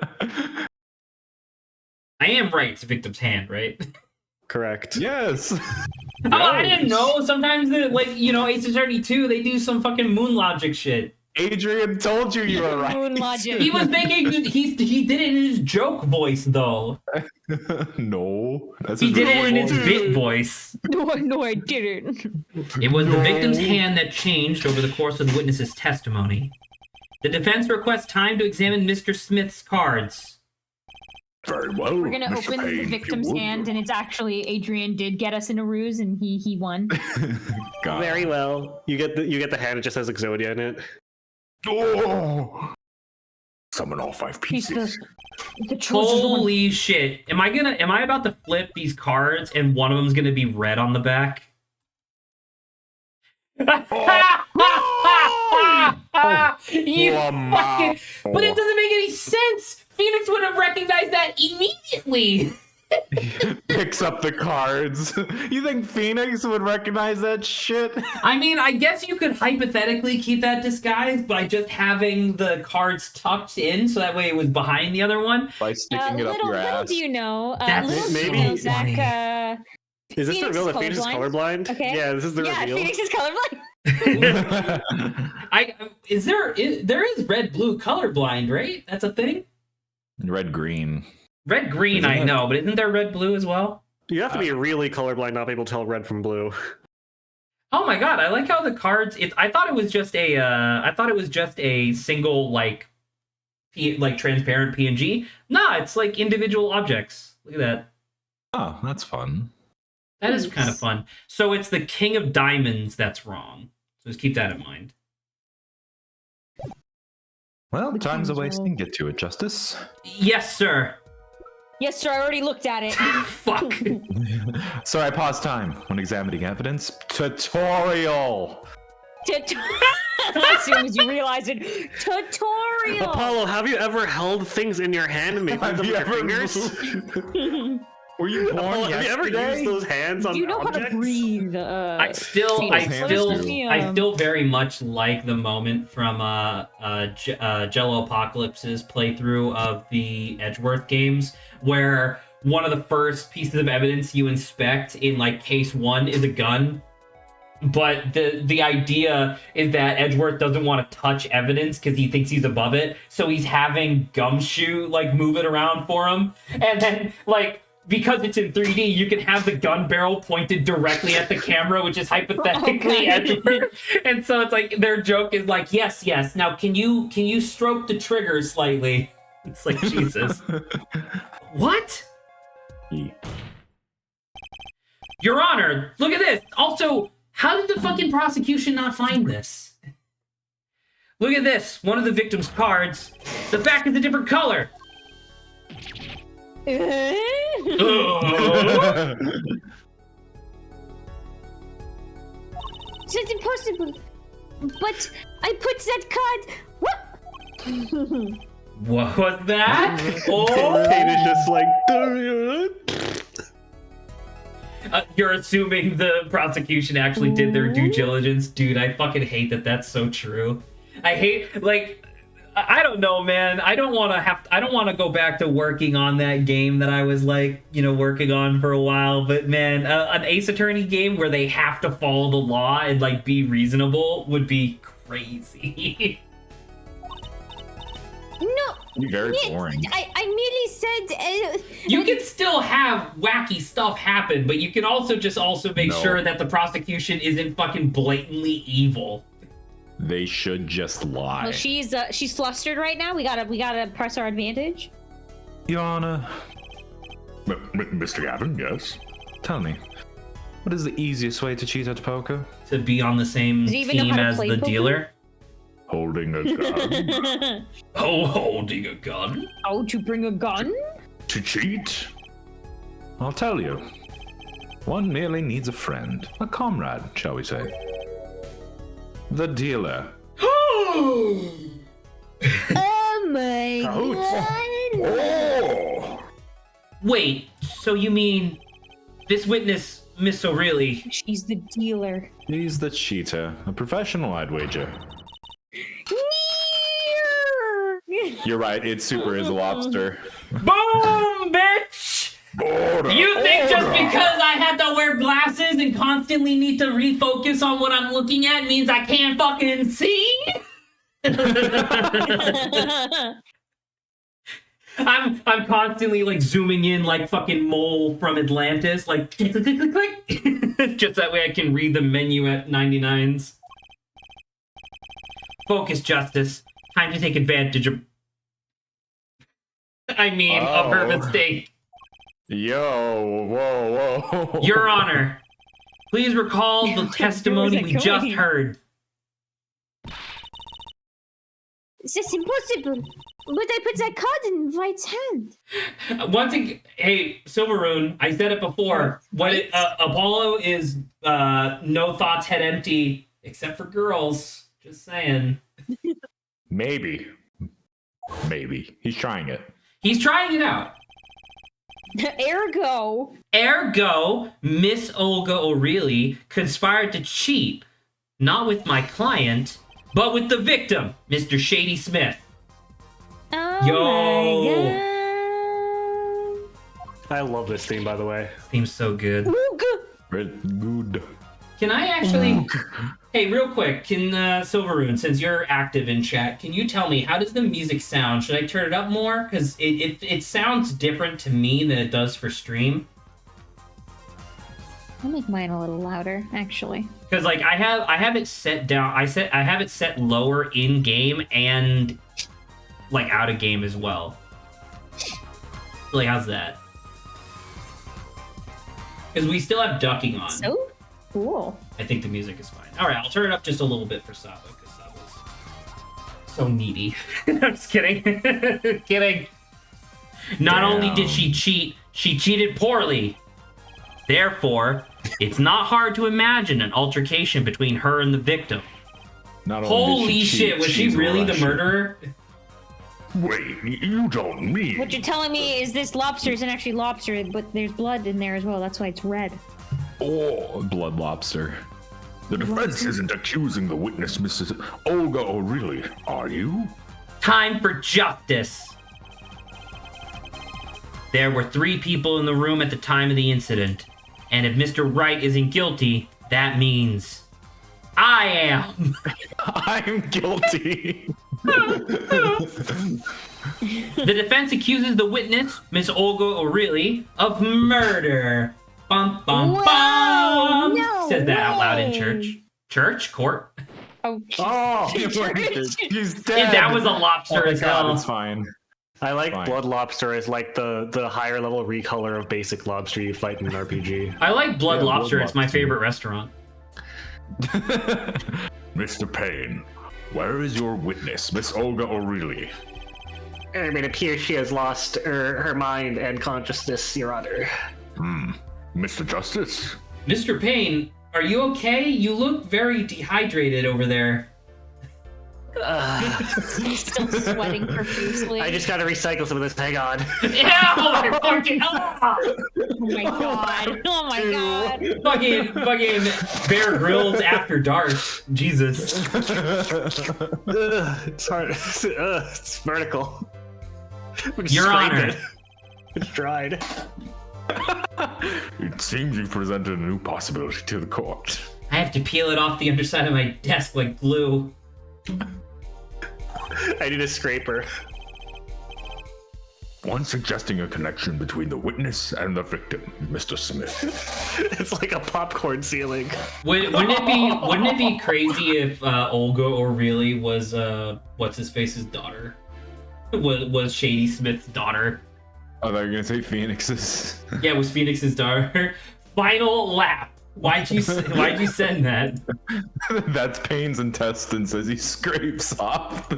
I am right. It's a victim's hand, right? Correct. Yes. Oh, I didn't know. Sometimes, Ace Attorney 2, they do some fucking moon logic shit. Adrian told you were right. Moon logic. He was making. He did it in his joke voice, though. No. That's He his did real it in his voice. bit voice. No, I didn't. It was the victim's hand that changed over the course of the witness's testimony. The defense requests time to examine Mr. Smith's cards. Very well. We're gonna Mr. open Payne, the if you victim's would. hand, and it's actually Adrian did get us in a ruse, and he won. God. Very well. You get the hand. It just has Exodia in it. Oh! Summon all 5 He's pieces. the chosen one. Holy shit! Am I about to flip these cards, and one of them's gonna be red on the back? You fucking! But it doesn't make any sense. Phoenix would have recognized that immediately. Picks up the cards. You think Phoenix would recognize that shit? I mean, I guess you could hypothetically keep that disguised by just having the cards tucked in, so that way it was behind the other one. By sticking it up your Little ass. do you know, That's little maybe- do you know, Zach, funny. Is this the Phoenix reveal that Phoenix is colorblind? colorblind? Okay. Yeah, this is the yeah, reveal. Phoenix is colorblind. There is red blue colorblind, right? That's a thing. Red green. Red green, Isn't I it? know, but isn't there red blue as well? You have to be really colorblind not be able to tell red from blue. Oh my god, I like how the cards. I thought it was just a single like transparent PNG. Nah, it's like individual objects. Look at that. Oh, that's fun. That is kind of fun. So it's the King of Diamonds that's wrong. So just keep that in mind. Well, The time's a king's wasting. wrong. Get to it, Justice. Yes, sir. Yes, sir. I already looked at it. Fuck. Sorry, I paused time when examining evidence. Tutorial. As soon as you realize it, tutorial. Apollo, have you ever held things in your hand and made them with your fingers? Were you born Apollo, have you ever yesterday? used those hands on You know objects? how to breathe. I still very much like the moment from Jello Apocalypse's playthrough of the Edgeworth games, where one of the first pieces of evidence you inspect in like case 1 is a gun. But the idea is that Edgeworth doesn't want to touch evidence because he thinks he's above it, so he's having Gumshoe like move it around for him, and then like because it's in 3D, you can have the gun barrel pointed directly at the camera, which is hypothetically Edgeworth. And so it's like their joke is like, yes. Now can you stroke the trigger slightly? It's like Jesus. What? Your Honor, look at this. Also, how did the fucking prosecution not find this? Look at this. One of the victim's cards. The back is a different color. It's impossible. But I put that card. What? What was that? Pain is just like. You're assuming the prosecution actually did their due diligence, dude. I fucking hate that. That's so true. I hate like. I don't know, man. I don't want to go back to working on that game that I was like, working on for a while. But man, an Ace Attorney game where they have to follow the law and like be reasonable would be crazy. No. You're very boring. I merely said. You can still have wacky stuff happen, but you can also make sure that the prosecution isn't fucking blatantly evil. They should just lie. Well, she's flustered right now. We gotta press our advantage. Your Honor, Mr. Gavin, yes? tell me, what is the easiest way to cheat at poker? To be on the same Does he even know team how to as play the poker? dealer. Holding a gun. Oh, holding a gun. Oh, to bring a gun? To cheat? I'll tell you. One merely needs a friend, a comrade, shall we say. The dealer. Oh my god! Oh! Wait, so you mean this witness, Miss O'Reilly? She's the dealer. He's the cheater, a professional, I'd wager. You're right, it super is a lobster. Boom, bitch! Order, You think just order. because I have to wear glasses and constantly need to refocus on what I'm looking at means I can't fucking see? I'm constantly like zooming in like fucking Mole from Atlantis, like click, click, click, click, click. Just that way I can read the menu at 99s. Focus, Justice. Time to take advantage of of her mistake. Yo, whoa, whoa. Your Honor, please recall the testimony we just heard. It's just impossible. But I put that card in White's hand. Once again, hey, Silveroon, I said it before. Apollo is no thoughts, head empty, except for girls. Just saying. Maybe. He's trying it. He's trying it out. Ergo, Miss Olga O'Reilly conspired to cheat, not with my client, but with the victim, Mr. Shady Smith. oh Yo. my I love this theme, by the way. Seems so good. god. Very good. Can I actually... Hey, real quick, can Silveroon, since you're active in chat, can you tell me, how does the music sound? Should I turn it up more? Because it sounds different to me than it does for stream. I'll make mine a little louder, actually. Because like I have it set down. I have it set lower in game and like out of game as well. Like how's that? Because we still have ducking on. So cool. I think the music is fine. All right, I'll turn it up just a little bit for Saba because that was so needy. I'm just kidding. Kidding. Not only did she cheat, she cheated poorly. Therefore, it's not hard to imagine an altercation between her and the victim. Not only Holy did she cheat, shit, was she she's really the Russian. murderer? Wait, you don't mean... What you're telling me is this lobster isn't actually lobster, but there's blood in there as well. That's why it's red. Oh, Blood lobster. the defense isn't accusing the witness, Mrs. Olga O'Reilly, are you? Time for justice. There were 3 people in the room at the time of the incident, and if Mr. Wright isn't guilty, that means I am. I'm guilty. The defense accuses the witness, Miss Olga O'Reilly, of murder. Bum bum Whoa, bum. no Says that out loud in way. church. Church? Court? Oh, Oh, He's dead. Yeah, that was a lobster Oh my as God, hell. it's fine. I like Fine. blood lobster as like the higher level recolor of basic lobster you fight in an RPG. I like Blood Yeah, Lobster. Blood It's my Lobster. favorite restaurant. Mr. Payne, where is your witness, Miss Olga O'Reilly? It appears she has lost her mind and consciousness, Your Honor. Mr. Justice? Mr. Payne, are you okay? You look very dehydrated over there. he's still sweating profusely. I just gotta recycle some of this. Hang on. Yeah, oh my fucking, oh, Oh my god. Oh my god. fucking Bear Grylls after dark. Jesus. It's hard. It's vertical. We just Your scraped Honor. it. It's dried. It seems you've presented a new possibility to the court. I have to peel it off the underside of my desk like glue. I need a scraper. One suggesting a connection between the witness and the victim, Mr. Smith. It's like a popcorn ceiling. Wouldn't it be crazy if Olga O'Reilly was what's his face's daughter? Was Shady Smith's daughter? Oh, they're gonna say Phoenix's. Yeah, it was Phoenix's daughter. Final lap. Why'd you send that? That's Payne's intestines as he scrapes off.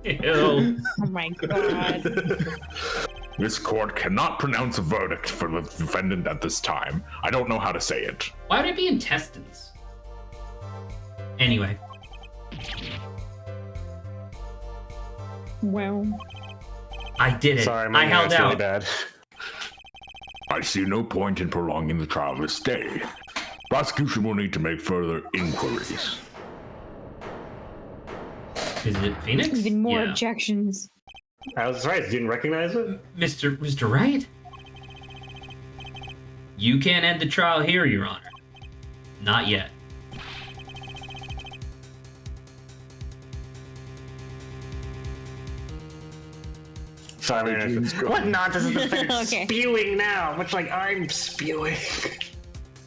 Ew. Oh my god. This court cannot pronounce a verdict for the defendant at this time. I don't know how to say it. Why would it be intestines? Anyway, Well, I did it. Sorry, I my held hair's really out. bad. I see no point in prolonging the trial this day. Prosecution will need to make further inquiries. Is it Phoenix? even more Yeah. objections. I was right. You didn't recognize it? Mr. Wright? You can't end the trial here, Your Honor. Not yet. Sorry, what nonsense is the defendant Okay. spewing now? Much like I'm spewing.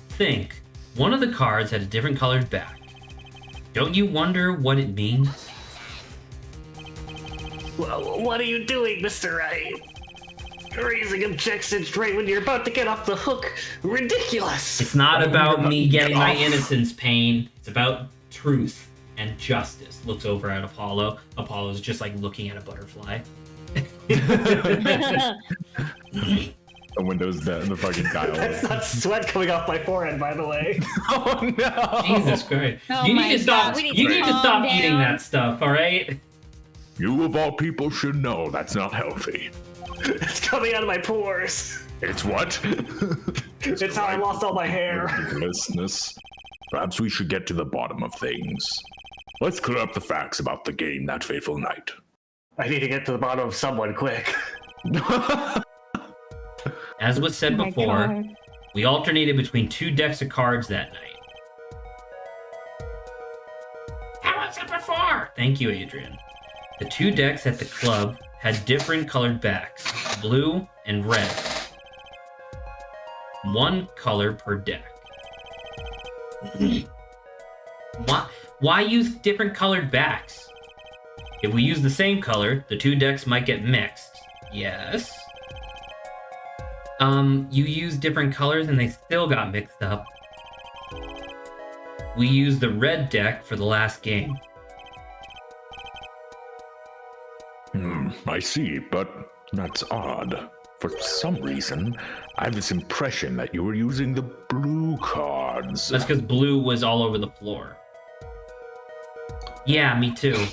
Think. One of the cards had a different colored back. Don't you wonder what it means? Well, what are you doing, Mr. Wright? Raising objections right when you're about to get off the hook. Ridiculous. It's not about me getting my off. innocence, Pain. It's about truth and justice. Looks over at Apollo. Apollo's just like looking at a butterfly. The window's dead. The fucking dial. That's not sweat coming off my forehead, by the way. Oh no! Jesus Christ. Oh you my need to stop God, we need you to need to calm stop down. eating that stuff, alright? You of all people should know that's not healthy. It's coming out of my pores. It's what? It's how I lost all my hair. Ridiculousness. Perhaps we should get to the bottom of things. Let's clear up the facts about the game that fateful night. I need to get to the bottom of someone quick. As was said Oh my before, God. we alternated between 2 decks of cards that night. How was it before? Thank you, Adrian. The 2 decks at the club had different colored backs, blue and red. 1 color per deck. Why use different colored backs? If we use the same color, the 2 decks might get mixed. Yes. You used different colors and they still got mixed up. We used the red deck for the last game. I see, but that's odd. For some reason, I have this impression that you were using the blue cards. That's because blue was all over the floor. Yeah, me too.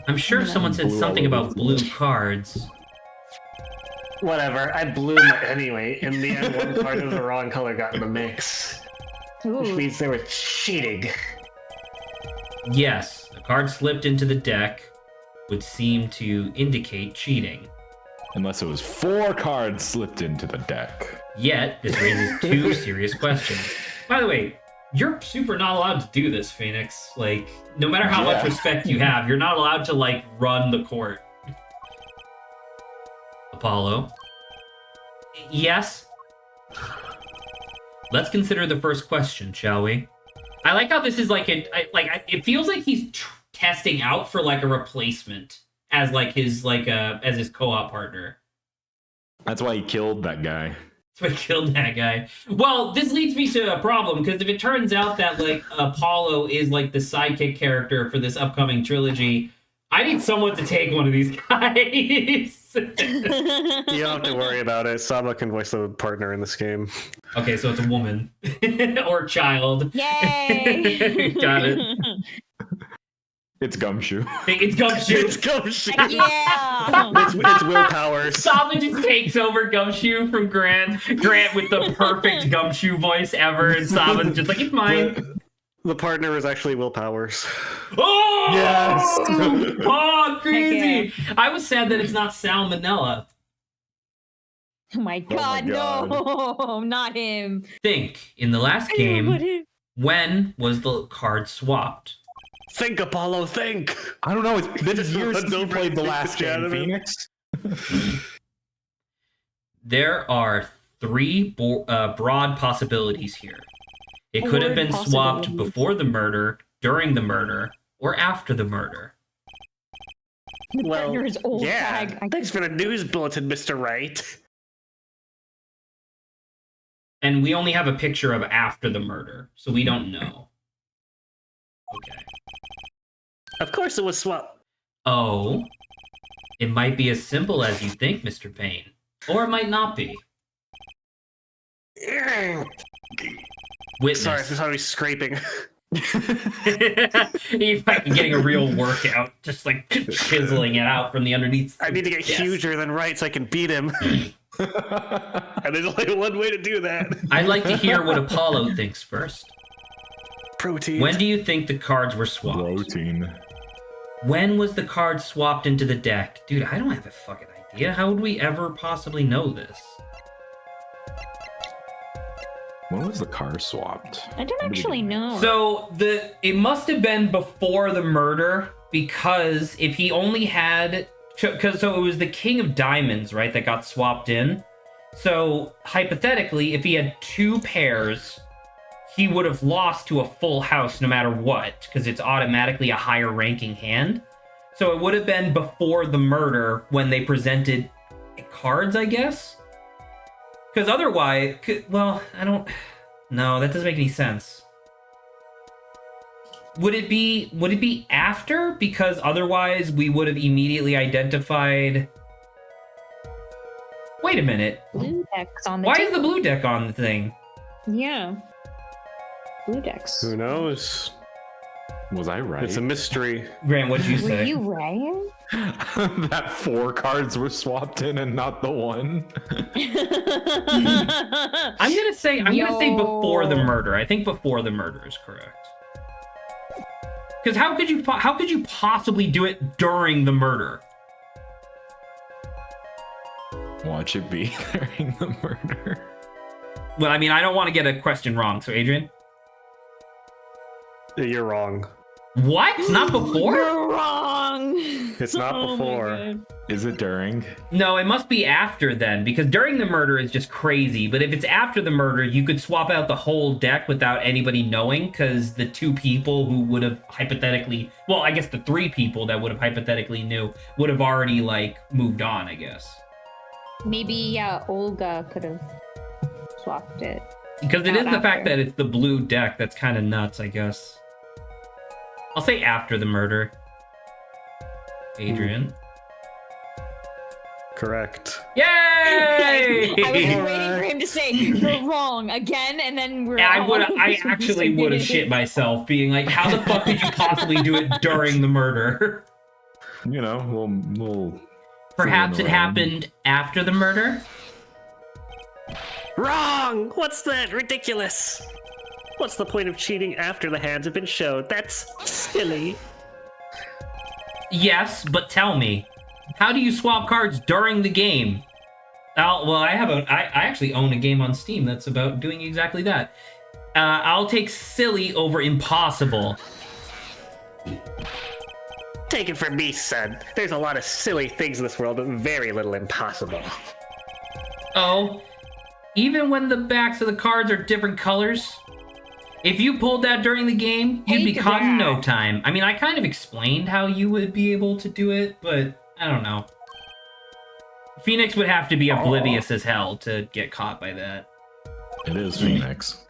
I'm sure someone said something about blue cards. Whatever, I blew my... Anyway, in the end, one card of the wrong color got in the mix. Which means they were cheating. Yes, a card slipped into the deck would seem to indicate cheating. Unless it was 4 cards slipped into the deck. Yet, this raises 2 serious questions. By the way, you're super not allowed to do this, Phoenix. Like, no matter how much respect you have, you're not allowed to, like, run the court. Apollo. Yes? Let's consider the first question, shall we? I like how this is like it feels like he's testing out for like a replacement as like his as his co-op partner. That's why he killed that guy. That's why he killed that guy. Well, this leads me to a problem because if it turns out that like Apollo is like the sidekick character for this upcoming trilogy, I need someone to take one of these guys. You don't have to worry about it. Saba can voice the partner in this game. Okay, so it's a woman or a child. Yay! Got it. It's Gumshoe. It's Gumshoe. It's Gumshoe. Yeah! It's willpower. Saba just takes over Gumshoe from Grant. Grant with the perfect Gumshoe voice ever, and Saba's just like, it's mine. The partner is actually Willpowers. Oh! Yes! Oh, crazy! I was sad that it's not Salmonella. Oh my god, no! Not him. Think, in the last game, when was the card swapped? Think, Apollo, think! I don't know. It's been years since you Don't played the think last the chat game, of it. Phoenix. There are 3 broad possibilities here. It could have been swapped before the murder, during the murder, or after the murder. The Well, partner is old yeah. tag. Thanks for the news bulletin, Mr. Wright. And we only have a picture of after the murder, so we don't know. Okay. Of course it was swapped. Oh. It might be as simple as you think, Mr. Payne. Or it might not be. Witness. Sorry, this is how he's scraping. He's fucking getting a real workout, just like chiseling it out from the underneath. I need to get huger than Wright so I can beat him. And there's only one way to do that. I'd like to hear what Apollo thinks first. Protein. When do you think the cards were swapped? Protein. When was the card swapped into the deck? Dude, I don't have a fucking idea. How would we ever possibly know this? When was the car swapped? I don't actually know. So it must have been before the murder, because if he only had, so it was the King of Diamonds, right, that got swapped in. So hypothetically, if he had 2 pairs, he would have lost to a full house no matter what, because it's automatically a higher ranking hand. So it would have been before the murder when they presented cards, I guess. Because otherwise, well, I don't... No, that doesn't make any sense. Would it be after? Because otherwise we would have immediately identified... Wait a minute. Blue deck's on the Why table. is the blue deck on the thing? Yeah. Blue decks. Who knows? Was I right? It's a mystery. Grant, what'd you Were say? you right? That 4 cards were swapped in and not the 1. I'm gonna say before the Yo. murder. I think before the murder is correct. Because how could you possibly do it during the murder? Watch it be during the murder. Well, I mean, I don't want to get a question wrong. So, Adrian, You're wrong. what? Not before? You're wrong. It's not Oh my before. God. Is it during? No, it must be after then, because during the murder is just crazy. But if it's after the murder, you could swap out the whole deck without anybody knowing, because the 2 people who would have hypothetically, well, I guess the 3 people that would have hypothetically knew would have already like moved on, I guess. Maybe, yeah, Olga could have swapped it. Because it is the Not fact after. that it's the blue deck that's kind of nuts, I guess. I'll say after the murder. Adrian. Correct. Yay! I was just waiting for him to say, you're wrong again, and then we're I actually would have shit myself, being like, how the fuck could you possibly do it during the murder? You know, we'll Perhaps it around. happened after the murder? Wrong! What's that? Ridiculous! What's the point of cheating after the hands have been shown? That's silly. Yes, but tell me, how do you swap cards during the game? Well, I actually own a game on Steam that's about doing exactly that. I'll take silly over impossible. Take it from me, son. There's a lot of silly things in this world, but very little impossible. Oh, even when the backs of the cards are different colors? If you pulled that during the game, you'd be Take caught in no that. time. I mean, I kind of explained how you would be able to do it, but I don't know. Phoenix would have to be oblivious as hell to get caught by that. It is Phoenix.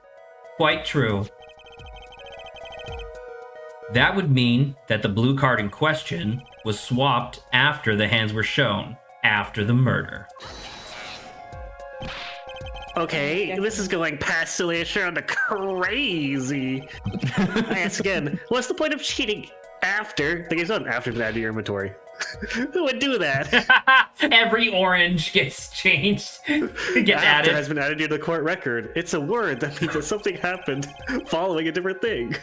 Quite true. That would mean that the blue card in question was swapped after the hands were shown, after the murder. Okay, this is going past silly assured to crazy. I ask again, what's the point of cheating after the game's done? After the add to your inventory. Who would do that? Every orange gets changed, gets After added. has been added to the court record. It's a word that means that something happened following a different thing.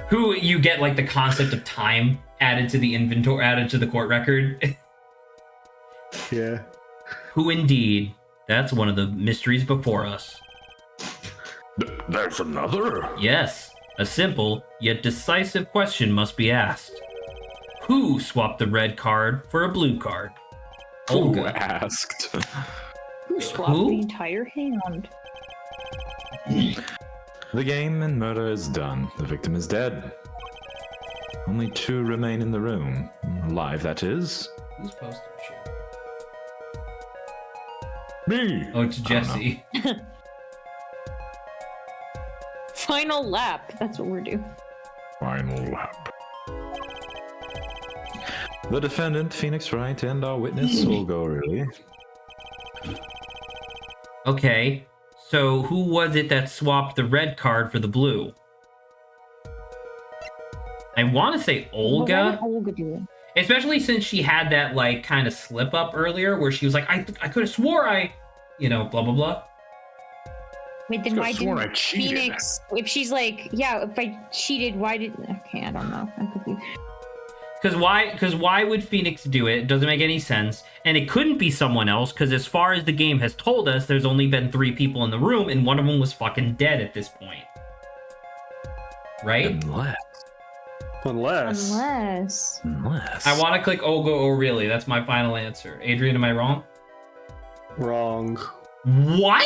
Who you get like the concept of time added to the inventory, added to the court record. Yeah. Who indeed? That's one of the mysteries before us. There's another? Yes, a simple yet decisive question must be asked. Who swapped the red card for a blue card? Who Olga. asked? Who swapped Who? the entire hand? The game and murder is done. The victim is dead. Only two remain in the room. Alive, that is. Who's posting shit? Me! Oh, it's Jesse. Final lap. That's what we're doing. Final lap. The defendant, Phoenix Wright, and our witness, Olga O'Reilly. Okay, so who was it that swapped the red card for the blue? I want to say Well, what Olga, would Olga do? especially since she had that like kind of slip up earlier where she was like, I could have swore I, blah blah blah. Wait, then Could've why sworn I didn't cheated. Phoenix? If she's like, yeah, if I cheated, why did? Okay, I don't know. I'm confused. Because why would Phoenix do it? It doesn't make any sense, and it couldn't be someone else. Because as far as the game has told us, there's only been 3 people in the room, and one of them was fucking dead at this point, right? Unless. Unless. I want to click Olga O'Reilly. That's my final answer. Adrian, am I wrong? Wrong. What?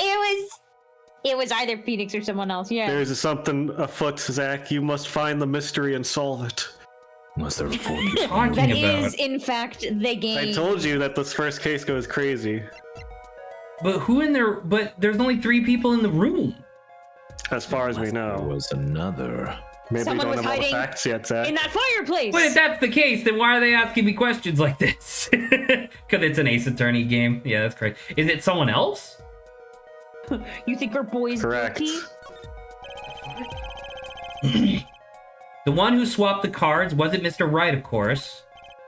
It was either Phoenix or someone else. Yeah. There's something afoot, Zach. You must find the mystery and solve it. Unless there are 4 people. Talking That about? is, in fact, the game. I told you that this first case goes crazy. But who in there? But there's only 3 people in the room. As far as we There know. was another. Maybe Someone we was don't have all the hiding facts yet, Zach. in that fireplace. But if that's the case, then why are they asking me questions like this? Because it's an Ace Attorney game. Yeah, that's correct. Is it someone else? You think our boy's Correct. guilty? The one who swapped the cards wasn't Mr. Wright, of course.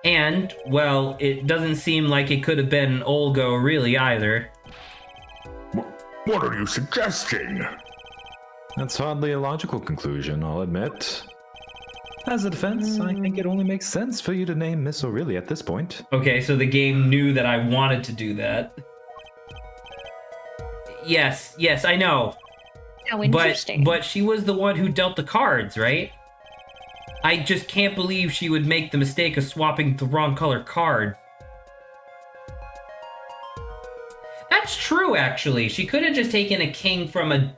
And, well, it doesn't seem like it could have been Olga O'Reilly either. What are you suggesting? That's hardly a logical conclusion, I'll admit. As a defense, I think it only makes sense for you to name Miss O'Reilly at this point. Okay, so the game knew that I wanted to do that. Yes, I know. How interesting. But she was the one who dealt the cards, right? I just can't believe she would make the mistake of swapping the wrong color card. That's true, actually. She could have just taken a king from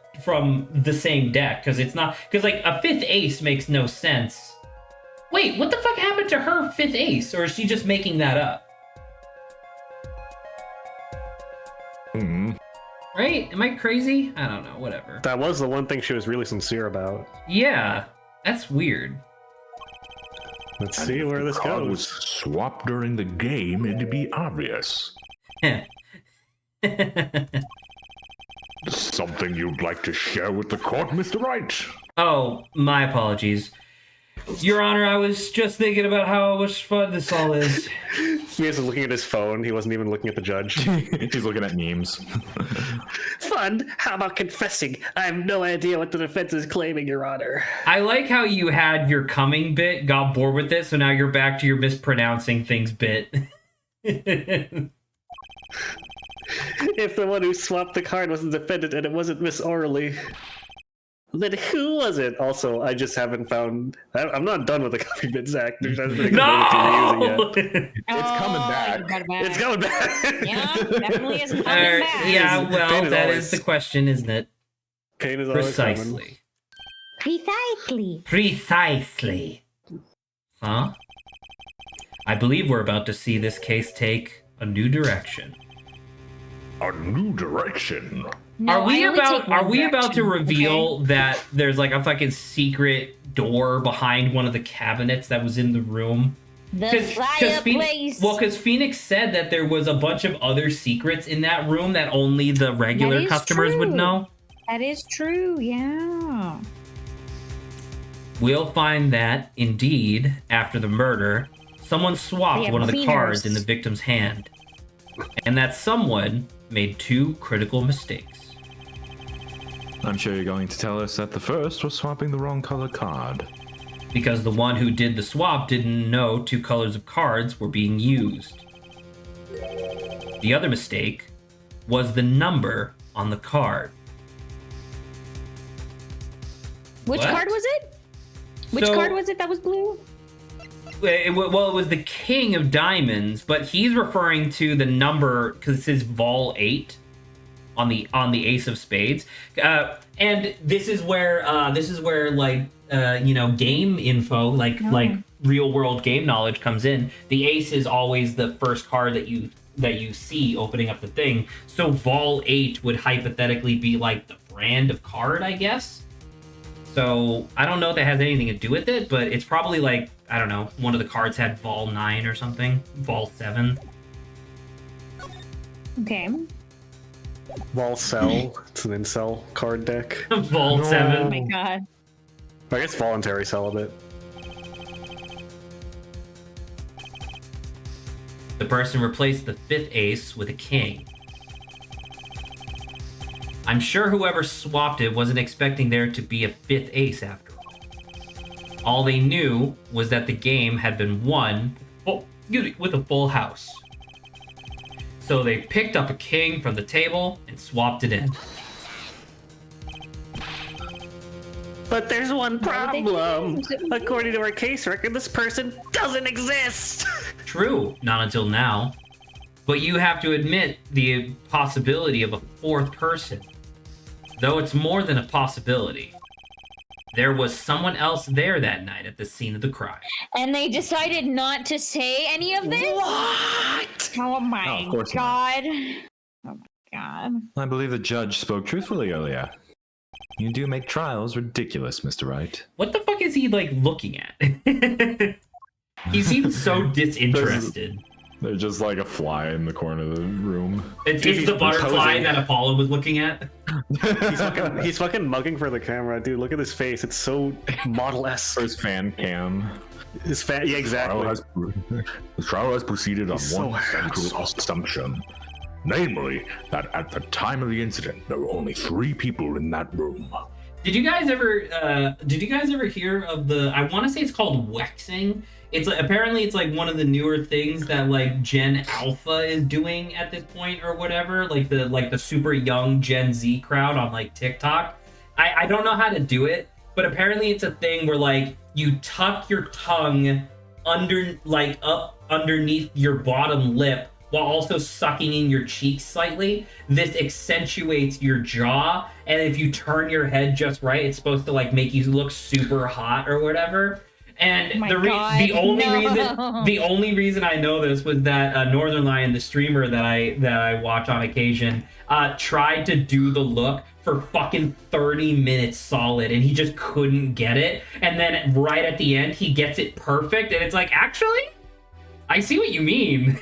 the same deck, because like a 5th ace makes no sense. Wait, what the fuck happened to her 5th ace, or is she just making that up? Right? Am I crazy? I don't know. Whatever. That was the one thing she was really sincere about. Yeah, that's weird. Let's see where this Card was goes. swapped during the game, it'd be obvious. Something you'd like to share with the court, Mr. Wright? Oh, my apologies. Your Honor, I was just thinking about how much fun this all is. He was looking at his phone. He wasn't even looking at the judge. He's looking at memes. Fun? How about confessing? I have no idea what the defense is claiming, Your Honor. I like how you had your coming bit, got bored with it, so now you're back to your mispronouncing things bit. If the one who swapped the card was the defendant and it wasn't Miss Orley, then who was it? Also, I just haven't found... I'm not done with the copy bit, Zach. There's nothing No! It's coming back. It's coming back. Yeah, definitely is coming back. Yeah, well, Pain is that always- is the question, isn't it? Pain is always coming. Precisely. Precisely. Precisely. Huh? I believe we're about to see this case take a new direction. A new direction. No, are we I only take one about to direction, reveal okay? that there's like a fucking secret door behind one of the cabinets that was in the room? The Phoenix, fireplace. because Phoenix said that there was a bunch of other secrets in that room that only the regular That is customers would true. know. That is true, yeah. We'll find that, indeed, after the murder, someone swapped have one of the cleaners. cards in the victim's hand. And that someone made two critical mistakes. I'm sure you're going to tell us that the first was swapping the wrong color card. Because the one who did the swap didn't know two colors of cards were being used. The other mistake was the number on the card. Which What? card was it? Which So- card was it that was blue? It was the King of Diamonds, but he's referring to the number because it says Vol 8 on the Ace of Spades, and this is where like game info, like real world game knowledge comes in. The Ace is always the first card that you see opening up the thing. So Vol 8 would hypothetically be like the brand of card, I guess. So I don't know if that has anything to do with it, but it's probably like, I don't know, one of the cards had Vol 9 or something, Vol 7. Okay. Volcel. It's an incel card deck. Vol 7. Oh my god. I guess voluntary celibate. The person replaced the fifth ace with a king. I'm sure whoever swapped it wasn't expecting there to be a fifth ace after all. All they knew was that the game had been won with a full house. So they picked up a king from the table and swapped it in. But there's one they problem. did. According to our case record, this person doesn't exist. True, not until now. But you have to admit the possibility of a fourth person. Though it's more than a possibility. There was someone else there that night at the scene of the crime. And they decided not to say any of this? What? Oh my No, of course not. god. Oh my god. I believe the judge spoke truthfully earlier. You do make trials ridiculous, Mr. Wright. What the fuck is he, like, looking at? He seems so disinterested. There's just like a fly in the corner of the room. It's He's the butterfly posing. that Apollo was looking at. He's fucking mugging for the camera, dude. Look at his face. It's so Model-esque. Or his fan cam. His fan, yeah, exactly. The trial has proceeded on He's so one central handsome. assumption. Namely, that at the time of the incident, there were only 3 people in that room. Did you guys ever hear of the, I want to say it's called Wexing. It's like, apparently it's like one of the newer things that like Gen Alpha is doing at this point or whatever, like the super young Gen Z crowd on like TikTok. I don't know how to do it, but apparently it's a thing where like you tuck your tongue up underneath your bottom lip while also sucking in your cheeks slightly. This accentuates your jaw, and if you turn your head just right, it's supposed to like make you look super hot or whatever. And Oh my the only reason I know this was that Northern Lion, the streamer that I watch on occasion, tried to do the look for fucking 30 minutes solid, and he just couldn't get it. And then right at the end, he gets it perfect, and it's like, actually, I see what you mean.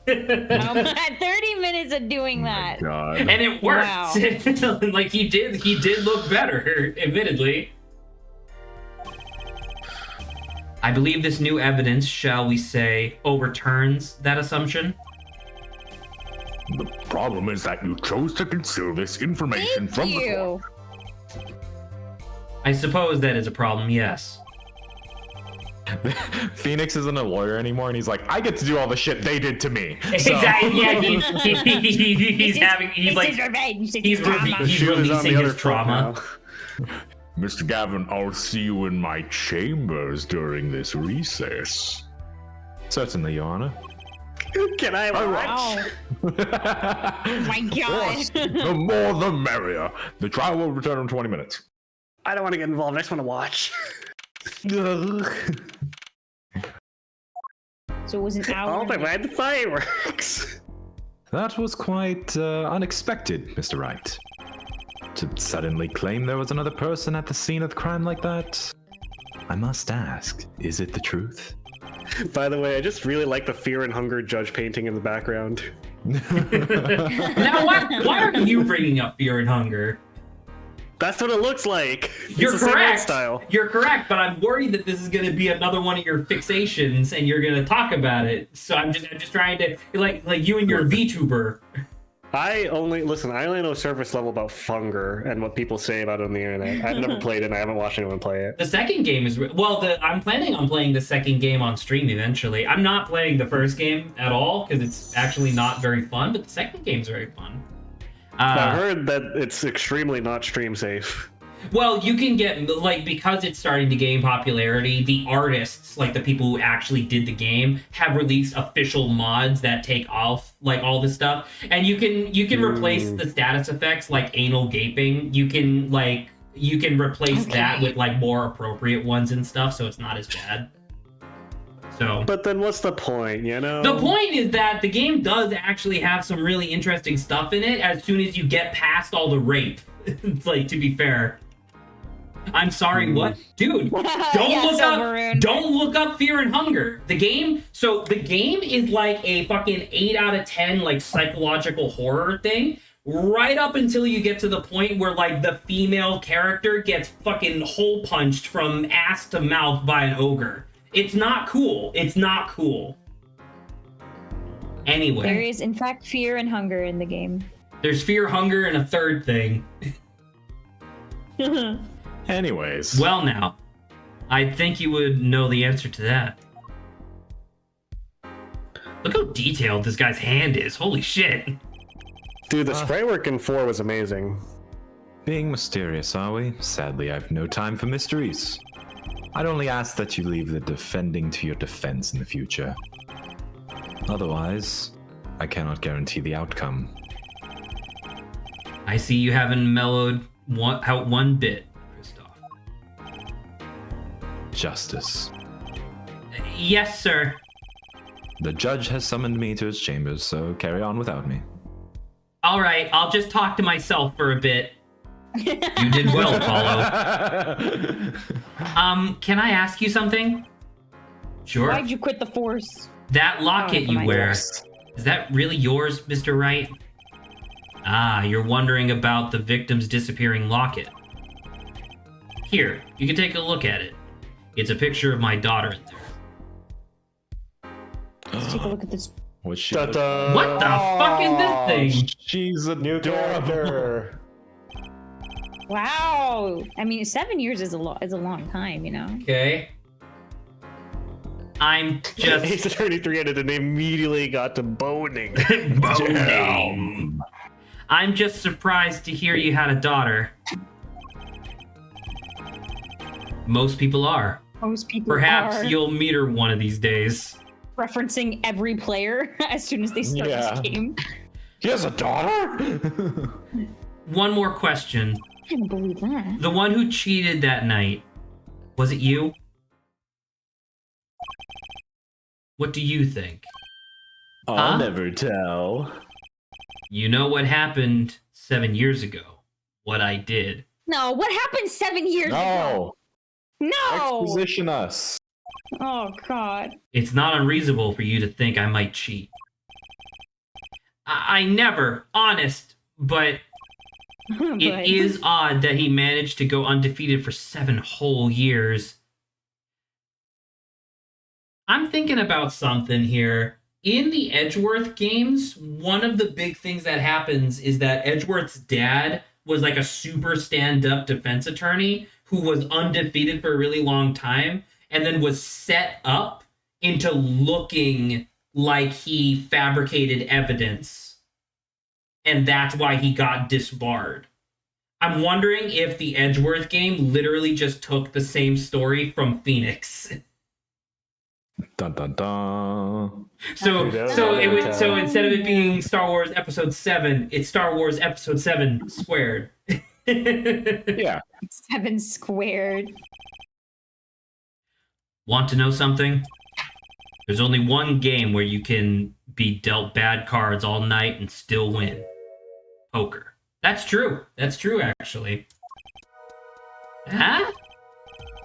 30 minutes of doing that. God. And it worked. Wow. Like he did look better, admittedly. I believe this new evidence, shall we say, overturns that assumption. The problem is that you chose to conceal this information from the court. I suppose that is a problem, yes. Phoenix isn't a lawyer anymore, and he's like, I get to do all the shit they did to me. So. Exactly. Yeah, he's releasing his trauma. Mr. Gavin, I'll see you in my chambers during this recess. Certainly, Your Honor. Can I watch? Oh my god. The more the merrier. The trial will return in 20 minutes. I don't want to get involved. I just want to watch. So it was an hour. Oh, they had the fireworks. That was quite unexpected, Mr. Wright. To suddenly claim there was another person at the scene of the crime like that? I must ask, is it the truth? By the way, I just really like the Fear and Hunger judge painting in the background. Now, why are you bringing up Fear and Hunger? That's what it looks like. You're it's the same art correct. style. You're correct, but I'm worried that this is going to be another one of your fixations, and you're going to talk about it. So I'm just trying to like you and your VTuber. I only know surface level about Funger and what people say about it on the internet. I've never played it, and I haven't watched anyone play it. The second game is I'm planning on playing the second game on stream eventually. I'm not playing the first game at all because it's actually not very fun, but the second game's very fun. I heard that it's extremely not stream safe. Well, you can get, because it's starting to gain popularity, the artists, the people who actually did the game, have released official mods that take off, all this stuff. And you can replace the status effects, like anal gaping. You can replace that with, more appropriate ones and stuff, so it's not as bad. So. But then what's the point, you know? The point is that the game does actually have some really interesting stuff in it as soon as you get past all the rape. To be fair. I'm sorry, what? Dude, don't look up Fear and Hunger. The game is like a fucking 8 out of 10 psychological horror thing, right up until you get to the point where the female character gets fucking hole punched from ass to mouth by an ogre. It's not cool. It's not cool. Anyway. There is, in fact, fear and hunger in the game. There's fear, hunger, and a third thing. Anyways. Well, now, I think you would know the answer to that. Look how detailed this guy's hand is. Holy shit. Dude, the spray work in 4 was amazing. Being mysterious, are we? Sadly, I've no time for mysteries. I'd only ask that you leave the defending to your defense in the future. Otherwise, I cannot guarantee the outcome. I see you haven't mellowed out one bit, Christoph. Justice. Yes, sir. The judge has summoned me to his chambers, so carry on without me. All right, I'll just talk to myself for a bit. You did well, Apollo. Can I ask you something? Sure. Why'd you quit the force? That locket you wear, is that really yours, Mr. Wright? Ah, you're wondering about the victim's disappearing locket. Here, you can take a look at it. It's a picture of my daughter in there. Let's take a look at this. What the fuck is this thing? She's a new character. Wow. I mean, 7 years is a long time, you know? Okay. I'm just... Ace Attorney 3 ended and they immediately got to boning. Boning. I'm just surprised to hear you had a daughter. Most people are. Most people Perhaps are. you'll meet her one of these days. Referencing every player as soon as they start this game. He has a daughter? One more question. I can't believe that. The one who cheated that night, was it you? What do you think? I'll Huh? never tell. You know what happened 7 years ago. What I did. No, what happened 7 years ago? No! No. Exposition us. Oh God. It's not unreasonable for you to think I might cheat. I never, honest, but it is odd that he managed to go undefeated for 7 whole years. I'm thinking about something here. In the Edgeworth games, one of the big things that happens is that Edgeworth's dad was like a super stand-up defense attorney who was undefeated for a really long time and then was set up into looking like he fabricated evidence. And that's why he got disbarred. I'm wondering if the Edgeworth game literally just took the same story from Phoenix. Dun dun dun. So instead of it being Star Wars Episode 7, it's Star Wars Episode 7 squared. Yeah. 7 squared. Want to know something? There's only one game where you can be dealt bad cards all night and still win. Poker. That's true. That's true, actually. Huh?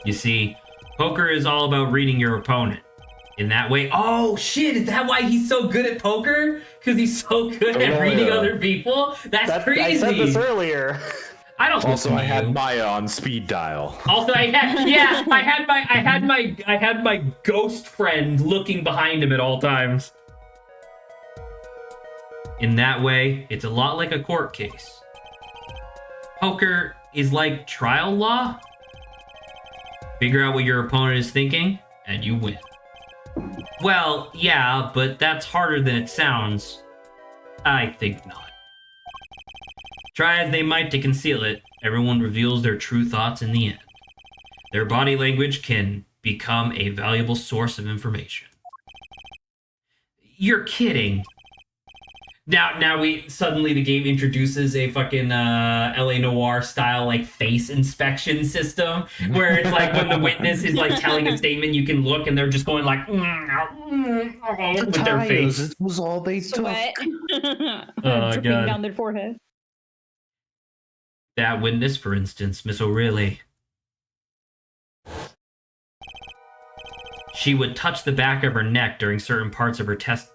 You see, poker is all about reading your opponent. In that way, oh shit, is that why he's so good at poker? Because he's so good at reading other people? That's crazy. I said this earlier. I don't Also, listen I to had you. Maya on speed dial. Also, I had my ghost friend looking behind him at all times. In that way, it's a lot like a court case. Poker is like trial law. Figure out what your opponent is thinking, and you win. Well, yeah, but that's harder than it sounds. I think not. Try as they might to conceal it, everyone reveals their true thoughts in the end. Their body language can become a valuable source of information. You're kidding. Now the game introduces a fucking LA Noire style like face inspection system where it's like when the witness is like telling a statement, you can look and they're just going like with their face. It was all they Sweat. Oh, dripping God. down their forehead. That witness, for instance, Miss O'Reilly. She would touch the back of her neck during certain parts of her test.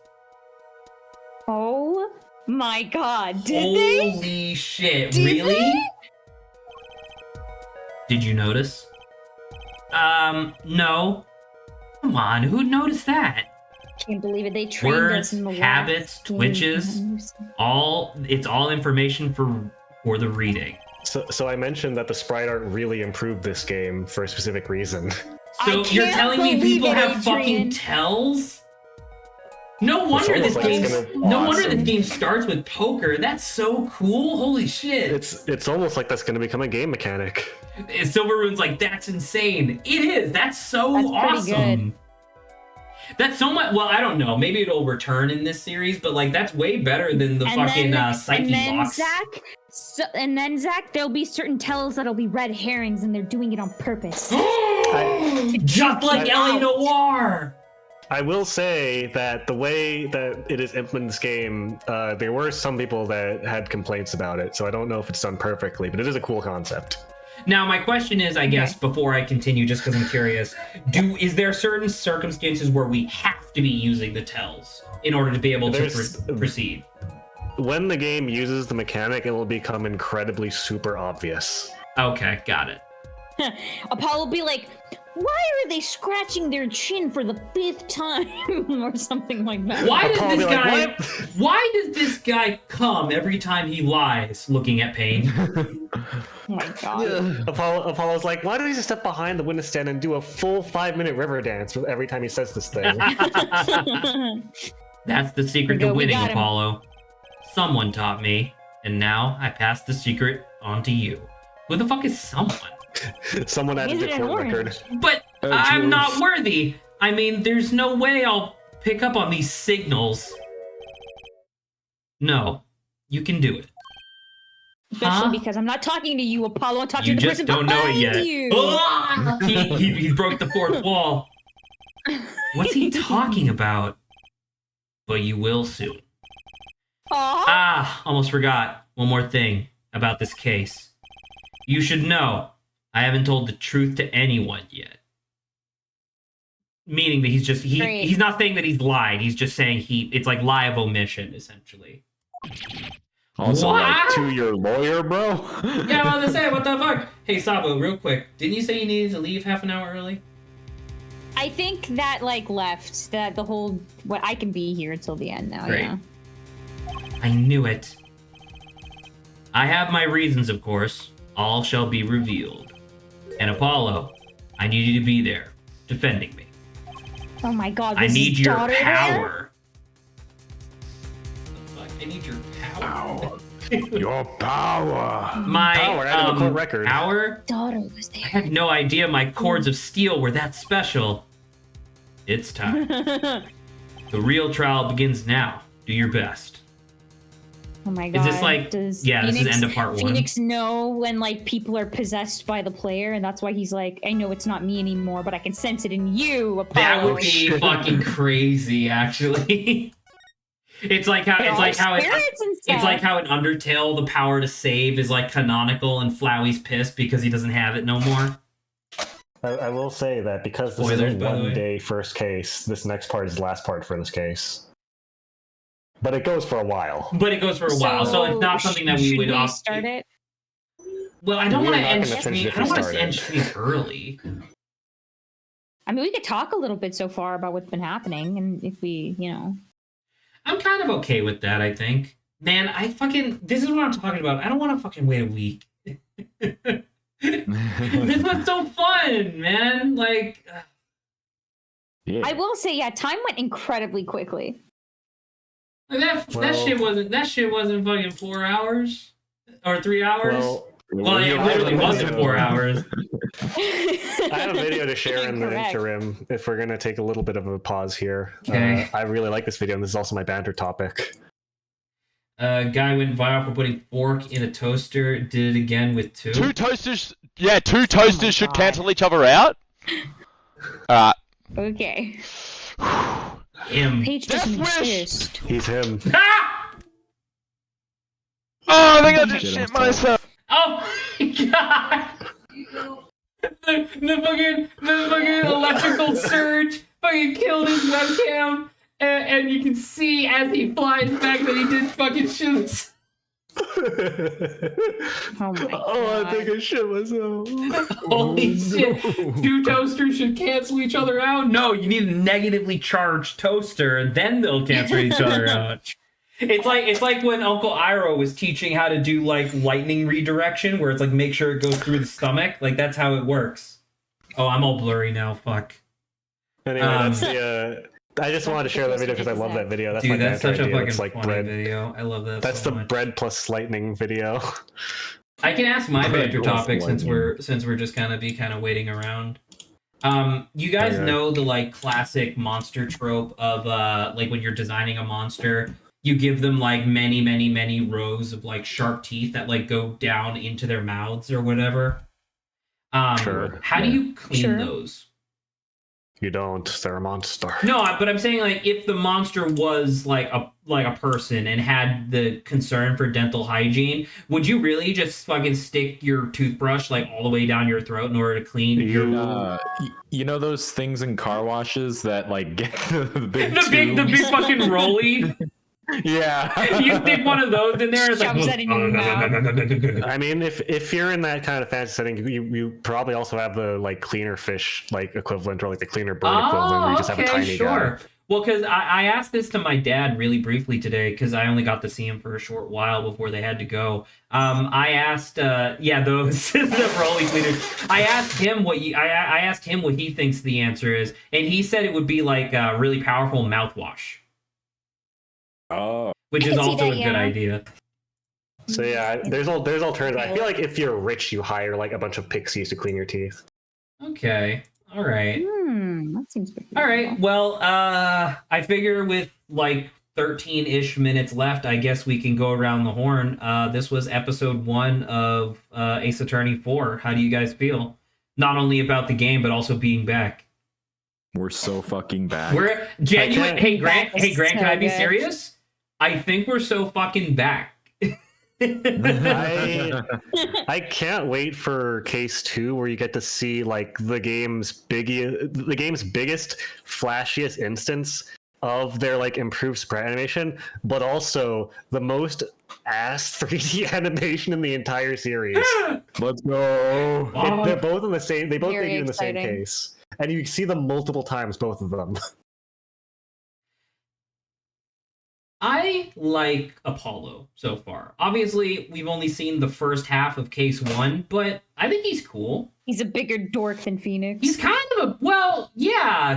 Oh my God! Did they? Holy shit! Did Really? they? Did you notice? No. Come on, who noticed that? Can't believe it. They trained us Words, in the last habits, game. twitches, it's all information for the reading. So I mentioned that the sprite art really improved this game for a specific reason. So you're can't telling me believe people it, have fucking Adrian. tells? No wonder almost this like it's game. gonna- No wonder this awesome. game starts with poker. That's so cool. Holy shit! It's almost like that's going to become a game mechanic. Silverrune's like, that's insane. It is. That's so That's pretty awesome. good. That's so much. Well, I don't know. Maybe it'll return in this series, but like that's way better than the fucking Psyche and then box. Zach, there'll be certain tells that'll be red herrings, and they're doing it on purpose. Just like I- LA Noire. I will say that the way that it is implemented in this game, there were some people that had complaints about it, so I don't know if it's done perfectly, but it is a cool concept. Now, my question is, I guess, before I continue, just because I'm curious, is there certain circumstances where we have to be using the tells in order to be able There's- to proceed? When the game uses the mechanic, it will become incredibly super obvious. Okay, got it. Apollo will be like, "Why are they scratching their chin for the 5th time?" or something like that. Why does probably this like, guy? "What?" Why does this guy come every time he lies, looking at pain? Oh my God. Apollo's like, why don't he just step behind the witness stand and do a full 5-minute river dance every time he says this thing? That's the secret We to winning, got him. Apollo. Someone taught me, and now I pass the secret on to you. Who the fuck is someone? Someone added Is the it an court orange? record. But I'm not worthy. I mean, there's no way I'll pick up on these signals. No, you can do it. Especially Huh? because I'm not talking to you, Apollo. I'm talking You to the just person don't know it behind yet. you. Ah! He broke the fourth wall. What's he talking about? But you will soon. Aw. Almost forgot. One more thing about this case. You should know, I haven't told the truth to anyone yet. Meaning that he's not saying that he's lied. He's just saying it's like lie of omission, essentially. Also, What? like, to your lawyer, bro? Yeah, I was gonna say, what the fuck? Hey, Sabo, real quick. Didn't you say you needed to leave half an hour early? I think that like left that the whole I can be here until the end now. Great. Yeah. I knew it. I have my reasons, of course. All shall be revealed. And Apollo, I need you to be there, defending me. Oh my God! I was need his your daughter there? power. What the fuck? I need your power. Your power. My Power, I have a court record. power. Daughter was there. I had no idea my cords of steel were that special. It's time. The real trial begins now. Do your best. Oh my God! Is this like? Does Yeah, this is Phoenix, end of part 1. Phoenix know when like people are possessed by the player, and that's why he's like, I know it's not me anymore, but I can sense it in you, Apollo. That would be fucking crazy, actually. It's like how in Undertale the power to save is like canonical, and Flowey's pissed because he doesn't have it no more. I will say that because this Spoilers, is a by the way. 1 day first case, this next part is the last part for this case. But it goes for a while. But it goes for a while, so it's not something that we would start it. Well, I don't want to We're not end gonna finish stream. it if I don't we want to start end it. stream early. I mean, we could talk a little bit so far about what's been happening, and if we, I'm kind of okay with that, I think. Man, this is what I'm talking about. I don't want to fucking wait a week. This was so fun, man. Like, Yeah. I will say, yeah, time went incredibly quickly. that shit wasn't fucking 4 hours or 3 hours. Well, it literally wasn't 4 hours. I have a video to share in the Incorrect. interim if we're going to take a little bit of a pause here. Okay. I really like this video, and this is also my banter topic. Guy went viral for putting fork in a toaster. Did it again with 2. Two toasters. Yeah, two toasters should God. cancel each other out. Alright. Okay. Him. Paige doesn't Death wish! exist. He's him. Ah! Oh, I think I just Shit shit myself. myself. Oh my god! The fucking electrical surge fucking killed his webcam, and you can see as he flies back that he did fucking shit himself. Oh my Oh, I God. think I shit myself. Holy shit! 2 toasters should cancel each other out. No, you need a negatively charged toaster, and then they'll cancel each other out. It's like when Uncle Iroh was teaching how to do like lightning redirection, where it's like make sure it goes through the stomach. Like that's how it works. Oh, I'm all blurry now. Fuck. Anyway, that's the. I just wanted to share that video because I love that video. That's my Dude, that's banter such a idea. fucking It's like funny bread. video. I love that. That's so the much. bread plus lightning video. I can ask my Bread banter plus topic since lightning. we're just kind of waiting around. You guys Okay. know the like classic monster trope of like when you're designing a monster, you give them like many rows of like sharp teeth that like go down into their mouths or whatever. Sure. How do you clean Sure. those? You don't. They're a monster. No, but I'm saying like if the monster was like a person and had the concern for dental hygiene, would you really just fucking stick your toothbrush like all the way down your throat in order to clean your You know those things in car washes that like get the big the big tubes? fucking rolly? Yeah. You stick one of those in there, it's like Shoves that in your mouth. I mean, if you're in that kind of fancy setting, you probably also have the like cleaner fish like equivalent or like the cleaner bird equivalent where you just have a tiny guy. Well, because I asked this to my dad really briefly today because I only got to see him for a short while before they had to go. I asked, those the rolly cleaners. I asked him I asked him what he thinks the answer is, and he said it would be like a really powerful mouthwash, Oh. which I is can see also that, a good yeah. idea. So yeah, there's alternatives. I feel like if you're rich, you hire like a bunch of pixies to clean your teeth. Okay, all right. That seems pretty All right. reasonable. Well, I figure with like 13-ish minutes left, I guess we can go around the horn. This was episode 1 of Ace Attorney 4. How do you guys feel? Not only about the game, but also being back. We're so fucking bad. We're genuine. Hey Grant, That is can so I be good. serious? I think we're so fucking back. I can't wait for case 2 where you get to see like the game's biggest, flashiest instance of their like improved sprite animation, but also the most ass 3D animation in the entire series. Let's go. They're both in the same. They both Very debut in the same exciting. case, and you see them multiple times, both of them. I like Apollo so far. Obviously, we've only seen the first half of Case 1, but I think he's cool. He's a bigger dork than Phoenix. He's kind of a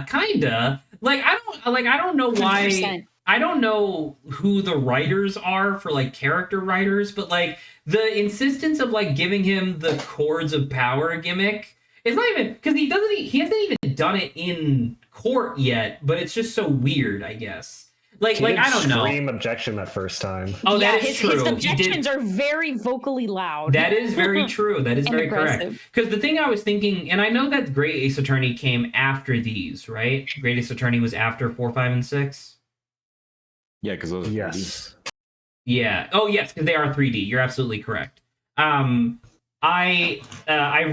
kinda. I don't know why 100%. I don't know who the writers are for like character writers, but like the insistence of like giving him the chords of power gimmick is not even because he hasn't even done it in court yet, but it's just so weird, I guess. I don't know. Scream objection that first time. Oh, yeah, that is true. his He did- objections are very vocally loud. That is very true. That is And very correct. aggressive. Because the thing I was thinking, and I know that Great Ace Attorney came after these, right? Great Ace Attorney was after 4, 5, and 6. Yeah, because those. Yes. Yeah. Oh, yes, because they are 3D. You're absolutely correct. I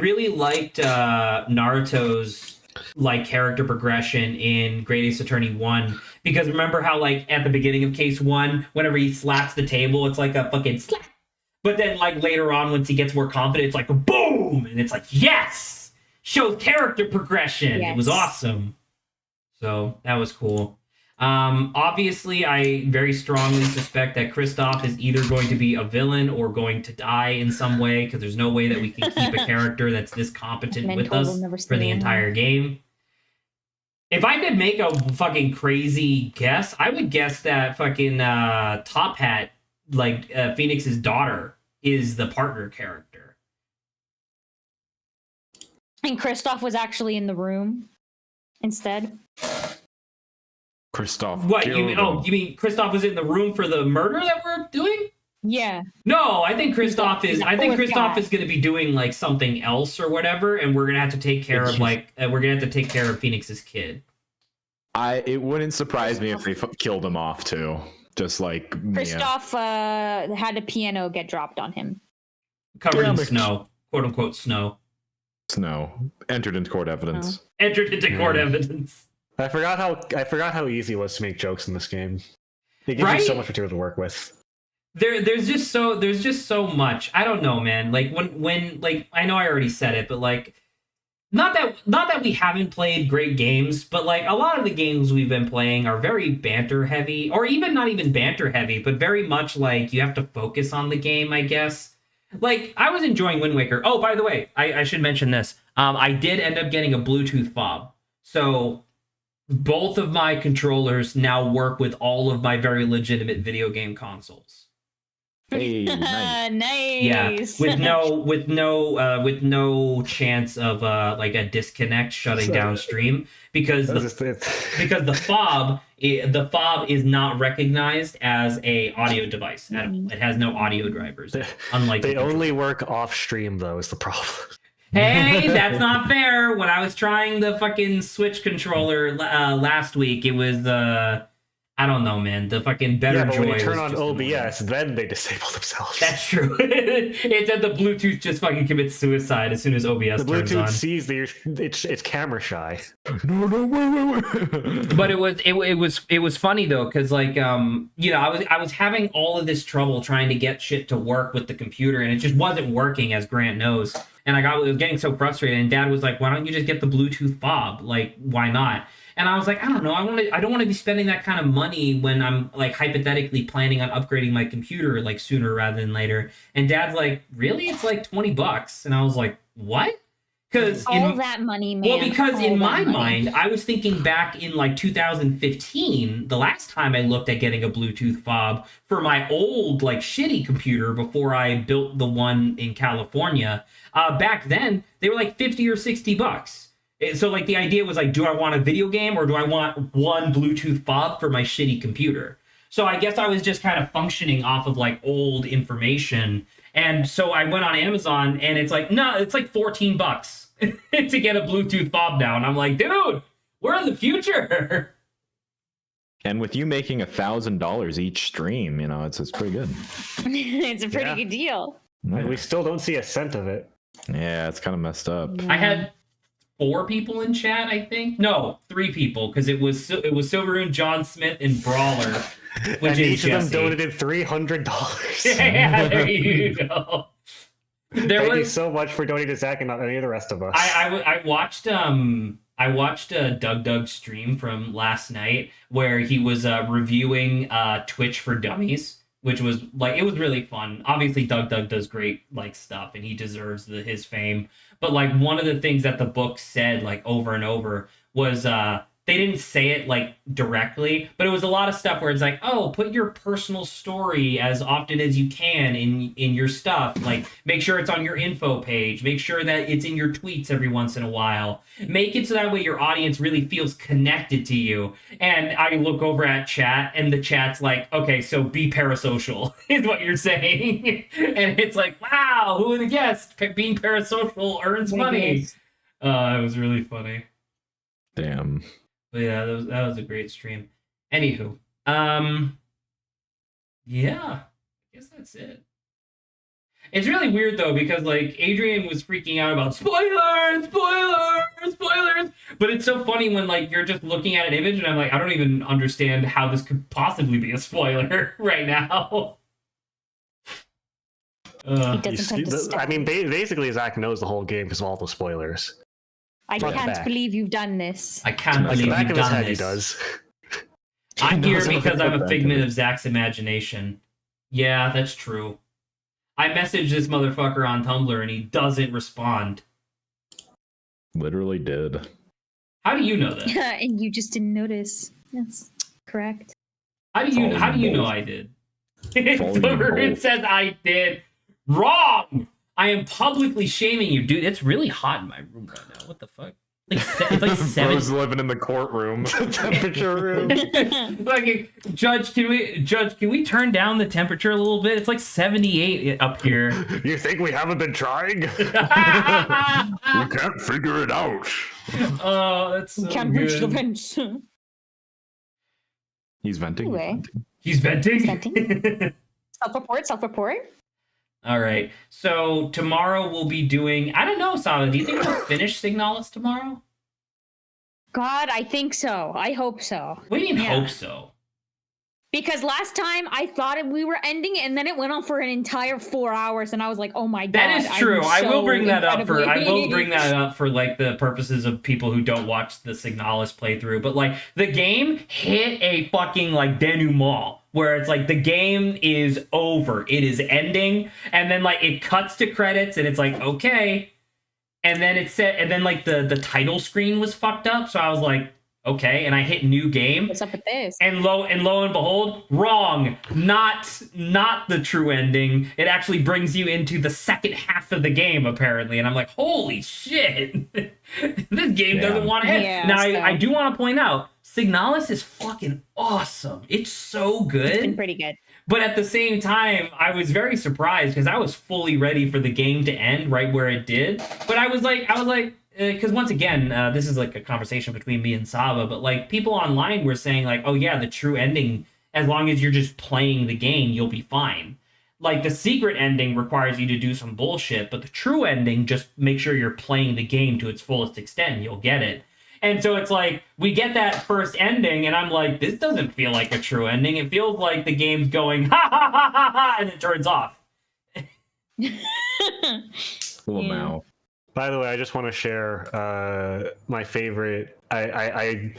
really liked Naruto's like character progression in Great Ace Attorney 1 because remember how like at the beginning of Case 1, whenever he slaps the table, it's like a fucking slap. But then like later on, once he gets more confident, it's like a boom, and it's like yes, shows character progression. It was Yes. awesome. So that was cool. Obviously, I very strongly suspect that Kristoff is either going to be a villain or going to die in some way, because there's no way that we can keep a character that's this competent with Mental will us never for the stay entire game. If I could make a fucking crazy guess, I would guess that fucking Top Hat, like Phoenix's daughter, is the partner character. And Kristoff was actually in the room instead. Kristoff. What you killed mean? him. Oh, you mean Kristoff was in the room for the murder that we're doing? Yeah. No, I think Kristoff He's is. a I think fourth Kristoff guy. is going to be doing like something else or whatever, and we're gonna have to take care of we're gonna have to take care of Phoenix's kid. It wouldn't surprise me if they killed him off too. Just like Mia. Kristoff had a piano get dropped on him. Covered in Damn it. snow, quote unquote snow. Snow entered into court evidence. Entered into court evidence. I forgot how easy it was to make jokes in this game. It gives Right? you so much material to work with. There's just so much. I don't know, man. Like when like I know I already said it, but like not that we haven't played great games, but like a lot of the games we've been playing are very banter heavy, or even not even banter heavy, but very much like you have to focus on the game, I guess. Like I was enjoying Wind Waker. Oh, by the way, I should mention this. I did end up getting a Bluetooth fob, so both of my controllers now work with all of my very legitimate video game consoles. Hey, nice. Nice. Yeah, with no chance of like a disconnect shutting down stream because because the fob is not recognized as a audio device at all. It has no audio drivers, unlike They the controller. only work off stream though, is the problem. Hey, that's not fair. When I was trying the fucking Switch controller last week, it was I don't know, man. The fucking Better Yeah, but Joy when you was turn on just annoying. OBS, then they disable themselves. That's true. It said the Bluetooth just fucking commits suicide as soon as OBS the turns on. Bluetooth sees that it's camera shy. No, wait. But it was funny though, because like you know, I was having all of this trouble trying to get shit to work with the computer, and it just wasn't working, as Grant knows. And I was getting so frustrated, and Dad was like, "Why don't you just get the Bluetooth fob? Like, why not?" And I was like, I don't know. I don't want to be spending that kind of money when I'm like hypothetically planning on upgrading my computer like sooner rather than later. And Dad's like, really? It's like $20. And I was like, what? Because All that money, man. well, because All in that my money. mind, I was thinking back in like 2015, the last time I looked at getting a Bluetooth fob for my old like shitty computer before I built the one in California. Back then, they were like $50 or $60. So like the idea was like, do I want a video game or do I want one Bluetooth fob for my shitty computer? So I guess I was just kind of functioning off of like old information. And so I went on Amazon and it's like, no, it's like $14 to get a Bluetooth fob now. And I'm like, dude, We're in the future. And with you making $1,000 each stream, it's pretty good. It's a pretty Yeah. good deal. And we still don't see a cent of it. Yeah, it's kind of messed up. I had 4 people in chat, I think. No, 3 people, because it was Silveroon, John Smith, and Brawler, which And is each of them Jesse. donated $300. Yeah, there you go. Thank you so much for donating to Zach and not any of the rest of us. I watched Doug's stream from last night where he was reviewing Twitch for Dummies, which was it was really fun. Obviously, Doug does great stuff, and he deserves his fame. But one of the things that the book said over and over was they didn't say it directly, but it was a lot of stuff where it's oh, put your personal story as often as you can in your stuff. Make sure it's on your info page. Make sure that it's in your tweets every once in a while. Make it so that way your audience really feels connected to you. And I look over at chat, and the chat's okay, so be parasocial is what you're saying. And it's wow, who would have guessed being parasocial earns money? It was really funny. Damn. But yeah, that was a great stream. Anywho, yeah, I guess that's it. It's really weird though because Adrian was freaking out about spoilers, but it's so funny when you're just looking at an image and I'm I don't even understand how this could possibly be a spoiler right now. Basically, Zach knows the whole game because of all the spoilers. I can't believe you've done this. I can't believe you've done this. He does. I'm here because I'm a figment of Zach's imagination. Yeah, that's true. I messaged this motherfucker on Tumblr and he doesn't respond. Literally did. How do you know that? Yeah, and you just didn't notice. That's correct. How do you know I did? It says I did. Wrong! I am publicly shaming you, dude. It's really hot in my room right now. What the fuck? It's 7. Bro's living in the courtroom. Temperature room. Judge, can we turn down the temperature a little bit? It's 78 up here. You think we haven't been trying? We can't figure it out. Oh, that's so Can't good. reach the vents. He's venting. Anyway. He's venting. Self-report. All right. So tomorrow we'll be doing. I don't know, Sava. Do you think we'll finish Signalis tomorrow? God, I think so. I hope so. What do you mean hope so? Because last time I thought we were ending it, and then it went on for an entire 4 hours, and I was like, "Oh my god!" That is true. I will bring that up for the purposes of people who don't watch the Signalis playthrough. But the game hit a fucking denouement where it's the game is over, it is ending, and then it cuts to credits, and it's okay, and then it said, and then the title screen was fucked up, so I was okay, and I hit new game. What's up with this? And lo and behold, wrong. Not the true ending. It actually brings you into the second half of the game, apparently. And I'm holy shit. This game doesn't want to end. Yeah, now, I do want to point out, Signalis is fucking awesome. It's so good. It's been pretty good. But at the same time, I was very surprised because I was fully ready for the game to end right where it did. But I was because once again, this is a conversation between me and Sava, but people online were saying oh yeah, the true ending, as long as you're just playing the game, you'll be fine. The secret ending requires you to do some bullshit, but the true ending, just make sure you're playing the game to its fullest extent and you'll get it. And so it's we get that first ending and I'm this doesn't feel like a true ending. It feels like the game's going ha ha ha ha ha and it turns off. Now. By the way, I just want to share my favorite. I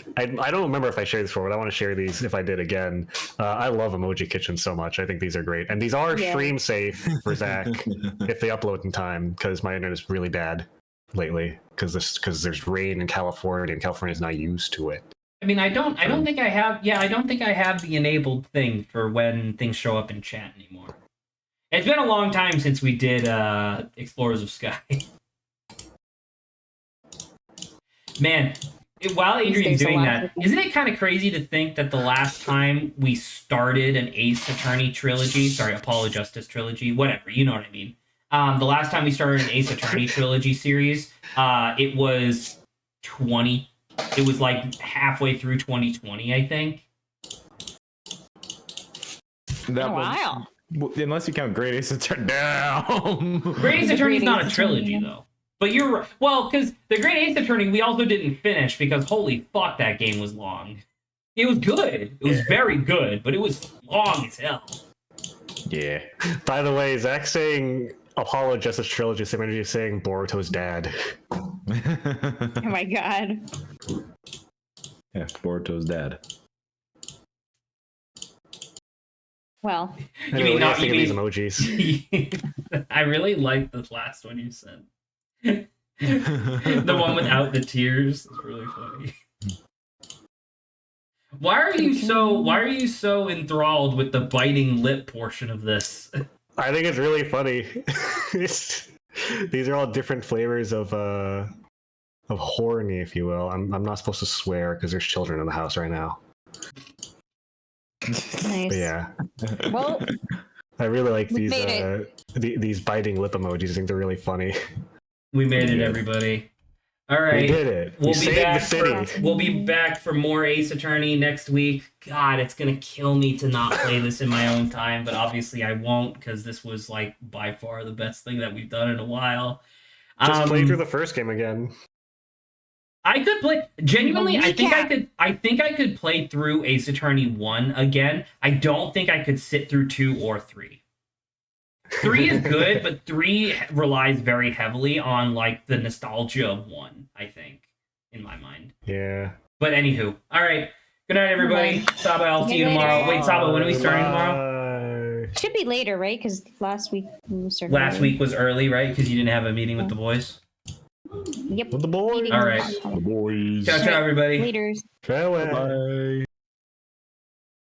don't remember if I shared this before, but I want to share these if I did again. I love Emoji Kitchen so much. I think these are great, and these are stream safe for Zach if they upload in time because my internet is really bad lately because there's rain in California and California's not used to it. I mean, I don't think I have. Yeah, I don't think I have the enabled thing for when things show up in chat anymore. It's been a long time since we did Explorers of Sky. Man, while Adrian's doing that, isn't it kind of crazy to think that the last time we started an Ace Attorney trilogy, Apollo Justice trilogy, whatever, you know what I mean. The last time we started an Ace Attorney trilogy series, it was 20 It was like halfway through 2020, I think. That Wow. Unless you count Great Ace Attorney. Down. Great Ace Attorney is not a Ace trilogy, Attorney. though. But you're right. Well, because the Great Ace Attorney we also didn't finish because holy fuck, that game was long. It was good. It was very good, but it was long as hell. Yeah. By the way, Zach saying Apollo Justice Trilogy, same energy as saying Boruto's dad. Oh my god. Yeah, Boruto's dad. Well, You Anyway, mean what do not? think You of these mean? emojis? I really like the last one you sent. The one without the tears is really funny. Why are you so enthralled with the biting lip portion of this? I think it's really funny. These are all different flavors of horny, if you will. I'm not supposed to swear because there's children in the house right now. nice. But yeah, Well, I really like We these made these biting lip emojis. I think they're really funny. We made it, everybody. All right, We did it. We'll We be saved back. the city. We'll be back for more Ace Attorney next week. God, it's gonna kill me to not play this in my own time, but obviously I won't because this was like by far the best thing that we've done in a while. Just play through the first game again. I could play genuinely. A I think I recap. could. I think I could play through Ace Attorney 1 again. I don't think I could sit through 2 or 3. 3 is good, but 3 relies very heavily on like the nostalgia of 1. I think, in my mind. Yeah. But anywho, all right. Good night, everybody. Bye. Saba, I'll see you Good night. tomorrow. Wait, Saba, when are we starting tomorrow? Bye. should be later, right? Because last week we started. Last early. week was early, right? Because you didn't have a meeting with the boys. Yep. With the boys. Meeting All right. The boys. Ciao, ciao, everybody. Later. Farewell. Bye.